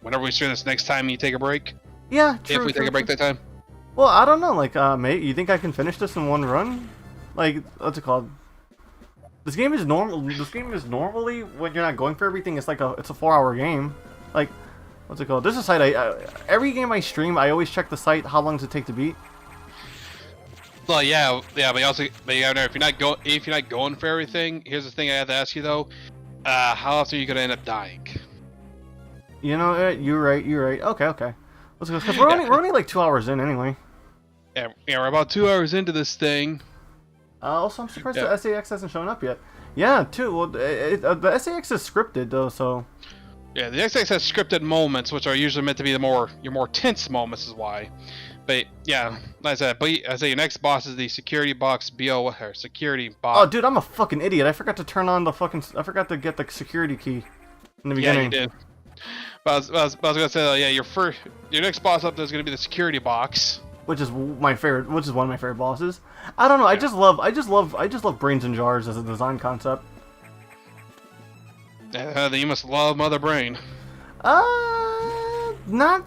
whenever we stream this next time. You take a break.
Yeah, true.
If we take a break that time.
Well, I don't know. Like, mate, you think I can finish this in one run? Like, what's it called? This game is normally when you're not going for everything. It's like it's a 4-hour game. Like, what's it called? There's a site. Every game I stream, I always check the site. How long does it take to beat?
Well, yeah, but if you're not going for everything, here's the thing I have to ask you though: how often are you gonna end up dying?
You know, you're right. Okay. Let's go. Because we're only like 2 hours in anyway.
Yeah, we're about 2 hours into this thing.
Also, I'm surprised the SAX hasn't shown up yet. Yeah, too. Well, the SAX is scripted though, so.
Yeah, the SAX has scripted moments, which are usually meant to be your more tense moments, is why. But yeah, like I said, your next boss is the security box B.O.X. security box.
Oh, dude, I'm a fucking idiot. I forgot to I forgot to get the security key in the beginning.
Yeah, you did. But I was gonna say, your next boss up there is gonna be the security box,
which is my favorite. Which is one of my favorite bosses. I don't know. Yeah. I just love brains in jars as a design concept.
You must love Mother Brain.
Not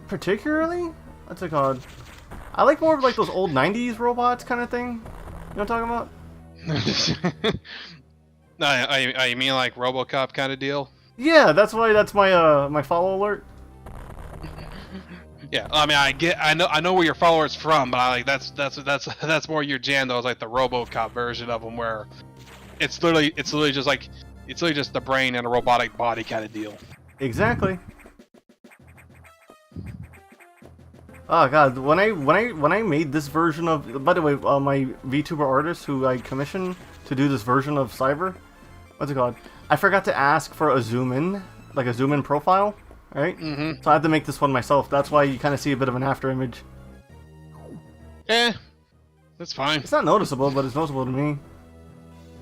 particularly. What's it called? I like more of like those old '90s robots kind of thing. You know what I'm talking about?
No, you mean like RoboCop kind of deal?
Yeah, that's my my follow alert.
Yeah, I mean, I know where your follower's from, but that's more your jam though. It's like the RoboCop version of them, where it's literally just like It's really just the brain and a robotic body kind of deal.
Exactly. Oh god, when I made this version of, by the way, my VTuber artist who I commissioned to do this version of Cyber, what's it called? I forgot to ask for a zoom in, like a zoom in profile, right?
Mm-hmm.
So I had to make this one myself. That's why you kind of see a bit of an after image.
Eh, that's fine.
It's not noticeable, but it's noticeable to me.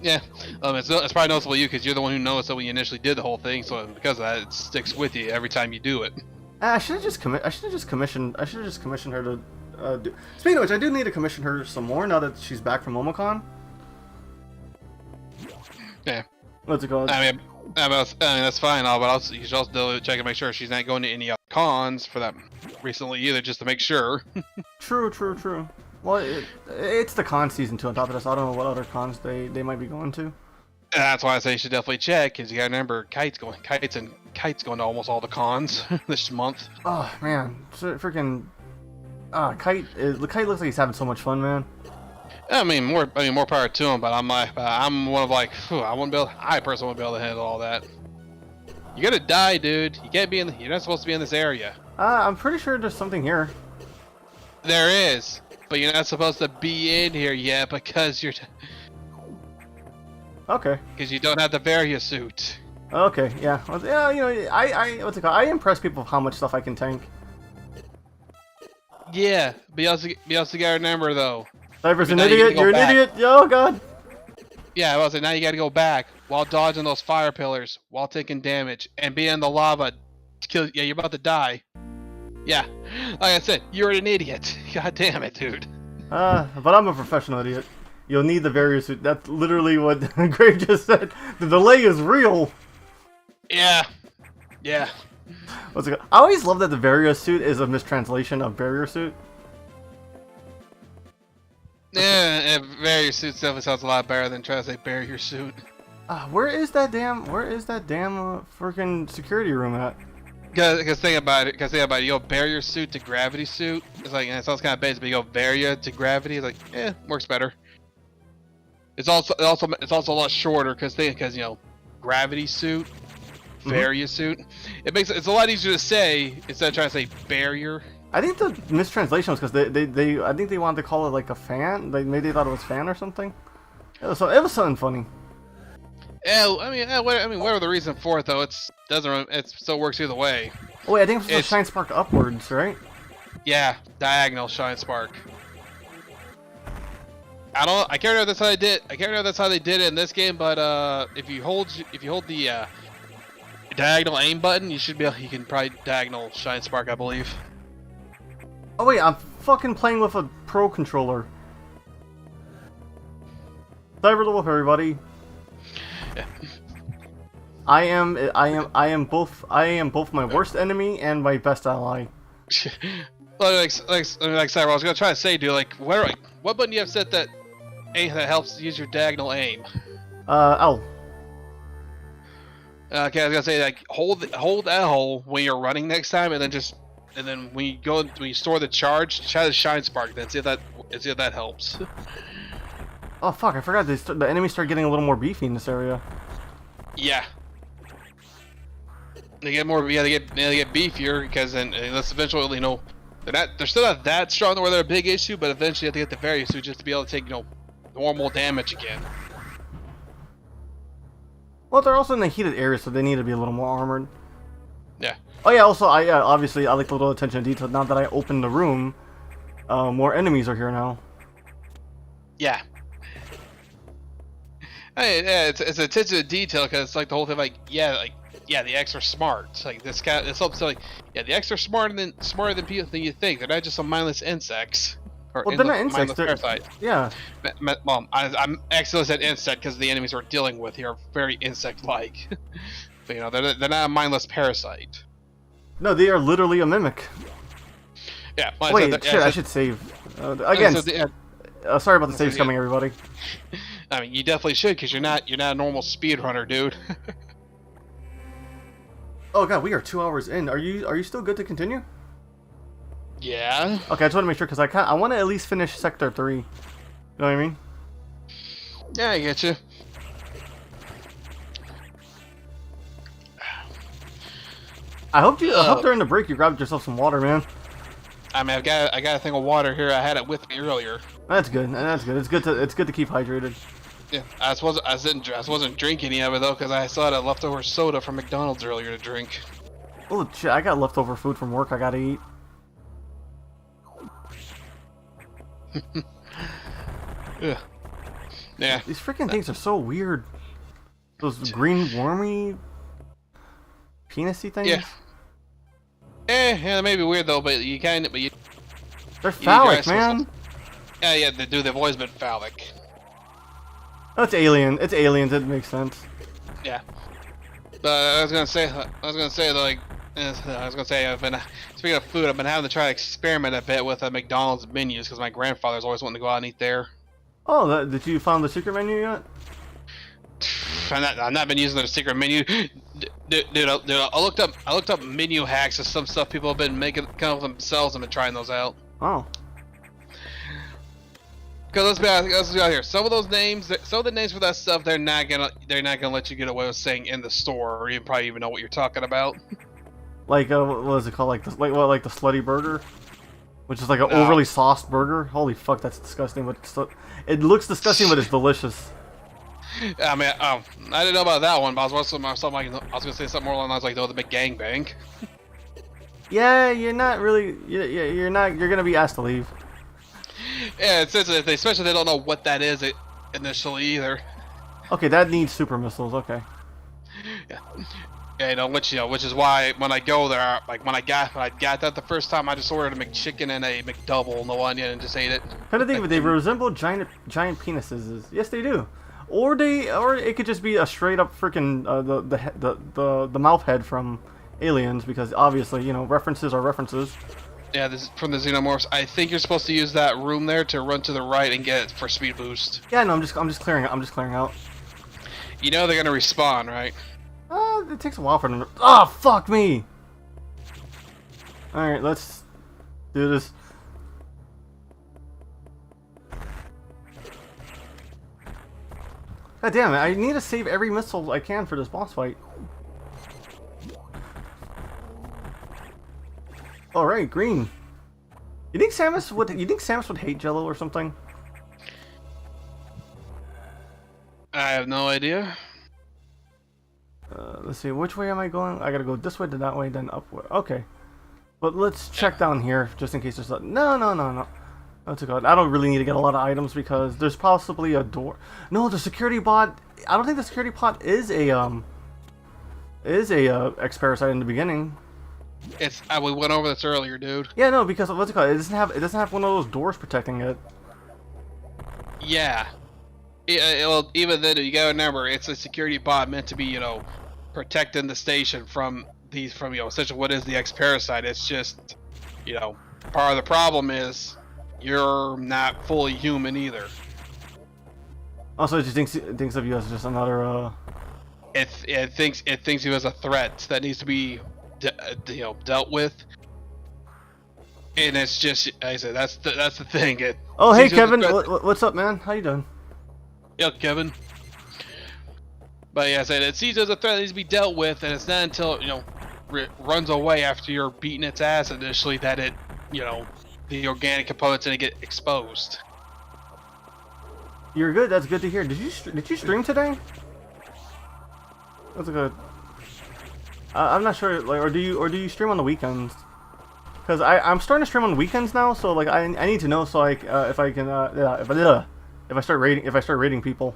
Yeah, it's probably noticeable to you because you're the one who noticed it when you initially did the whole thing. So because of that, it sticks with you every time you do it.
I should have just commissioned her to do. Speaking of which, I do need to commission her some more now that she's back from Omicron.
Yeah.
What's it called?
I mean, that's fine. But also, you should also check and make sure she's not going to any other cons for that recently either, just to make sure.
True. Well, it's the con season too. On top of this, I don't know what other cons they might be going to.
That's why I say you should definitely check, because you gotta remember Kite's going to almost all the cons this month.
Oh man, freaking Kite looks like he's having so much fun, man.
More power to him, but I'm one of like, I personally won't be able to handle all that. You gotta die, dude. You can't be you're not supposed to be in this area.
I'm pretty sure there's something here.
There is, but you're not supposed to be in here yet because you're.
Okay.
Because you don't have the Varia suit.
Okay, yeah. Well, yeah, you know, what's it called? I impress people with how much stuff I can tank.
Yeah, but you also gotta remember though.
Cyber's an idiot. You're an idiot. Oh god.
Yeah, well, so now you gotta go back while dodging those fire pillars, while taking damage, and be in the lava. Yeah, you're about to die. Yeah, like I said, you're an idiot. God damn it, dude.
But I'm a professional idiot. You'll need the various suit. That's literally what Grave just said. The delay is real.
Yeah.
What's it called? I always love that the Varia suit is a mistranslation of barrier suit.
Yeah, barrier suit definitely sounds a lot better than trying to say barrier suit.
Where is that damn freaking security room at?
Because think about it. You go barrier suit to gravity suit. It's like it sounds kind of basic, but you go Varia to gravity. It's like, works better. It's also a lot shorter because you know, gravity suit, Varia suit. It's a lot easier to say instead of trying to say barrier.
I think the mistranslation was because I think they wanted to call it like a fan. Maybe they thought it was fan or something. It was something funny.
Yeah, whatever the reason for it though, it still works either way.
Oh wait, I think it's shine spark upwards, right?
Yeah, diagonal shine spark. I can't remember if that's how they did. I can't remember if that's how they did it in this game, but if you hold the diagonal aim button, you can probably diagonal shine spark, I believe.
Oh wait, I'm fucking playing with a pro controller. Cyberthewolf, everybody.
Yeah.
I am both my worst enemy and my best ally.
like Cyber, I was gonna try to say, dude, like what button do you have set that helps use your diagonal aim?
L.
Okay, I was gonna say like hold L when you're running next time, and then when you store the charge, try the shine spark. Then see if that helps.
Oh fuck! I forgot the enemies start getting a little more beefy in this area.
Yeah. They get more. Yeah, they get beefier because then unless eventually, you know, they're still not that strong where they're a big issue, but eventually you have to get the Varia suit just to be able to take, you know, normal damage again.
Well, they're also in the heated area, so they need to be a little more armored.
Yeah.
Oh yeah. Also, obviously I like a little attention to detail. Now that I opened the room, more enemies are here now.
Yeah. It's attention to detail because it's like the whole thing, the X are smart. It's like this guy, it's also like, the X are smarter than people than you think. They're not just some mindless insects.
Well, they're not insects. They're parasites. Yeah.
I'm actually said insect because the enemies we're dealing with here are very insect-like. But you know, they're not a mindless parasite.
No, they are literally a mimic.
Yeah.
Wait, I should save. Again, sorry about the saves coming, everybody.
I mean, you definitely should, because you're not a normal speedrunner, dude.
Oh god, we are 2 hours in. Are you still good to continue?
Yeah.
Okay, I just want to make sure because I want to at least finish Sector 3. You know what I mean?
Yeah, I get you.
I hope during the break you grabbed yourself some water, man.
I mean, I got a thing of water here. I had it with me earlier.
That's good. That's good. It's good to keep hydrated.
Yeah, I wasn't drinking any of it though, because I saw that leftover soda from McDonald's earlier to drink.
Oh shit! I got leftover food from work. I gotta eat.
Yeah. Yeah.
These freaking things are so weird. Those green wormy penisy things.
Yeah. Yeah, they may be weird though, but
They're phallic, man.
Yeah, they've always been phallic.
That's alien. It's aliens. It makes sense.
Yeah. But I was gonna say I've been speaking of food, I've been having to try to experiment a bit with McDonald's menus because my grandfather's always wanting to go out and eat there.
Oh, did you find the secret menu yet?
I've not been using their secret menu. Dude, I looked up menu hacks of some stuff people have been making kind of themselves and been trying those out.
Oh.
Because let's be honest here. Some of the names for that stuff, they're not gonna let you get away with saying in the store, or you probably even know what you're talking about.
Like what was it called? Like the slutty burger, which is like an overly sauced burger. Holy fuck, that's disgusting. But it looks disgusting, but it's delicious.
I mean, I didn't know about that one, but I was gonna say something more along the lines like the big gangbang.
Yeah, you're not really. You're not. You're gonna be asked to leave.
Yeah, especially they don't know what that is initially either.
Okay, that needs super missiles. Okay.
Yeah, which is why when I go there, like when I got that the first time, I just ordered a McChicken and a McDouble, no onion, and just ate it.
Kind of think of it, they resemble giant penises. Yes, they do. Or it could just be a straight up freaking the mouth head from Aliens, because obviously references are references.
Yeah, this is from the Xenomorphs. I think you're supposed to use that room there to run to the right and get it for speed boost.
Yeah, no, I'm just clearing out.
You know they're gonna respawn, right?
It takes a while for them to... Oh, fuck me! Alright, let's do this. God damn it, I need to save every missile I can for this boss fight. Alright, green. You think Samus would hate Jello or something?
I have no idea.
Let's see, which way am I going? I gotta go this way, then that way, then upward. Okay. But let's check down here, just in case there's a... No. That's good. I don't really need to get a lot of items, because there's possibly a door... No, the security bot... I don't think the security bot is a X-Parasite in the beginning.
We went over this earlier, dude.
Yeah, no, because what's it called? It doesn't have one of those doors protecting it.
Yeah. Well, even then, you gotta remember, it's a security bot meant to be, protecting the station from essentially what is the X-Parasite. It's just, part of the problem is you're not fully human either.
Also, it just thinks of you as just another.
It thinks of you as a threat that needs to be, dealt with. And it's just, like I said, that's the thing.
Oh, hey Kevin, what's up, man? How you doing?
Yeah, Kevin. But yeah, I said it sees it as a threat that needs to be dealt with, and it's not until runs away after you're beating its ass initially that it, the organic components in it get exposed.
You're good. That's good to hear. Did you stream today? That's good. I'm not sure. Like, or do you stream on the weekends? Because I'm starting to stream on the weekends now, so like I need to know so if I can if I start rating people.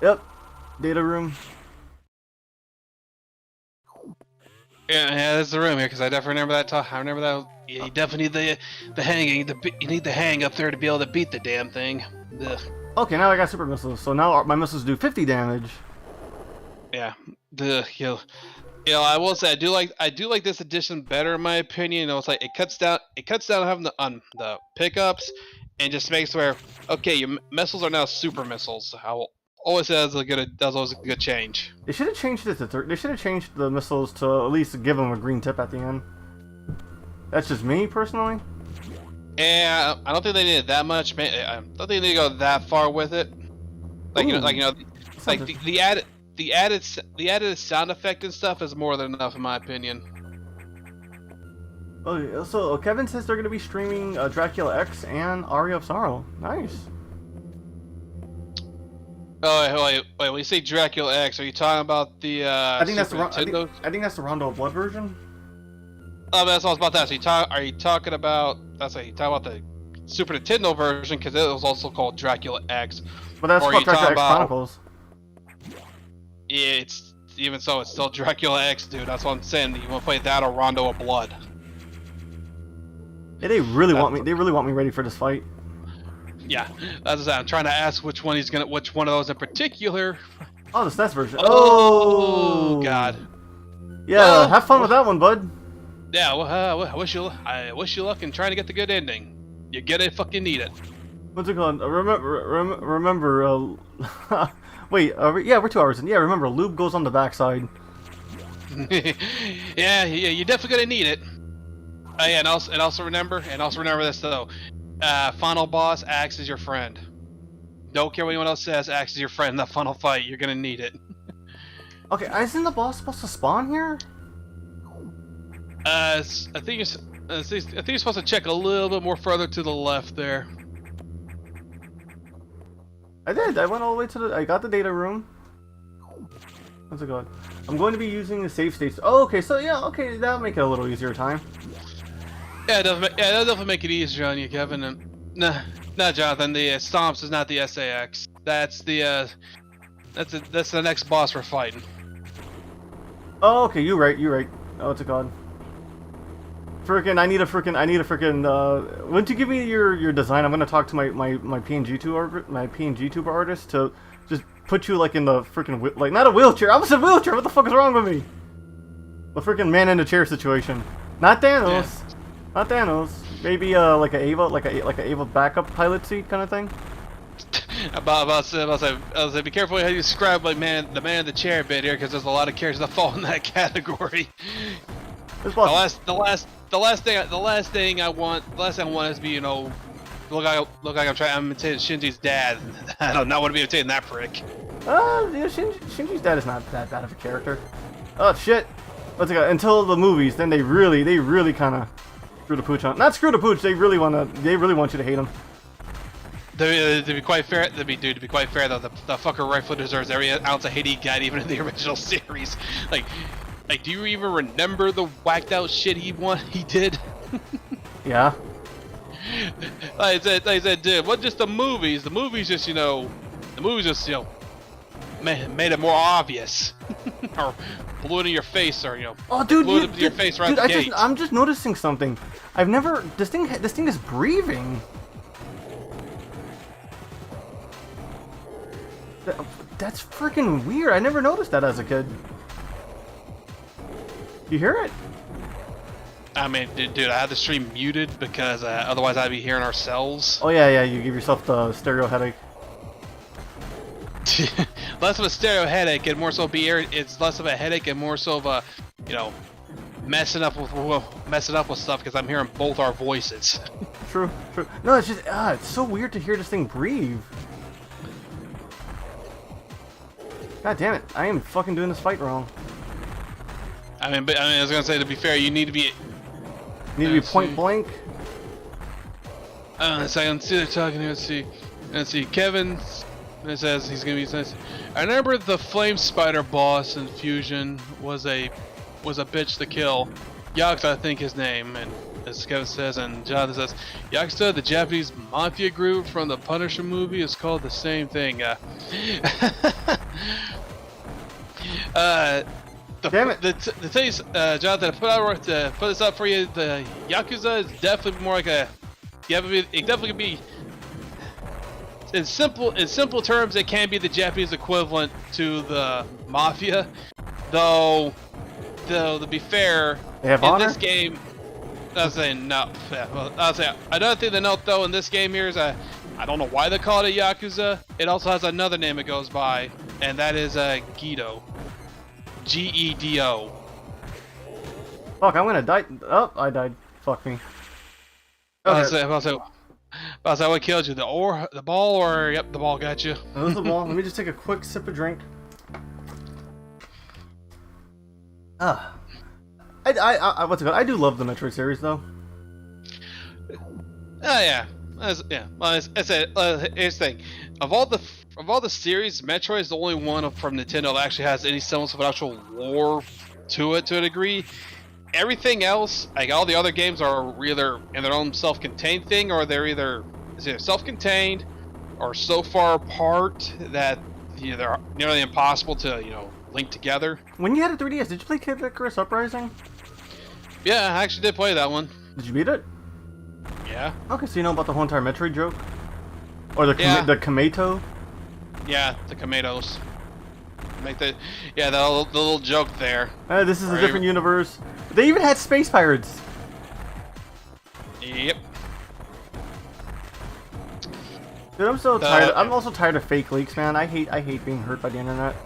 Yep, data room.
Yeah, that's the room here, because I definitely remember that talk. I remember that. Yeah, you definitely need the hang. You need the hang up there to be able to beat the damn thing. Ugh.
Okay, now I got super missiles, so now my missiles do 50 damage.
Yeah, I will say I do like this edition better in my opinion. It's like it cuts down having the pickups, and just makes where your missiles are now super missiles. Always that's always a good change.
They should have changed it they should have changed the missiles to at least give them a green tip at the end. That's just me personally.
Yeah, I don't think they needed that much. I don't think they go that far with it. Like
Ooh.
like the added sound effect and stuff is more than enough in my opinion.
Oh, so Kevin says they're gonna be streaming Dracula X and Aria of Sorrow. Nice.
Oh wait, when you say Dracula X, are you talking about the
I think that's the
Nintendo?
I think that's the Rondo of Blood version.
Oh, that's what I was about to ask. Are you talking about? That's like you talking about the Super Nintendo version because it was also called Dracula X.
But that's
Or
called
you talking
Dracula X
about-
Chronicles.
Yeah, it's even so, it's still Dracula X, dude. That's what I'm saying. You want to play that or Rondo of Blood?
Yeah, they really want me. They really want me ready for this fight.
Yeah, that's what I'm trying to ask which one which one of those in particular.
Oh, the SNES version.
Oh, God.
Yeah,
Well,
have fun with that one, bud.
Yeah, well, I wish you luck in trying to get the good ending. You get it, fucking need it.
What's it called? Remember. Wait. Yeah, we're 2 hours in. Yeah, remember. Lube goes on the backside.
yeah, you're definitely gonna need it. Yeah, and also remember this though. Final boss, Axe is your friend. Don't care what anyone else says. Axe is your friend in the final fight. You're gonna need it.
Okay, isn't the boss supposed to spawn here?
I think you're supposed to check a little bit more further to the left there.
I did. I went all the way to the. I got the data room. What's it called? I'm going to be using the save states. Oh, okay. So yeah, okay, that'll make it a little easier time.
Yeah, that'll definitely make it easier on you, Kevin. And nah, Jonathan. The Stomps is not the SAX. That's the that's the next boss we're fighting.
Oh, okay. You're right. Oh, what's it called? I need a freaking. Wouldn't you give me your design? I'm gonna talk to my PNGtuber artist to just put you like in the freaking like not a wheelchair. I was in a wheelchair. What the fuck is wrong with me? The freaking man in the chair situation. Not Thanos.
Yeah.
Not Thanos. Maybe like a Ava backup pilot seat kind of thing.
About to say, be careful how you describe like the man in the chair bit here, because there's a lot of characters that fall in that category. The last thing I want is to be, you know, look like I'm imitating Shinji's dad. I don't want to be imitating that prick.
Yeah, Shinji's dad is not that bad of a character. Oh shit! What's it called? Until the movies, then they really kind of screw the pooch on. Not screw the pooch. They really want you to hate him.
To be quite fair, though, the fucker rightfully deserves every ounce of hate he got, even in the original series. Like, do you even remember the whacked out shit he did?
Yeah.
Like I said, dude, what just the movies? The movies just, made it more obvious, or blew it in your face, or
Oh, dude,
blew it in your face right
dude,
out the gate.
I'm just noticing something. This thing is breathing. That's freaking weird. I never noticed that as a kid. You hear it?
I mean, dude, I had the stream muted because otherwise I'd be hearing ourselves.
Oh yeah, you give yourself the stereo headache.
Less of a stereo headache and more so it's less of a headache and more so of a, messing up with stuff because I'm hearing both our voices.
True. No, it's just it's so weird to hear this thing breathe. God damn it! I am fucking doing this fight wrong.
I was gonna say, to be fair, you need to be.
Point blank.
So I can see they're talking here. Let's see. Kevin. It says he's gonna be nice. I remember the Flame Spider boss in Fusion was a bitch to kill. B.O.X, I think his name, and as Kevin says, and Jonathan says, Yakuza, the Japanese mafia group from the Punisher movie, is called the same thing.
Damn it!
The thing, Jonathan, to put this up for you, the Yakuza is definitely more like a. It definitely could be. In simple terms, it can be the Japanese equivalent to the mafia, though to be fair,
They have
in
honor?
this game, I'll say no. Well, I'll say another thing to note though in this game here is I don't know why they call it a Yakuza. It also has another name it goes by, and that is Gedo. Gedo.
Fuck, I'm gonna die. Oh, I died. Fuck me. Okay.
I was like, what killed you? The ball, or yep, the ball got you.
That was the ball. Let me just take a quick sip of drink. What's it called? I do love the Metroid series, though.
Oh yeah, yeah. Well, I said, here's the thing: of all the series, Metroid is the only one from Nintendo that actually has any semblance of an actual lore to it to a degree. Everything else, like all the other games, are either in their own self-contained thing, or they're either self-contained or so far apart that they're nearly impossible to link together.
When you had a 3DS, did you play Kid Icarus Uprising?
Yeah, I actually did play that one.
Did you beat it?
Yeah.
Okay, so you know about the whole entire Metroid joke? Or the the Kameto?
Yeah, the Kametos. Make the little joke there.
This is a different universe. They even had space pirates.
Yep.
Dude, I'm so tired. I'm also tired of fake leaks, man. I hate being hurt by the internet.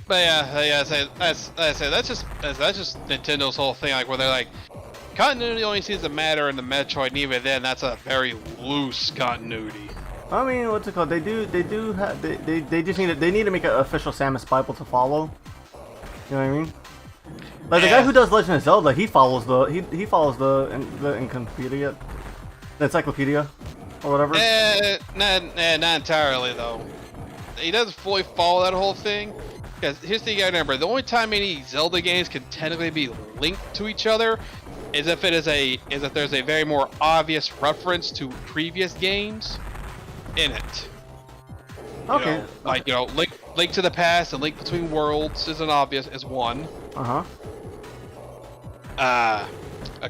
But yeah, I say that's just Nintendo's whole thing, like where they're like, continuity only seems to matter in the Metroid, and even then, that's a very loose continuity.
I mean, what's it called? They just need to make an official Samus Bible to follow. You know what I mean? Like the guy who does Legend of Zelda, he follows the encyclopedia, or whatever.
Not entirely though. He doesn't fully follow that whole thing. Because here's the thing you gotta remember: the only time any Zelda games can technically be linked to each other is if there's a very more obvious reference to previous games in it.
Okay.
Link to the past and Link Between Worlds is one. Of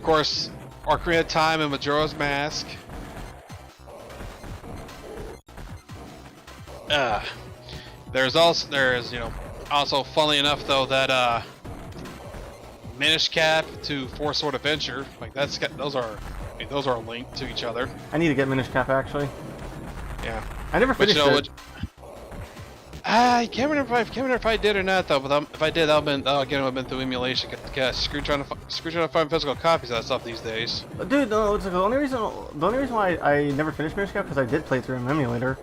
course, Ocarina of Time and Majora's Mask. There's also funnily enough though that Minish Cap to Four Sword Adventure, like those are linked to each other.
I need to get Minish Cap actually.
Yeah.
I never finished it.
I can't remember if I did or not though. But if I did, I've been through emulation. Screw trying to find physical copies of that stuff these days.
Dude, no, the only reason why I never finished Minish Cap because I did play through an emulator.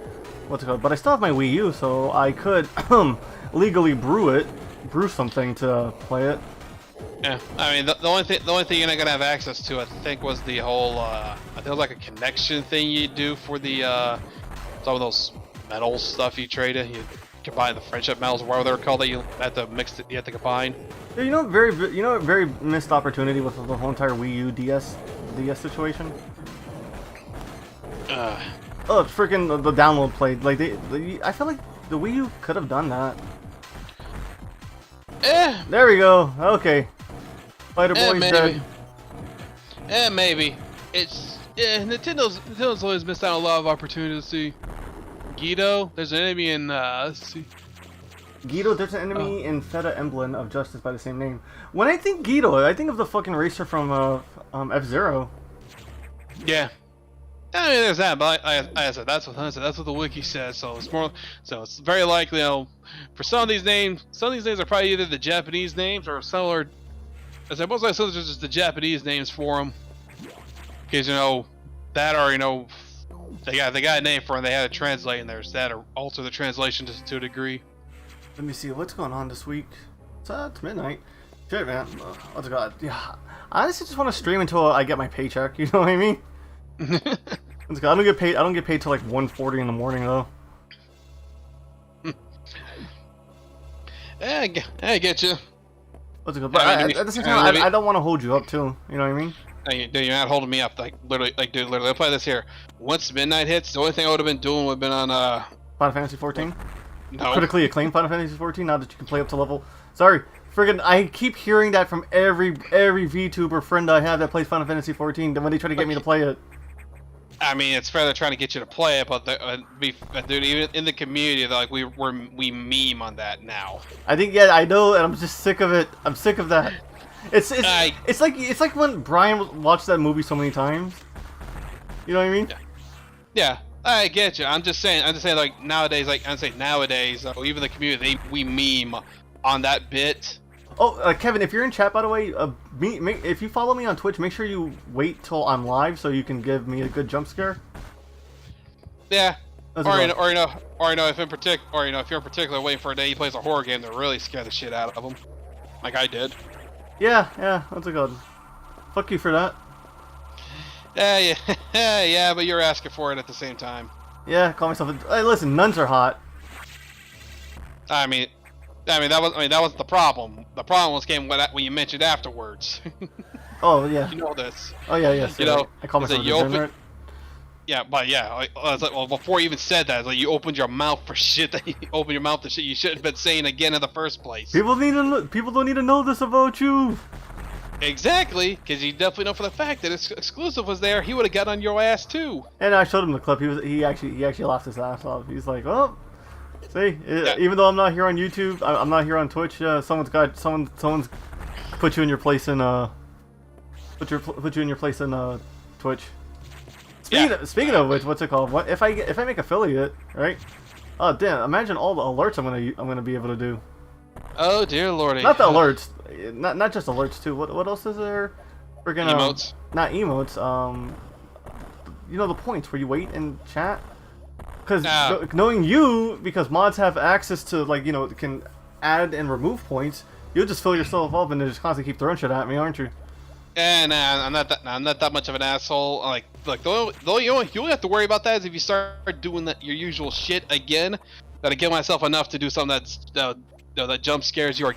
What's it called? But I still have my Wii U, so I could legally brew something to play it.
Yeah, I mean the only thing you're not gonna have access to, I think, was the whole I think it was like a connection thing you do for the some of those metals stuff you traded. You combine the friendship metals, or whatever they're called, that you have to mix it. You have to combine.
Very missed opportunity with the whole entire Wii U DS situation. Oh, it's freaking the download played. Like I feel like the Wii U could have done that. There we go. Okay. Fighter Boy's
maybe.
dead.
Maybe. Nintendo's always missed out on a lot of opportunities. To see Guido, there's an enemy in let's see.
Guido, there's an enemy in Feta Emblem of Justice by the same name. When I think Guido, I think of the fucking racer from F-Zero. Yeah.
I mean, there's that, but I said that's what the wiki says. So it's very likely, for some of these names are probably either the Japanese names or some are. I said most likely those are just the Japanese names for them, because that are they got a name for them. They had to translate, and there's that or alter the translation to a degree.
Let me see what's going on this week. It's midnight. Shit, man. What's it called? Yeah. I honestly just want to stream until I get my paycheck. You know what I mean? I don't get paid till like 1:40 in the morning though.
I get you.
What's it called? But at the same time, I don't want to hold you up too. You know what I mean?
You're not holding me up. Literally, I'll play this here. Once midnight hits, the only thing I would have been doing would have been on
Final Fantasy 14.
No.
Critically acclaimed Final Fantasy 14. Now that you can play up to level. Sorry, friggin', I keep hearing that from every VTuber friend I have that plays Final Fantasy 14. When they try to get me to play it.
I mean, it's fair they're trying to get you to play it, but dude, even in the community, like we meme on that now.
I think, yeah, I know, and I'm just sick of it. I'm sick of that. It's like when Brian watched that movie so many times. You know what I mean?
Yeah, I get you. I'm just saying, like nowadays, even the community, we meme on that bit
Oh, Kevin, if you're in chat, by the way, if you follow me on Twitch, make sure you wait till I'm live so you can give me a good jump scare.
Yeah. Or you know, if you're in particular waiting for a day he plays a horror game to really scare the shit out of him, like I did.
Yeah. What's it called? Fuck you for that.
Yeah, but you're asking for it at the same time.
Yeah, call myself. Hey, listen, nuns are hot.
I mean that wasn't the problem. The problem was when you mentioned afterwards.
Oh yeah.
You know this.
Oh yeah, yes.
You know,
I call myself a degenerate.
Yeah, but yeah, I was like, well, before you even said that, like you opened your mouth for shit that you shouldn't have been saying again in the first place.
People don't need to know this about you.
Exactly, because you definitely know for the fact that it's exclusive was there, he would have got on your ass too.
And I showed him the clip. He actually laughed his ass off. He's like, oh, see,
Yeah.
even though I'm not here on YouTube, I'm not here on Twitch. Someone's put you in your place in put you in your place in Twitch. Speaking of which, what's it called? What if I make affiliate, right? Oh damn! Imagine all the alerts I'm gonna be able to do.
Oh dear lordy!
Not the alerts, not just alerts too. What else is there? Freaking
emotes.
Not emotes. You know the points where you wait and chat. Because knowing you, because mods have access to can add and remove points. You'll just fill yourself up and then just constantly keep throwing shit at me, aren't you?
And I'm not that much of an asshole. Like you only have to worry about that is if you start doing your usual shit again. That I give myself enough to do something that jump scares you or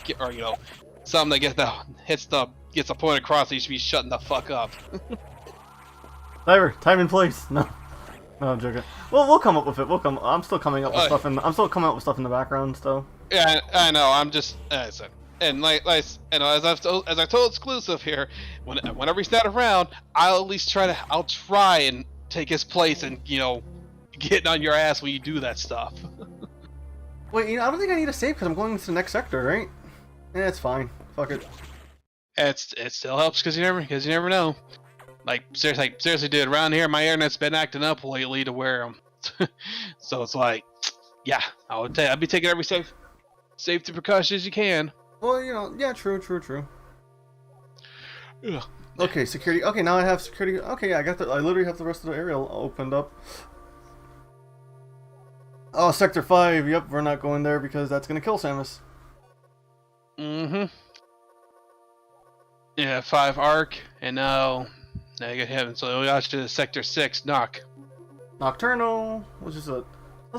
something that gets the point across. That you should be shutting the fuck up.
Diver, time and place. No, I'm joking. Well, we'll come up with it. I'm still coming up with stuff in the background still.
Yeah, I know. I'm just and as I've told exclusive here, whenever he's not around, I'll try and take his place and getting on your ass when you do that stuff.
Wait, I don't think I need to save because I'm going into the next sector, right? Yeah, it's fine. Fuck it.
It still helps because you never know. Like seriously, dude, around here my internet's been acting up lately to where so it's like, yeah, I'd be taking every safety precautions you can.
Well, yeah, true.
Ugh.
Okay, security. Okay, now I have security. Okay, I literally have the rest of the area opened up. Oh, Sector 5. Yep, we're not going there because that's gonna kill Samus.
Mm-hmm. Yeah, 5 Arc, and now you get heaven. So we got to Sector 6
Nocturnal, which is that's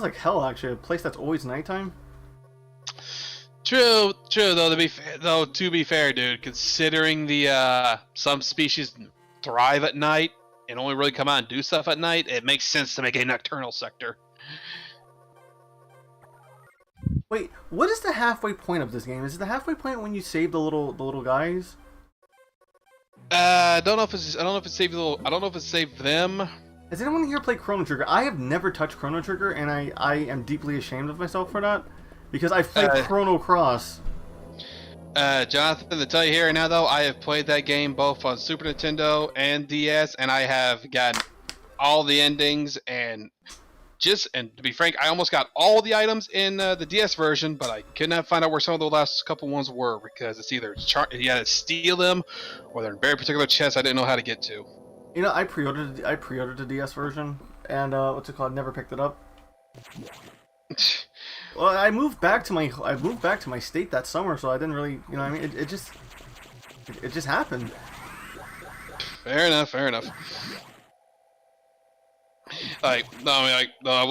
like hell actually. A place that's always nighttime.
True. Though to be fair, dude, considering the some species thrive at night and only really come out and do stuff at night, it makes sense to make a nocturnal sector.
Wait, what is the halfway point of this game? Is it the halfway point when you save the little guys?
I don't know if it saved them.
Has anyone here played Chrono Trigger? I have never touched Chrono Trigger, and I am deeply ashamed of myself for that. Because I've played Chrono Cross.
Jonathan, to tell you here and now, though, I have played that game both on Super Nintendo and DS, and I have gotten all the endings, and to be frank, I almost got all the items in the DS version, but I could not find out where some of the last couple ones were, because it's either you had to steal them, or they're in very particular chests I didn't know how to get to.
I pre-ordered the DS version, and never picked it up. Well, I moved back to my state that summer, so I didn't really, it just happened.
Fair enough. I'll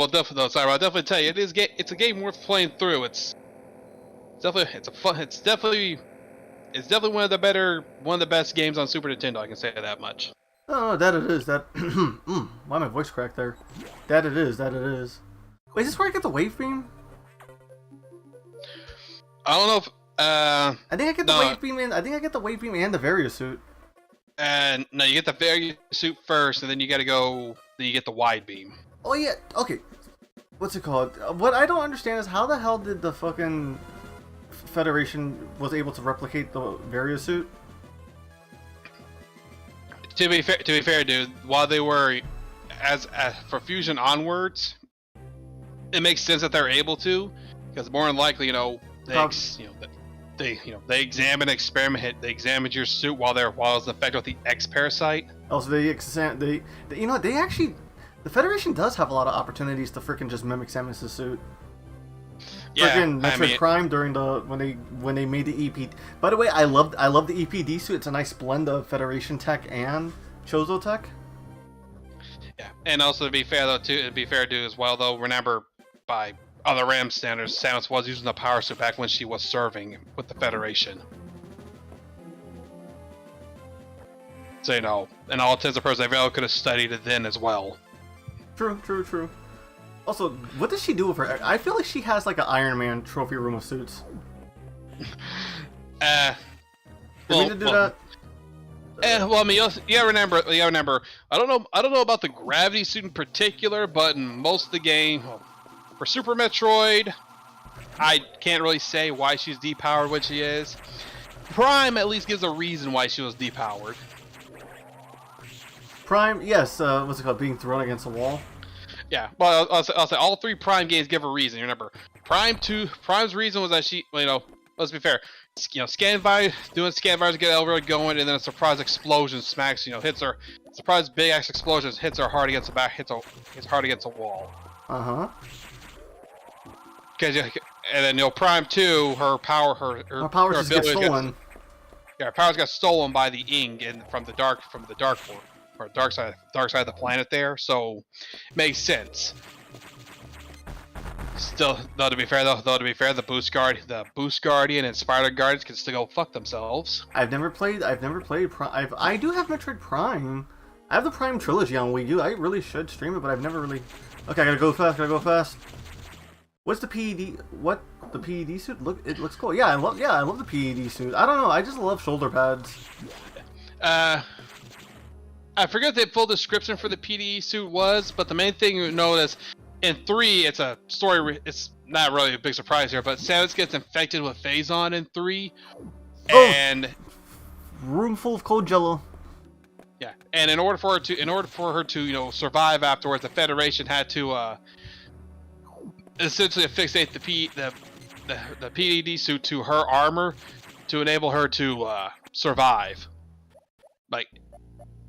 definitely tell you, it's a game worth playing through. It's definitely one of the best games on Super Nintendo. I can say that much.
Oh, that it is. Why my voice cracked there? That it is. Wait, is this where I get the wave beam?
I don't know if
I think I get the wave beam and the Varia suit.
And no, you get the Varia suit first, and then you get the wide beam.
Oh yeah, okay. What's it called? What I don't understand is how the hell did the fucking Federation was able to replicate the Varia suit?
To be fair, dude, while they were as for Fusion onwards, it makes sense that they're able to, because more than likely, they examine, experiment, they examined your suit while it's infected with the X-Parasite.
Also, they actually, the Federation does have a lot of opportunities to freaking just mimic Samus's suit.
Yeah,
Freaking Metroid Prime during when they made the EP. By the way, I love the EPD suit. It's a nice blend of Federation tech and Chozo tech.
Yeah, and also to be fair as well though, remember by other RAM standards, Samus was using the power suit back when she was serving with the Federation. So in all intents and purposes, they could have studied it then as well.
True. Also, what does she do with her? I feel like she has like an Iron Man trophy room of suits.
That? Well, I mean, you remember. I don't know about the gravity suit in particular, but in most of the game, for Super Metroid, I can't really say why she's depowered when she is. Prime at least gives a reason why she was depowered.
Prime, yes. What's it called? Being thrown against a wall.
Yeah, well, I'll say all three Prime games give a reason. Remember, Prime's reason was that she, let's be fair, scan virus to get Elroy going, and then a surprise explosion smacks, hits her. Surprise big axe explosion hits her hard against the back, hits hard against a wall. And then Prime 2, her powers just get stolen. Her powers got stolen by the Ing and from the dark form. Or dark side of the planet there, so makes sense. Still, though to be fair, the Boost Guardian and Spider Guardians can still go fuck themselves.
I've never played Prime. I do have Metroid Prime. I have the Prime trilogy on Wii U. I really should stream it, but I've never really. Okay, I gotta go fast. What's the PED? What the PED suit? It looks cool. Yeah, I love the PED suit. I don't know. I just love shoulder pads.
I forget the full description for the PDE suit was, but the main thing you notice in 3, it's a story. It's not really a big surprise here, but Samus gets infected with Phazon in 3, and
room full of cold jello.
Yeah, and in order for her to survive afterwards, the Federation had to essentially affixate the PDD suit to her armor to enable her to survive. Like.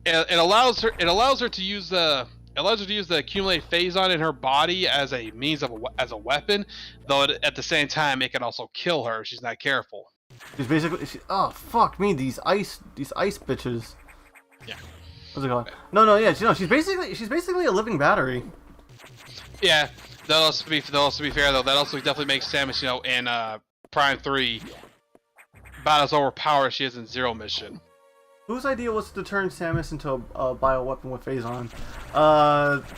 It allows her to use the accumulated Phazon in her body as a means of as a weapon, though at the same time it can also kill her if she's not careful.
She's basically oh fuck me, these ice bitches.
Yeah.
What's it called? No, yeah, she's basically a living battery.
Yeah, that'll also be fair though. That also definitely makes Samus, in Prime 3 about as overpowered as she is in Zero Mission.
Whose idea was to turn Samus into a bioweapon with Phazon?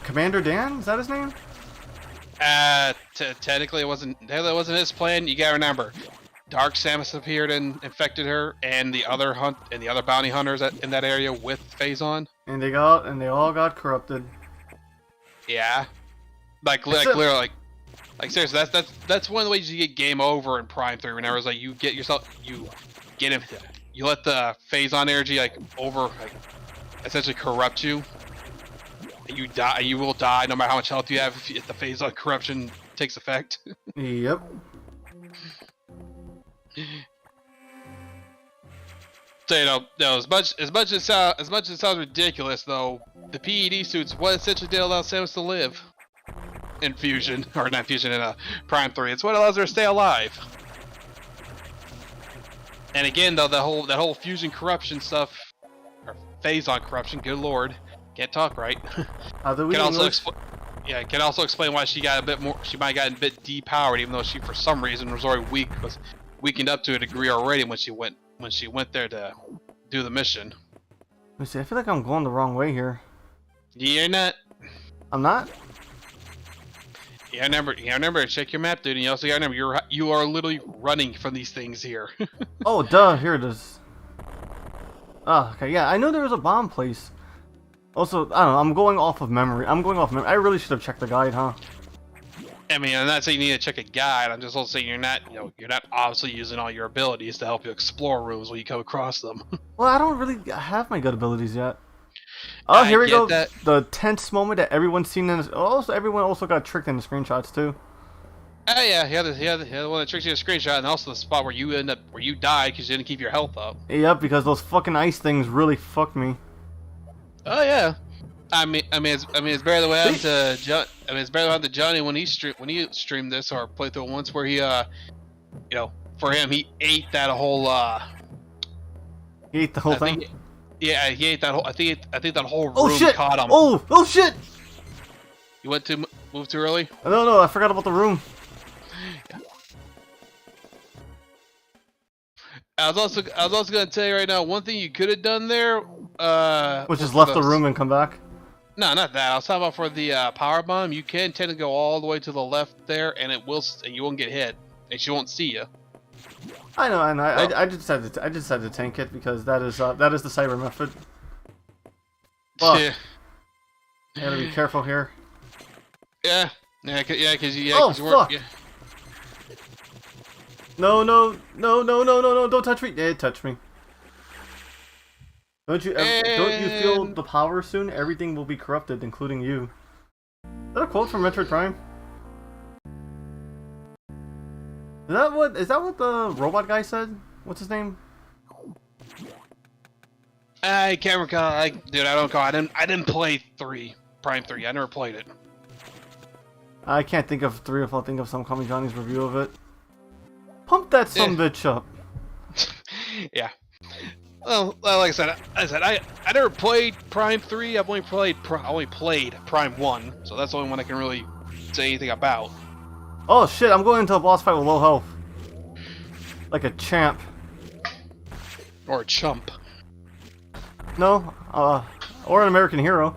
Commander Dan? Is that his name?
Technically it wasn't his plan. You gotta remember, Dark Samus appeared and infected her, and the other bounty hunters in that area with Phazon.
And they all got corrupted.
Yeah, literally, seriously, that's one of the ways you get game over in Prime 3. Whenever it's like you get him. You let the Phazon energy essentially corrupt you. And you die. You will die no matter how much health you have if the Phazon corruption takes effect.
Yep.
So as much as it sounds ridiculous, though, the PED suits what essentially did allow Samus to live in Fusion, or not Fusion, in Prime 3. It's what allows her to stay alive. And again, though, that whole Fusion corruption stuff, or Phazon corruption, good lord, can't talk right. Can also explain why she got a bit more. She might have gotten a bit depowered, even though she, for some reason, was already weakened up to a degree already when she went there to do the mission.
Let me see. I feel like I'm going the wrong way here.
You're not.
I'm not.
Yeah, remember. Check your map, dude. And you also gotta remember, you are literally running from these things here.
Oh, duh. Here it is. Oh, okay. Yeah, I know there was a bomb place. Also, I don't know. I'm going off of memory. I really should have checked the guide, huh?
I mean, I'm not saying you need to check a guide. I'm just also saying you're not obviously using all your abilities to help you explore rooms when you come across them.
Well, I don't really have my good abilities yet. Oh, here we go. The tense moment that everyone's seen in this. Also, everyone also got tricked in the screenshots too.
Oh yeah, the one that tricks you a screenshot, and also the spot where you die because you didn't keep your health up.
Yep, because those fucking ice things really fucked me.
Oh yeah. It's better than what happened to John. It's better than what happened to Johnny when he streamed this or played through it once where he for him he ate that whole
He ate the whole thing.
He ate that whole. I think that whole room
Oh shit!
caught him.
Oh shit!
You moved too early.
No, I forgot about the room.
I was also gonna tell you right now one thing you could have done there.
Which is left the room and come back.
No, not that. I was talking about for the power bomb. You can tend to go all the way to the left there, and you won't get hit, and she won't see you.
I know. I just decided to tank it because that is the cyber method. Fuck.
Yeah.
I gotta be careful here.
Yeah, because you.
Oh fuck! No! Don't touch me! It touched me. Don't you feel the power soon? Everything will be corrupted, including you. Is that a quote from Metroid Prime? Is that what the robot guy said? What's his name?
I can't recall. Dude, I don't recall. I didn't play Prime 3. I never played it.
I can't think of 3 if I'll think of some Call Me Johnny's review of it. Pump that bitch up.
Yeah. Well, like I said, I never played Prime 3. I've only played Prime 1, so that's the only one I can really say anything about.
Oh shit! I'm going into a boss fight with low health, like a champ.
Or a chump.
No, or an American hero.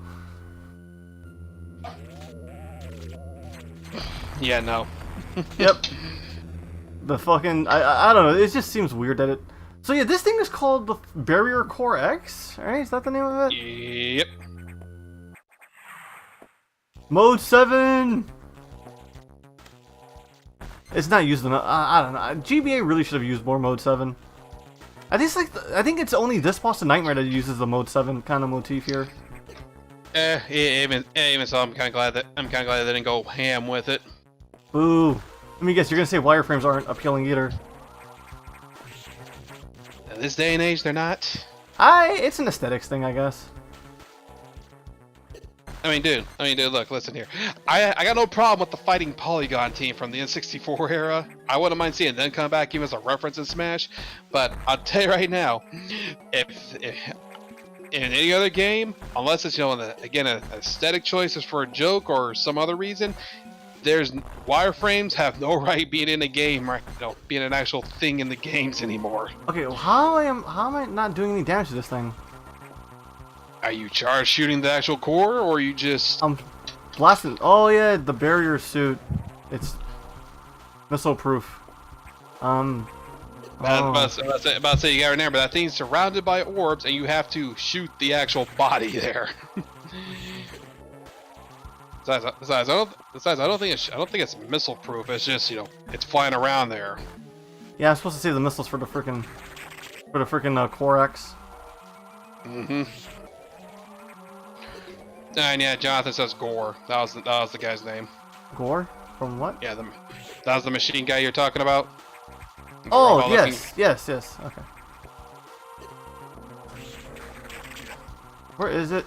Yeah, no.
Yep. The fucking I don't know. It just seems weird that it. So yeah, this thing is called the Barrier Core X, right? Is that the name of it?
Yep.
Mode 7. It's not used enough. I don't know. GBA really should have used more Mode 7. I think it's only this boss of Nightmare that uses the Mode 7 kind of motif here.
Even so, I'm kind of glad that they didn't go ham with it.
Ooh. Let me guess. You're gonna say wireframes aren't appealing either.
In this day and age, they're not.
It's an aesthetics thing, I guess.
I mean, dude, look, listen here. I got no problem with the fighting polygon team from the N64 era. I wouldn't mind seeing them come back even as a reference in Smash. But I'll tell you right now, if in any other game, unless it's, again, an aesthetic choice is for a joke or some other reason, wireframes have no right being in a game, or being an actual thing in the games anymore.
Okay, well, how am I not doing any damage to this thing?
Are you charge shooting the actual core, or are you just...
I'm blasting. Oh yeah, the barrier suit. It's missile proof.
About to say, you gotta remember that thing's surrounded by orbs, and you have to shoot the actual body there. Besides, I don't think it's missile proof. It's just it's flying around there.
Yeah, I'm supposed to save the missiles for the freaking Core X.
Mm-hmm. And yeah, Jonathan says Gore. That was the guy's name.
Gore? From what?
Yeah, that was the machine guy you're talking about.
Oh, yes. Okay. Where is it?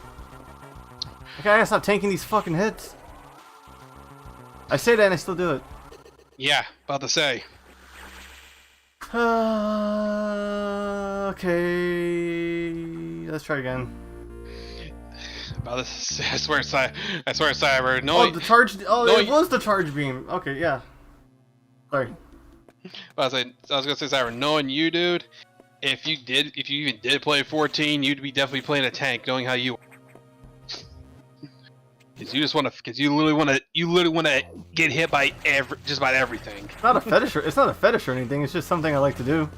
Okay, I gotta stop tanking these fucking hits. I say that and I still do it.
Yeah, about to say.
Okay. Let's try again.
I swear, Cyber. No.
Oh, the charge. Oh, no, it was the charge beam. Okay, yeah. Sorry.
I was gonna say, Cyber. Knowing you, dude, if you even did play 14, you'd be definitely playing a tank, knowing how you. Because you literally want to get hit by just about everything.
It's not a fetish. It's not a fetish or anything. It's just something I like to do.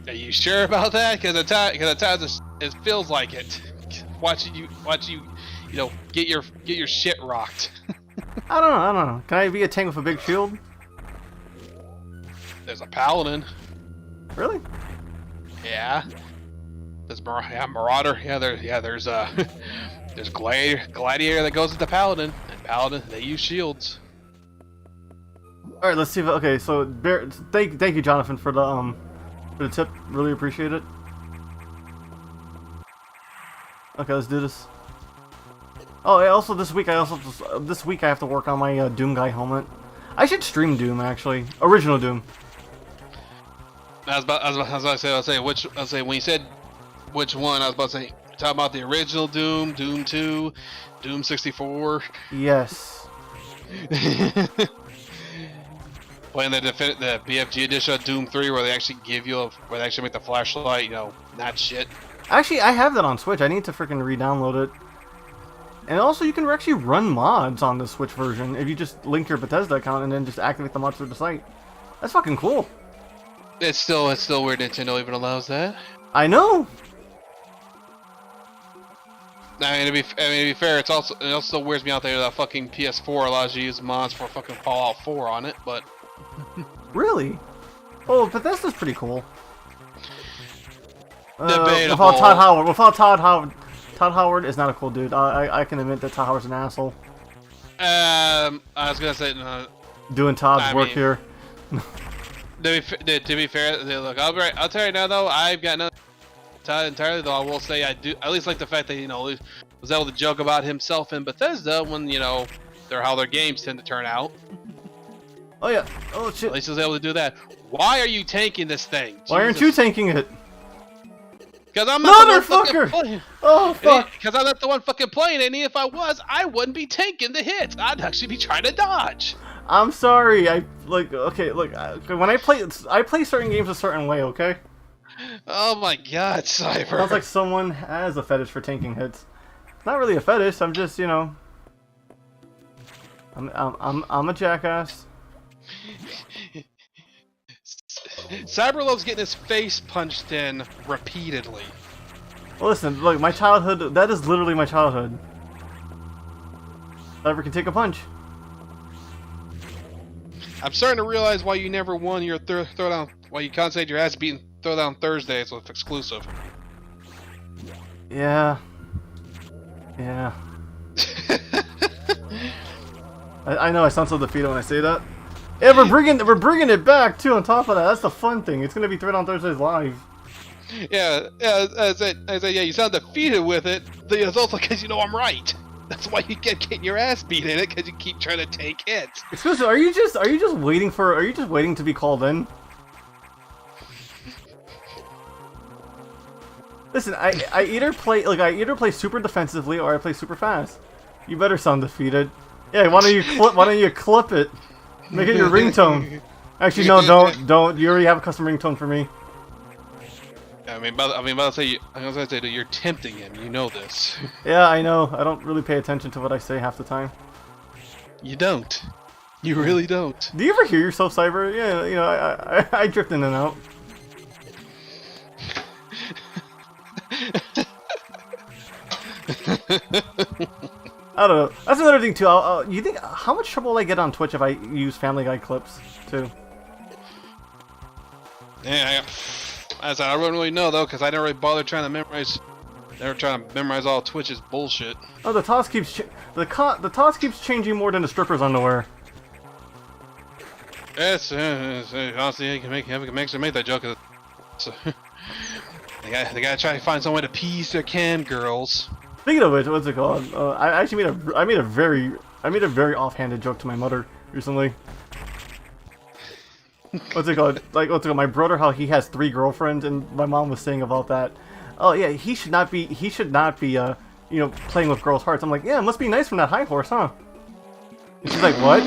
Are you sure about that? Because at times it feels like it. Watching you, get your shit rocked.
I don't know. Can I be a tank with a big shield?
There's a paladin.
Really?
Yeah. There's Marauder. There's there's Gladiator that goes with the paladin. And paladin, they use shields.
All right, let's see if okay. So thank you, Jonathan, for the tip. Really appreciate it. Okay, let's do this. Oh, yeah, also this week I have to work on my Doom guy helmet. I should stream Doom actually, original Doom.
I was about to say when you said which one, I was about to say talking about the original Doom, Doom 2, Doom 64.
Yes.
Playing the BFG edition of Doom 3, where they actually where they actually make the flashlight, you know, not shit.
Actually, I have that on Switch. I need to freaking re-download it. And also, you can actually run mods on the Switch version if you just link your Bethesda account and then just activate the mods through the site. That's fucking cool.
It's still weird Nintendo even allows that.
I know.
I mean, to be fair, it also weirds me out there that fucking PS4 allows you to use mods for fucking Fallout 4 on it, but.
Really? Oh, Bethesda's pretty cool.
Debatable.
Without Todd Howard is not a cool dude. I can admit that Todd Howard's an asshole.
I was gonna say
doing Todd's work here.
To be fair, look, I'll tell you now though, I've got nothing Todd entirely, though I will say I do at least like the fact that, you know, he was able to joke about himself in Bethesda when, you know, how their games tend to turn out.
Oh yeah. Oh shit.
At least he was able to do that. Why are you tanking this thing?
Why aren't you tanking it?
Because I'm not the one
fucking
playing.
Oh fuck!
Because I'm not the one fucking playing, and if I was, I wouldn't be taking the hits. I'd actually be trying to dodge.
I'm sorry. Okay, look. When I play certain games a certain way. Okay.
Oh my God, Cyber!
Sounds like someone has a fetish for tanking hits. Not really a fetish. I'm just, you know. I'm a jackass.
Cyber loves getting his face punched in repeatedly.
Well, listen, look, my childhood, that is literally my childhood. Cyber can take a punch.
I'm starting to realize why you never won your throwdown, why you concentrated your ass beating Throwdown Thursdays with exclusive.
Yeah. Yeah. I know I sound so defeated when I say that. Yeah, we're bringing it back too. On top of that, that's the fun thing. It's gonna be Throwdown Thursdays live.
Yeah. I said, yeah. You sound defeated with it. It's also because you know I'm right. That's why you get getting your ass beat in it, because you keep trying to take hits.
Excuse me, are you just waiting to be called in? Listen, I either play super defensively or I play super fast. You better sound defeated. Yeah, why don't you clip it? Make it your ringtone. Actually, no, don't. You already have a custom ringtone for me.
I mean, I was gonna say that you're tempting him. You know this.
Yeah, I know. I don't really pay attention to what I say half the time.
You don't. You really don't.
Do you ever hear yourself, Cyber? Yeah, you know, I drift in and out. I don't know. That's another thing too. You think how much trouble will I get on Twitch if I use Family Guy clips too?
Yeah, I don't really know though, because I never really bothered trying to memorize. Never trying to memorize all Twitch's bullshit.
Oh, the toss keeps the toss keeps changing more than the stripper's underwear.
Yes, honestly, you can make that joke. So, they gotta try to find some way to appease their cam girls. Speaking
of which, what's it called? I actually made a very offhanded joke to my mother recently. What's it called? My brother, how he has 3 girlfriends, and my mom was saying about that. Oh yeah, he should not be you know, playing with girls' hearts. I'm like, yeah, it must be nice from that high horse, huh? And she's like, what?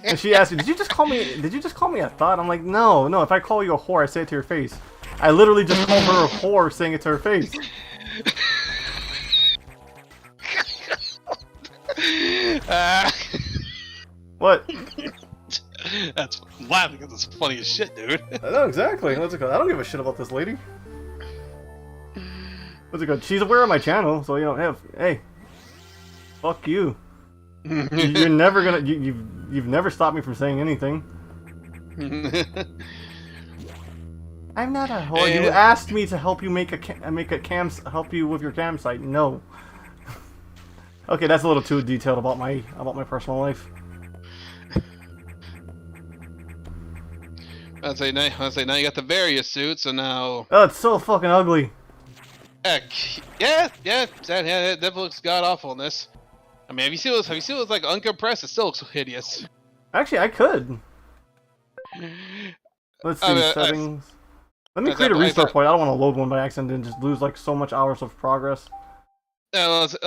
And she asked me, did you just call me a thought? I'm like, no, if I call you a whore, I say it to your face. I literally just called her a whore, saying it to her face. What?
That's laughing because it's funny as shit, dude.
I know exactly. What's it called? I don't give a shit about this lady. What's it called? She's aware of my channel, so you know, hey, fuck you. You're never gonna. You've never stopped me from saying anything. I'm not a whore. You asked me to help you help you with your campsite. No. Okay, that's a little too detailed about my personal life.
I'd say now you got the various suits, and now.
Oh, it's so fucking ugly.
Yeah, that definitely looks god awful in this. I mean, have you seen this like uncompressed? It still looks hideous.
Actually, I could. Let's see, settings. Let me create a restart point. I don't want to load one by accident and just lose like so much hours of progress.
Yeah, I was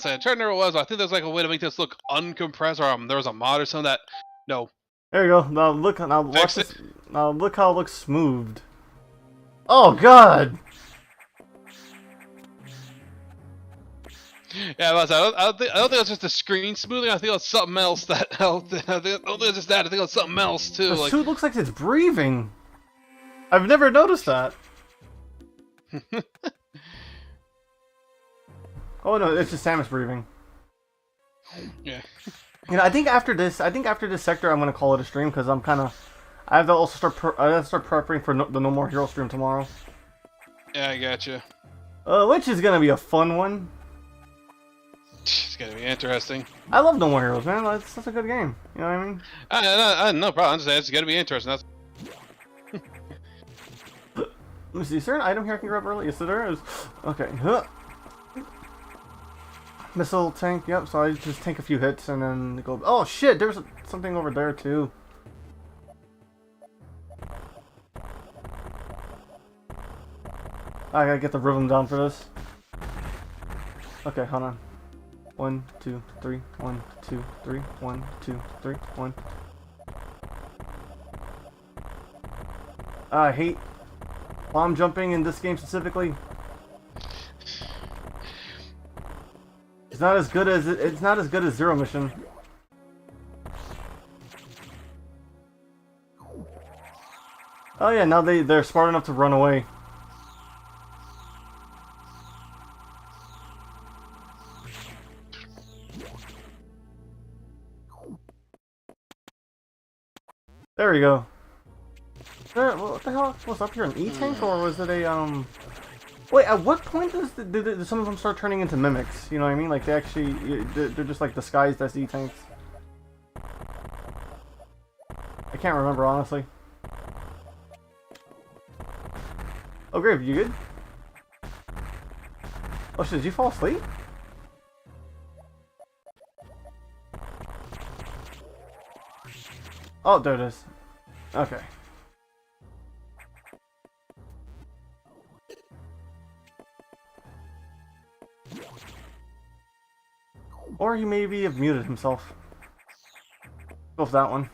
saying, trying to remember what it was. I think there's like a way to make this look uncompressed, or there was a mod or something that. No.
There you go. Now look. Now watch this. Now look how it looks smoothed. Oh God.
Yeah, I don't think it's just the screen smoothing. I think it's something else that. I don't think it's just that. I think it's something else too.
The suit looks like it's breathing. I've never noticed that. Oh no, it's just Samus breathing.
Yeah.
You know, I think after this sector, I'm gonna call it a stream because I have to also start prepping for the No More Hero stream tomorrow.
Yeah, I gotcha.
Which is gonna be a fun one.
It's gonna be interesting.
I love No More Heroes, man. That's such a good game. You know what I mean?
No problem. I'm just saying it's gonna be interesting. That's.
Let me see. Is there an item here I can grab early? Yes, there is. Okay. Huh. Missile tank. Yep. So I just tank a few hits and then go. Oh shit! There's something over there too. I gotta get the rhythm down for this. Okay, hold on. 1, 2, 3. 1, 2, 3. 1, 2, 3. 1. I hate bomb jumping in this game specifically. It's not as good as Zero Mission. Oh yeah, now they're smart enough to run away. There we go. What the hell was up here? An E-tank, or was it a Wait, at what point did some of them start turning into mimics? You know what I mean? Like they're just like disguised as E-tanks. I can't remember honestly. Oh, Grave, you good? Oh shit, did you fall asleep? Oh, there it is. Okay. Or he maybe have muted himself. Go with that one.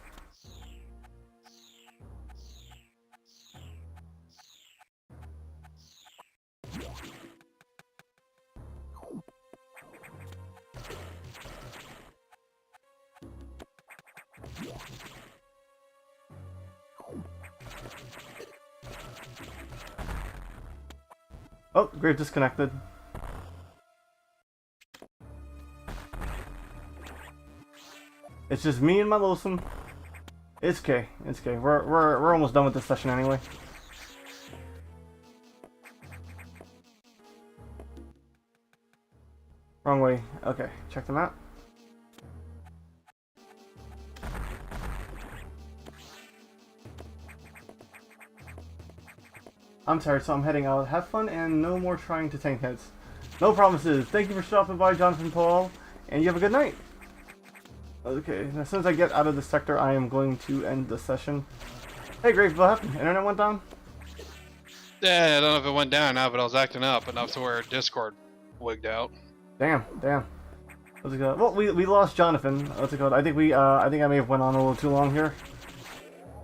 Oh, Grave disconnected. It's just me and my lonesome. It's okay. It's okay. We're almost done with this session anyway. Wrong way. Okay, check the map. I'm tired, so I'm heading out. Have fun and no more trying to tank hits. No promises. Thank you for stopping by, Jonathan Paul, and you have a good night. Okay, as soon as I get out of the sector, I am going to end the session. Hey, Grave, what happened? Internet went down?
Yeah, I don't know if it went down now, but I was acting up enough to where Discord wigged out.
Damn. What's it called? Well, we lost Jonathan. What's it called? I think I may have went on a little too long here.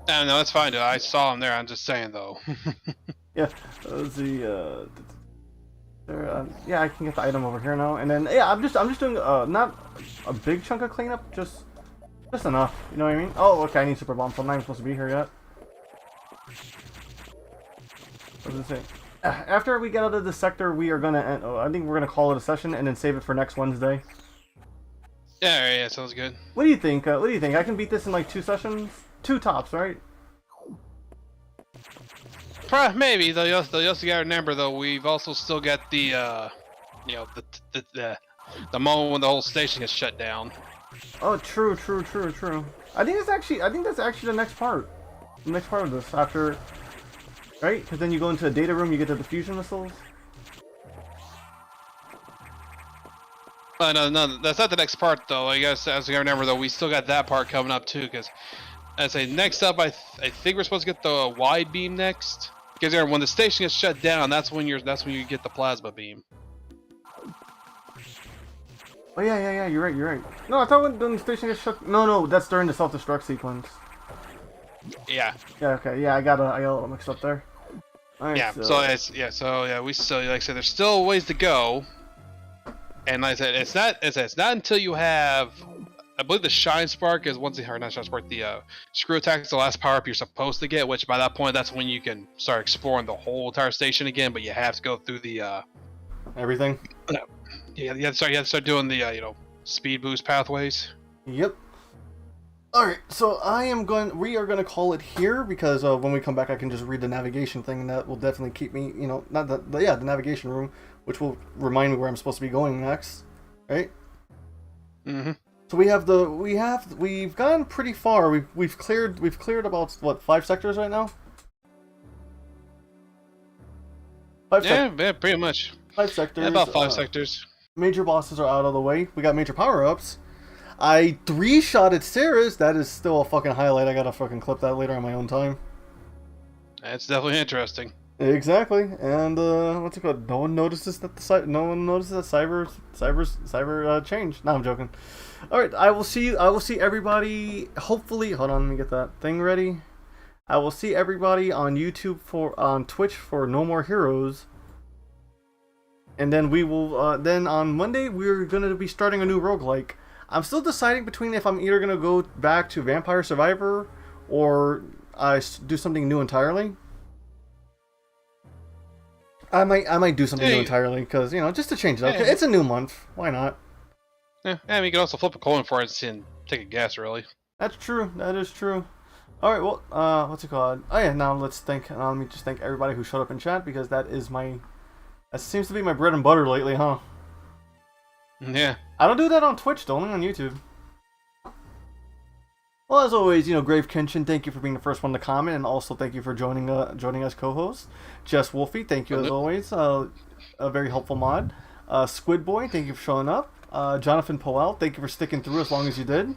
No, that's fine, dude. I saw him there. I'm just saying, though.
Yeah, let's see. Yeah, I can get the item over here now, and then yeah, I'm just doing not a big chunk of cleanup, just enough. You know what I mean? Oh, okay. I need super bomb, so I'm not even supposed to be here yet. What does it say? After we get out of the sector, we are gonna end. Oh, I think we're gonna call it a session and then save it for next Wednesday.
Yeah, sounds good.
What do you think? What do you think? I can beat this in like 2 sessions, 2 tops, right?
Maybe though. You also gotta remember though, we've also still got the, you know, the the moment when the whole station gets shut down.
Oh, true. I think that's actually the next part. The next part of this after, right? Because then you go into a data room, you get the diffusion missiles.
No, that's not the next part though. I guess as I remember though, we still got that part coming up too. Because I say next up, I think we're supposed to get the wide beam next. Because when the station gets shut down, that's when you get the plasma beam.
Oh yeah. You're right. No, I thought when the station gets shut. No, that's during the self-destruct sequence.
Yeah.
Yeah. Okay. Yeah, I got a little mixed up there. Alright,
Yeah. So like I said, there's still a ways to go. And like I said, it's not until you have, I believe the Shine Spark is not Shine Spark, the Screw Attack is the last power up you're supposed to get, which by that point, that's when you can start exploring the whole entire station again, but you have to go through the,
everything?
Yeah, you have to start doing the, speed boost pathways.
Yep. Alright, so we are gonna call it here, because when we come back I can just read the navigation thing, and that will definitely keep me, the navigation room, which will remind me where I'm supposed to be going next, right?
Mm-hmm.
So we've gone pretty far. We've cleared about what, 5 sectors right now?
Yeah, pretty much.
5 sectors.
Yeah, about 5 sectors.
Major bosses are out of the way. We got major power-ups. I 3-shotted Sarah's. That is still a fucking highlight. I gotta fucking clip that later on my own time.
That's definitely interesting.
Exactly, and what's it called? No one notices that cyber changed. No, I'm joking. All right, I will see everybody. Hopefully, hold on, let me get that thing ready. I will see everybody on on Twitch for No More Heroes, and then we will. Then on Monday we're gonna be starting a new roguelike. I'm still deciding between if I'm either gonna go back to Vampire Survivor or do something new entirely. I might do something new entirely, because, just to change it up. It's a new month. Why not?
Yeah, and you can also flip a coin for it and take a guess, really.
That's true. That is true. Alright, well, what's it called? Oh yeah, now let me just thank everybody who showed up in chat, because that seems to be my bread and butter lately, huh?
Yeah.
I don't do that on Twitch, though, only on YouTube. Well, as always, Grave Kenshin, thank you for being the first one to comment, and also thank you for joining us co-host. Jess Wolfie, thank you as always, a very helpful mod. Squid Boy, thank you for showing up. Jonathan Powell, thank you for sticking through as long as you did.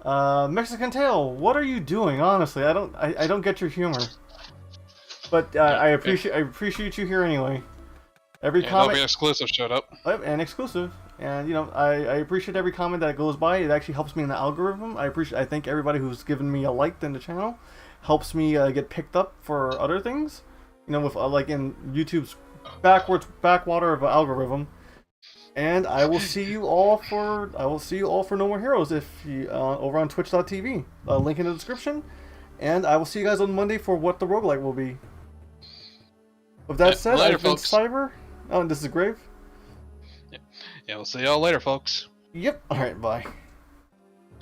Mexican Tail, what are you doing? Honestly, I don't get your humor, but I appreciate you here anyway. Every comment.
Exclusive showed up.
And exclusive. And I appreciate every comment that goes by. It actually helps me in the algorithm. I thank everybody who's given me a like in the channel. Helps me get picked up for other things. With like in YouTube's backwater of an algorithm. And I will see you all for No More Heroes over on Twitch.tv. Link in the description. And I will see you guys on Monday for what the roguelike will be. With that said, I've been Cyber. Oh, and this is Grave.
Yeah, we'll see y'all later, folks.
Yep. Alright, bye.